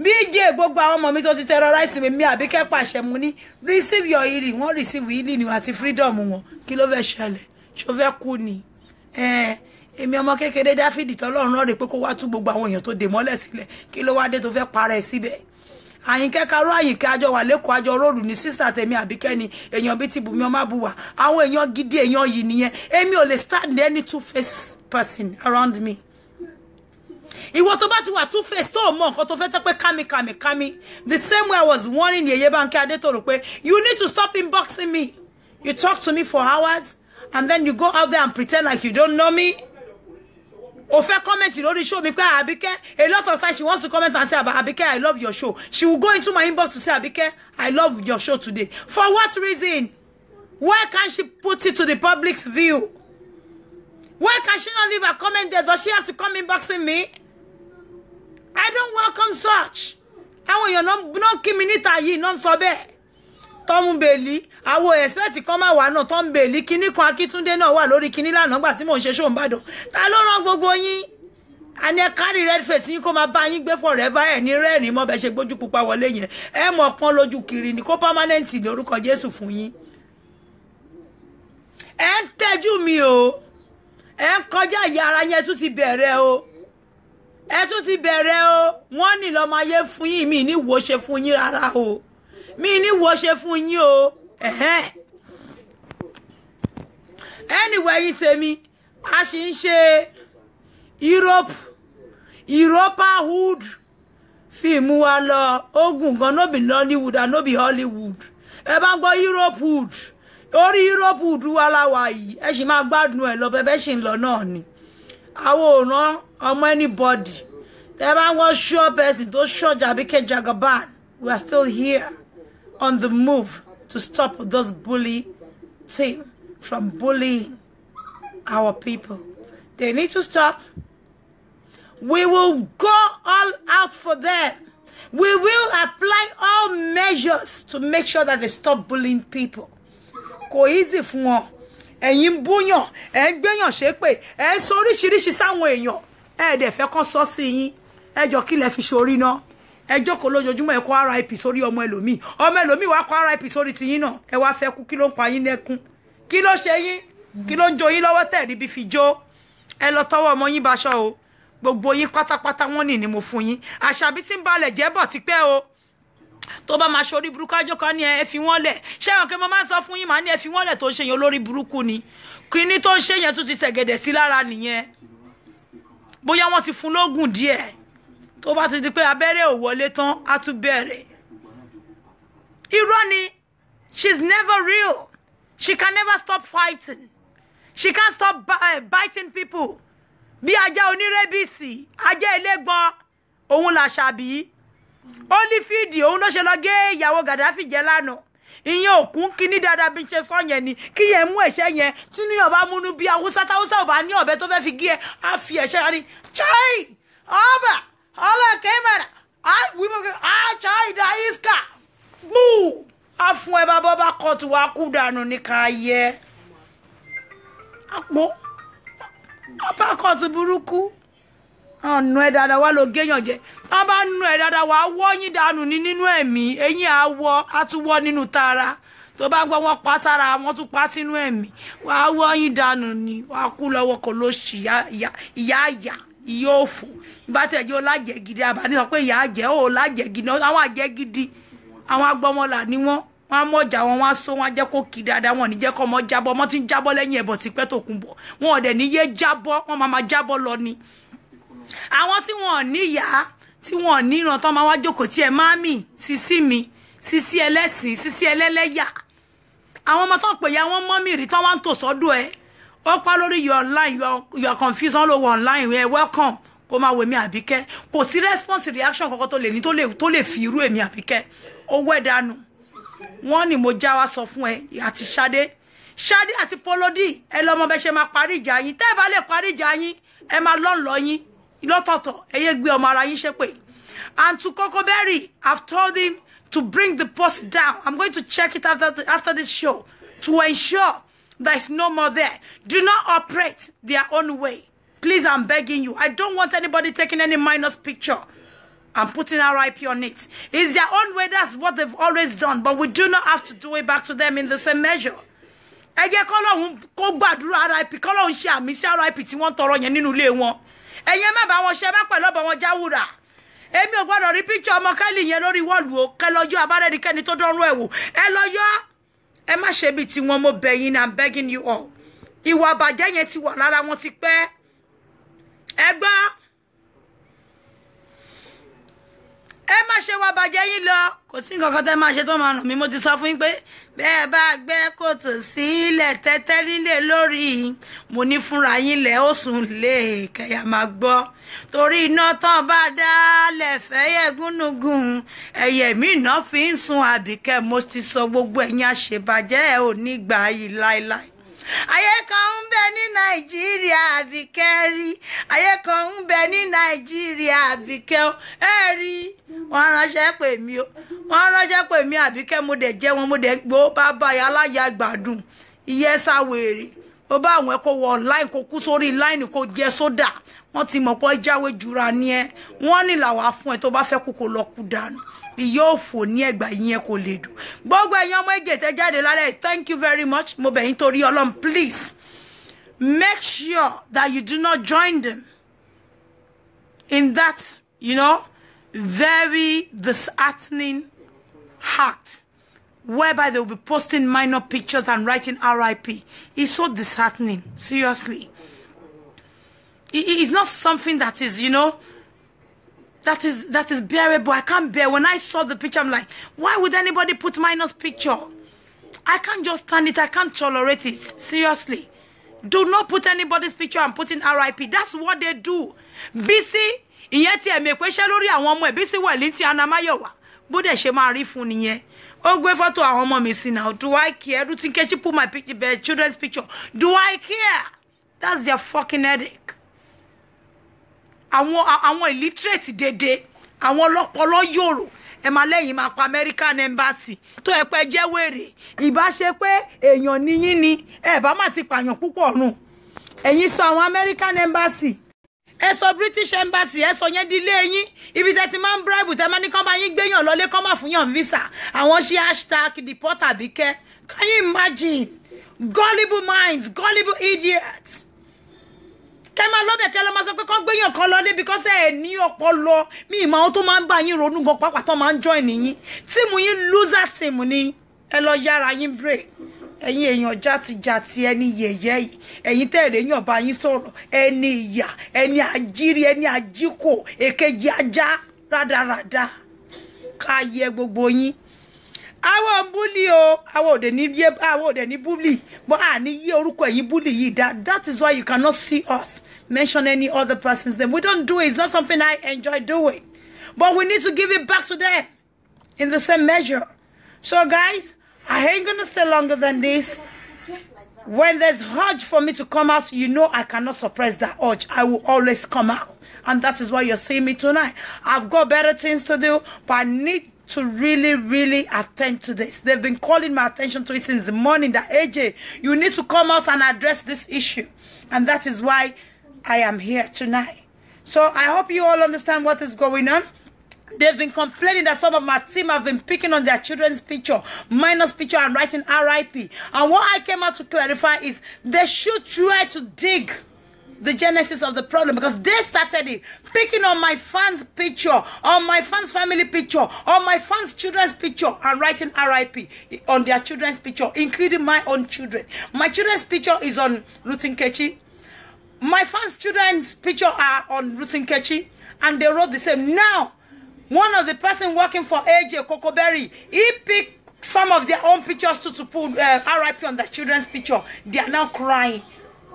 [SPEAKER 1] BJ gbogbo àwọn ọmọ mi tó ti terrorize mi Àbíkẹ́ pàṣẹ mu ní receive your healing wọ́n receive healing àti freedom wọn kí ló fẹ́ ṣẹlẹ̀ ṣó fẹ́ kú ni èmi ọmọ kékeré Dáfídì tọ́lọ́run rán rè pé kó wá tú gbogbo àwọn èèyàn tó dè mọ́lẹ̀ sílẹ̀ kí ló wá dé tó fẹ́ parẹ́ síbẹ̀ Àyìnkẹ́ Karó Àyìnkẹ́ àjọ wà lẹ́kọ̀ọ́ àjọ róòlù ní sísà tèmi Àbíkẹ́ ni èèyàn bíi ti Bùnmi Ọmábùwà àwọn èèyàn gidi èèyàn yìí nìyẹn èmi ò lè stand any two-faced person around me ìwọ tó bá ti wà two-faced tó mọ nǹkan tó fẹ́ tẹ́ pé kámi the same way I was warning Yèyé Bánkẹ́ Adétòrò pé you need to stop inboxing me you talk to me for hours and then you go out there and pretend like you don't know me o fẹ́ comment lórí show mi pé Àbíkẹ́ a lot of times she wants to comment and say Àbíkẹ́ I love your show she will go into my inbox to say Àbíkẹ́ I love your show today for what reason why can't she put it to the public's view why can she not leave a comment there does she have to come inboxing me I don't welcome such àwọn èèyàn náà kí mi níta yìí náà sọ bẹ́ẹ̀ Tom Bailey àwọn expect kan máa wà náà Tom Bailey kíní kan Akíntúndé náà wà lórí kíní lánàá gbà tí mò ń ṣe show Ìbàdàn ta ló rán gbogbo yín àní ẹ carry red face yín kó máa bá yín gbé forever ẹ ní rẹ́rìn mọ́ bẹ́ẹ̀ ṣe gbójú pupa wọlé yẹn ẹ mọ̀ pọ́n lójú kiri ní kó permanent lórúkọ Jésù fún yín ẹ ń tẹ́jú mi o ẹ ń kọjá ìyá ara yẹn tún ti bẹ̀rẹ̀ o ẹ tún ti bẹ̀rẹ̀ o wọ́n ní lọ́mọ ayé fún yín mi ní wo ṣe fún yín rárá o mi ní wo ṣe fún yín o anyway yín tèmi a sì ń ṣe Europahood fíìmù wa lọ ogun gan no be Nollywood and no be Hollywood ẹ bá ń gbọ́ Europehood orí Europehood wa láwa yìí ẹ sì máa gbádùn ẹ lọ bẹ́ẹ̀ ṣì ń lọ náà ni àwọn òràn ọmọ anybody tẹ́ bá ń gbọ́ sure person tó ṣọ́jà Àbíkẹ́ Jagaban we are still here on the move to stop those bully team from bullying our people. They need to stop. We will go all out for them. We will apply all measures to make sure that they stop bullying people. Kò easy fún wọn. Ẹ̀yin búyàn, ẹ gbéyàn ṣépè, ẹ sọ oríṣiríṣi sáwọn èèyàn. Ẹ dẹ̀ fẹ́ kàn sọ sí yín. Ẹ jọ kí lẹ fi ṣorí náà. Ẹ jókòó lójoojúmọ́ ẹ kọ RIP sórí ọmọ ẹlòmíì wá kọ RIP sórí tiyín náà ẹ wá fẹ́ kú kí ló ń pa yín lẹ́kún kí ló ṣe yín kí ló ń jó yín lọ́wọ́ tẹ̀rí bí fi jó ẹ lọ tọwọ́ ọmọ yín baṣọ o gbogbo yín pátápátá wọ́n ní mo fún yín Àṣàbí tí ń balẹ̀ jẹ́bọ̀ ti pẹ́ o tó bá máa ṣorí burúkú àjọkọ́ ni ẹ fi wọ́n lẹ̀ ṣé wọn kí mo máa ń sọ fún yín màá ní ẹ fi wọ́n lẹ̀ tó ń ṣe yẹn olórí burúkú ni kíní tó ń ṣe yẹn tún ti ṣẹ̀gẹ̀dẹ̀ sí lára nìyẹn bóyá wọ́n ti fún lógún díẹ̀ tó bá ti di pé abẹ́rẹ́ ò wọlé tán á tún bẹ̀rẹ̀ irọ́ ni she's never real she can never stop fighting she can't stop biting people bí ajá onírẹ́bìsì ajá ẹlẹ́gbọ́n òun l'Àṣàbí Holyfield òun ló ṣe lọ gé ìyàwó Gàdáfì jẹ lánàá ìyẹn òkun kíní dáadáa bí n ṣe sọ yẹn ni kí yẹn mú ẹ̀ṣẹ́ yẹn tínú yàn bá múnú bí Haúsá táwùsá ò bá ní ọ̀bẹ tó fẹ́ fi gé ẹ á fi ẹ̀ṣẹ́ yẹn ní chai ọba Hola, cámara. Ay, chai da iska. Boo. Afun e baba ba court wa ku dànù ní ká yẹ. Apo. Apa court burúkú. Nu ẹ dáadáa wá ló géyàn jẹ. Wọ́n bá nu ẹ dáadáa wá wọ́ yín dànù ní nínú ẹ̀mí. Eyín á wọ́, á tún wọ́ nínú tara. Tó bá gbọ́ wọ́n pa sára, wọ́n tún pa sínú ẹ̀mí. Wá wọ́ yín dànù ni. Wá kú lọ́wọ́ kò ló ṣì ìyá ìyá òfò. Ìbá tẹ̀ jẹ́ olájẹ gidi àbáni sọ pé ìyá àjẹ́ ò lájẹ gidi. Àwọn àjẹ́ gidi. Àwọn agbọ́mọlà ni wọ́n. Wọ́n mọ̀jà wọn wá so wọ́n jẹ́ kó kí dáadáa wọn ní jẹ́ kó mọ́ jábọ́. Wọ́n ti ń jábọ́ lẹ́yìn ẹbọ tí pẹ́ tó kún bọ̀. Wọn ò dẹ̀ ní yé jábọ́, wọ́n máa jábọ́ lọ ni. Àwọn tí wọn ní ìyá, tí wọn ní ìran tán máa wá jókòó tí ẹ mami, sisi mi, sisi ẹlẹ́sìn, sisi ẹlẹ́lẹ́yà. Àwọn ọmọ tán pè ya wọn mọ́mì rí tán wá ń tò sọ́dọ̀ ẹ. Ó pa lórí you online, you are confused on lo online, we welcome. Kó máa wèmí Àbíkẹ́. Kò sí response reaction kankan tó lè ní tó lè fi irú èmi Àbíkẹ́. Ó wẹ́ dànù. Wọ́n ní mo já wá sọ fún ẹ àti Ṣadé àti Polodi ẹ lọ mọ bẹ ṣe máa parí ìjà yín tẹ́ bá lè parí ìjà yín ẹ máa lọ yín lọ́tọ̀ọ̀tọ̀ ẹ yé gbé ọmọ ara yín ṣépè. And to Coco Berry, I've told him to bring the post down. I'm going to check it after this show to ensure there's no more there. Do not operate their own way. Please, I'm begging you. I don't want anybody taking any minus picture and putting RIP on it. It's their own way. That's what they've always done. But we do not have to do it back to them in the same measure. Ẹ jẹ́ k'Ọlọ́run kó gbàdúrà RIP, k'Ọlọ́run ṣe àmì sí RIP tí wọ́n tọrọ yẹn nínú ilé wọn. Ẹ̀yin má bá wọn ṣe bá pẹ̀lú ọbọ wọn jáwúrà. Èmi ò gbọ́dọ̀ rí picture ọmọ Kelly yẹn lórí wọ́ọ̀lù o. Kẹ́ lọ yọ abárẹ́dìkẹ́ni tó dánrú ẹ̀ wò. Ẹ lọ yọ. Ẹ má ṣe bí tí wọn mo bẹ̀ yín, I'm begging you all. Ìwà àbàjẹ́ yẹn ti wà lára wọn ti pẹ́. Ẹ gbọ́. Ẹ má ṣe wá bàjẹ́ yín lọ. Kò sí nǹkan kan tẹ́ máa ṣe tó máa ràn mí. Mo ti sọ fún yín pé bẹ́ẹ̀ bá gbẹ́ kòtò sílẹ̀ tẹ́tẹ́ nílé lórí. Mo ní fúnra yín lẹ̀ ó sùn lé kẹ́yà máa gbọ́. Torí iná tán bá dálẹ̀ fẹ́yẹ̀ gúnugún. Ẹyẹ mi náà fi ń sun Àbíkẹ́. Mo ti sọ gbogbo ẹ̀yin àṣebàjẹ́ ẹ̀ ò ní gbà yìí láéláé. Ayé kan ń bẹ ní Nàìjíríà Àbíkẹ́ rí. Ayé kan ń bẹ ní Nàìjíríà Àbíkẹ́ ẹ rí. Wọ́n ránṣẹ́ pè mí o. Wọ́n ránṣẹ́ pè mí Àbíkẹ́ mo dẹ̀ jẹ́ wọn mo dẹ̀ gbó bàbá ya aláya gbádùn. Iye sáwèrè. Ó bá àwọn ẹ̀kọ́ wọ online kó kú sórí line kó jẹ sódà. Wọ́n ti mọ̀ pé jáwé jura ni ẹ. Wọ́n ní làwà fún ẹ tó bá fẹ́ kú kó lọ kú dànù. Yóò fò ní ẹgbà yín kò lè dùn. Gbogbo ẹ̀yin ọmọ Ègè tẹ́ jáde lálẹ́, thank you very much. Mo bẹ̀ yín torí Ọlọ́run, please make sure that you do not join them in that, very disheartening act whereby they will be posting minor pictures and writing RIP. It's so disheartening, seriously. It's not something that is, that is bearable. I can't bear. When I saw the picture, I'm like, why would anybody put minus picture? I can't just stand it. I can't tolerate it. Seriously. Do not put anybody's picture and put in RIP. That's what they do. Bisi, ìyẹn tí ẹ me question lórí àwọn ọmọ ẹ Bisi Wellington Anamáyọ̀wá. Bó dẹ̀ ṣe máa rí fún nìyẹn. Ó gbé photo àwọn ọmọ mi sí now. Do I care? Do you think she put my picture, children's picture? Do I care? That's their fucking headache. Àwọn illiterate dédé, àwọn ọlọ́pọlọ yòrò, ẹ máa lẹ́yìn máa pa American embassy tó ẹ pé jẹ́ wèrè. Ìbá ṣe pé èèyàn ni yín ni, ẹ bá má ti pààyàn púpọ̀ run. Ẹ̀yin sọ àwọn American embassy, ẹ sọ British embassy, ẹ sọ yẹn di ilé yín. Ibi tẹ́ ti máa ń bribe tẹ́ máa ní kán bá yín gbéyàn lọlé kán má fún yàn visa. Àwọn ṣe hashtag deport Àbíkẹ́. Can you imagine? Gullible minds, gullible idiots. Kema lo be kele ma sọ pé kon gbeyan kan lọ because ẹ ní ọpọlọ mi ma o tó máa ń bá yín ronú gan papa tó máa ń join yín team yín loser team ni ẹ lọ yára yín break ẹ̀yin èyàn jati ẹni yẹ̀yẹ́ yìí ẹ̀yin tẹ̀lé yàn bá yín sọ̀rọ̀ ẹni ìyà ẹni àjírí ẹni àjíkò èkejì ajá rádaràda ká yẹ gbogbo yín àwọn bully o àwọn òde ní bully but ani yé orúkọ ẹ̀yin bully yìí that is why you cannot see us mention any other person's name. We don't do it. It's not something I enjoy doing, but we need to give it back to them in the same measure. So guys, I ain't gonna stay longer than this. When there's urge for me to come out, I cannot suppress that urge. I will always come out. And that is why you're seeing me tonight. I've got better things to do, but I need to really attend to this. They've been calling my attention to it since the morning that, AJ, you need to come out and address this issue. And that is why I am here tonight. So I hope you all understand what is going on. They've been complaining that some of my team have been picking on their children's picture, minors picture, and writing RIP. And what I came out to clarify is they should try to dig the genesis of the problem, because they started it, picking on my fans' picture, on my fans' family picture, on my fans' children's picture, and writing RIP on their children's picture, including my own children. My children's picture is on Ruth Nkechi. My fans' children's picture are on Ruth Nkechi, and they wrote the same. Now, one of the person working for AJ Cocoberry, he picked some of their own pictures to put RIP on their children's picture. They are now crying.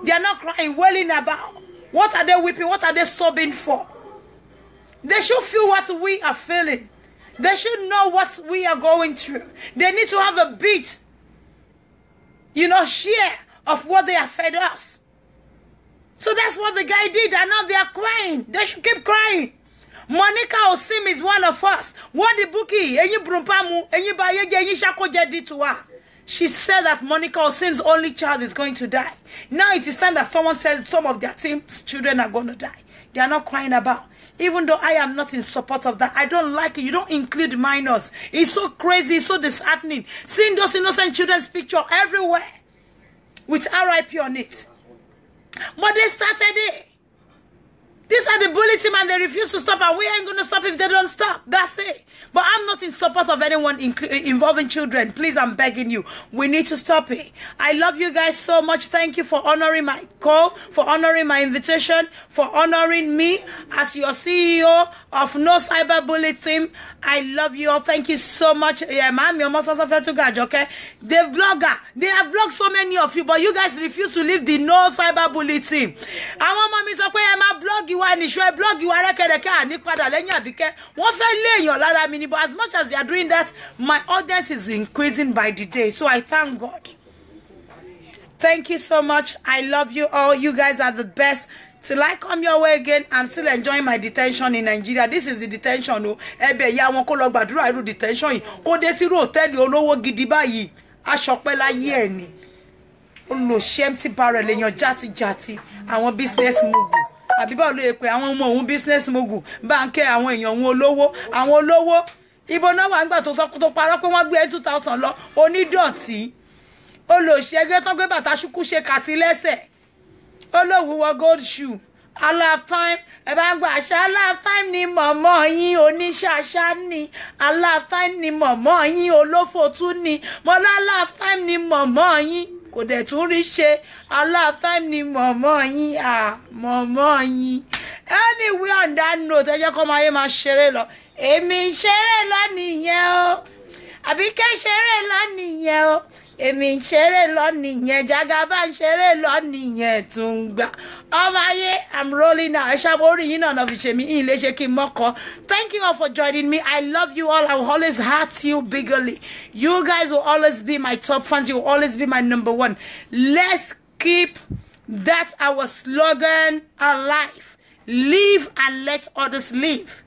[SPEAKER 1] They are not crying, wailing about. What are they weeping? What are they sobbing for? They should feel what we are feeling. They should know what we are going through. They need to have a bit, share of what they have fed us. So that's what the guy did, and now they are crying. They should keep crying. Monica Osim is one of us. What the bookie? Did to her. She said that Monica Osim's only child is going to die. Now it is time that someone said some of their team's children are going to die. They are not crying about. Even though I am not in support of that, I don't like it. You don't include minors. It's so crazy, it's so disheartening. Seeing those innocent children's picture everywhere with RIP on it. But they started it. These are the bully team, and they refuse to stop, and we ain't going to stop if they don't stop. That's it. But I'm not in support of anyone involving children. Please, I'm begging you. We need to stop it. I love you guys so much. Thank you for honoring my call, for honoring my invitation, for honoring me as your CEO of No Cyberbully Team. I love you all. Thank you so much. Yeah, ma'am, you're most also to God, okay? The vlogger, they have vlogged so many of you, but you guys refuse to leave the No Cyberbully Team. I want mommy to say, I'm blog you and show blog you are but as much as they are doing that, my audience is increasing by the day. So I thank God. Thank you so much. I love you all. You guys are the best. Till I come your way again, I'm still enjoying my detention in Nigeria. This is the detention. Oh, ebe ya won ko lo gbadura iru detention. Ko de si ro hotel olowo gidi bayi. Asope láyé ẹ ni. O lo shempty barrel eyan jati àwọn business mogul. Àbí bá lo epe àwọn ọmọ òun business mogul. Banke àwọn èyàn wọn olówó. Ibo na wa ngba tó sọ tó parọ́ pé wọ́n gbé 2000 lọ onídọ̀tí. O lo ṣege tán gbé bàtà ṣùkú ṣe kàsí lẹ́sẹ̀. Olówó gold shoe. I love time. I love time ni mama yin oníṣàṣà ni. I love time ni mama yin olófò tún ni. Mo la love time ni mama yin kò dẹ̀ tún rí ṣe. I love time ni mama yin mama yin. Anyway, on that note, ẹ jẹ́ kó máa yé máa ṣeré lọ. Èmi ṣeré lọ nìyẹn o. Àbíkẹ́ ṣeré lọ nìyẹn o. Èmi ṣeré lọ nìyẹn, Jagaban ṣeré lọ nìyẹn Tungba. I'm rolling now. Thank you all for joining me. I love you all. I will always heart you bigly. You guys will always be my top fans. You will always be my #1. Let's keep that our slogan alive. Live and let others live.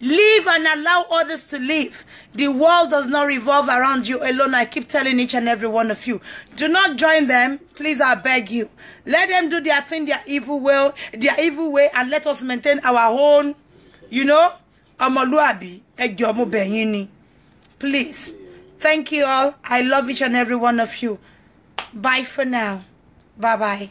[SPEAKER 1] Live and allow others to live. The world does not revolve around you alone. I keep telling each and every one of you. Do not join them. Please, I beg you. Let them do their thing, their evil way, and let us maintain our own, Omoluabi, Egyomo Benyini. Please. Thank you all. I love each and every one of you. Bye for now. Bye-bye.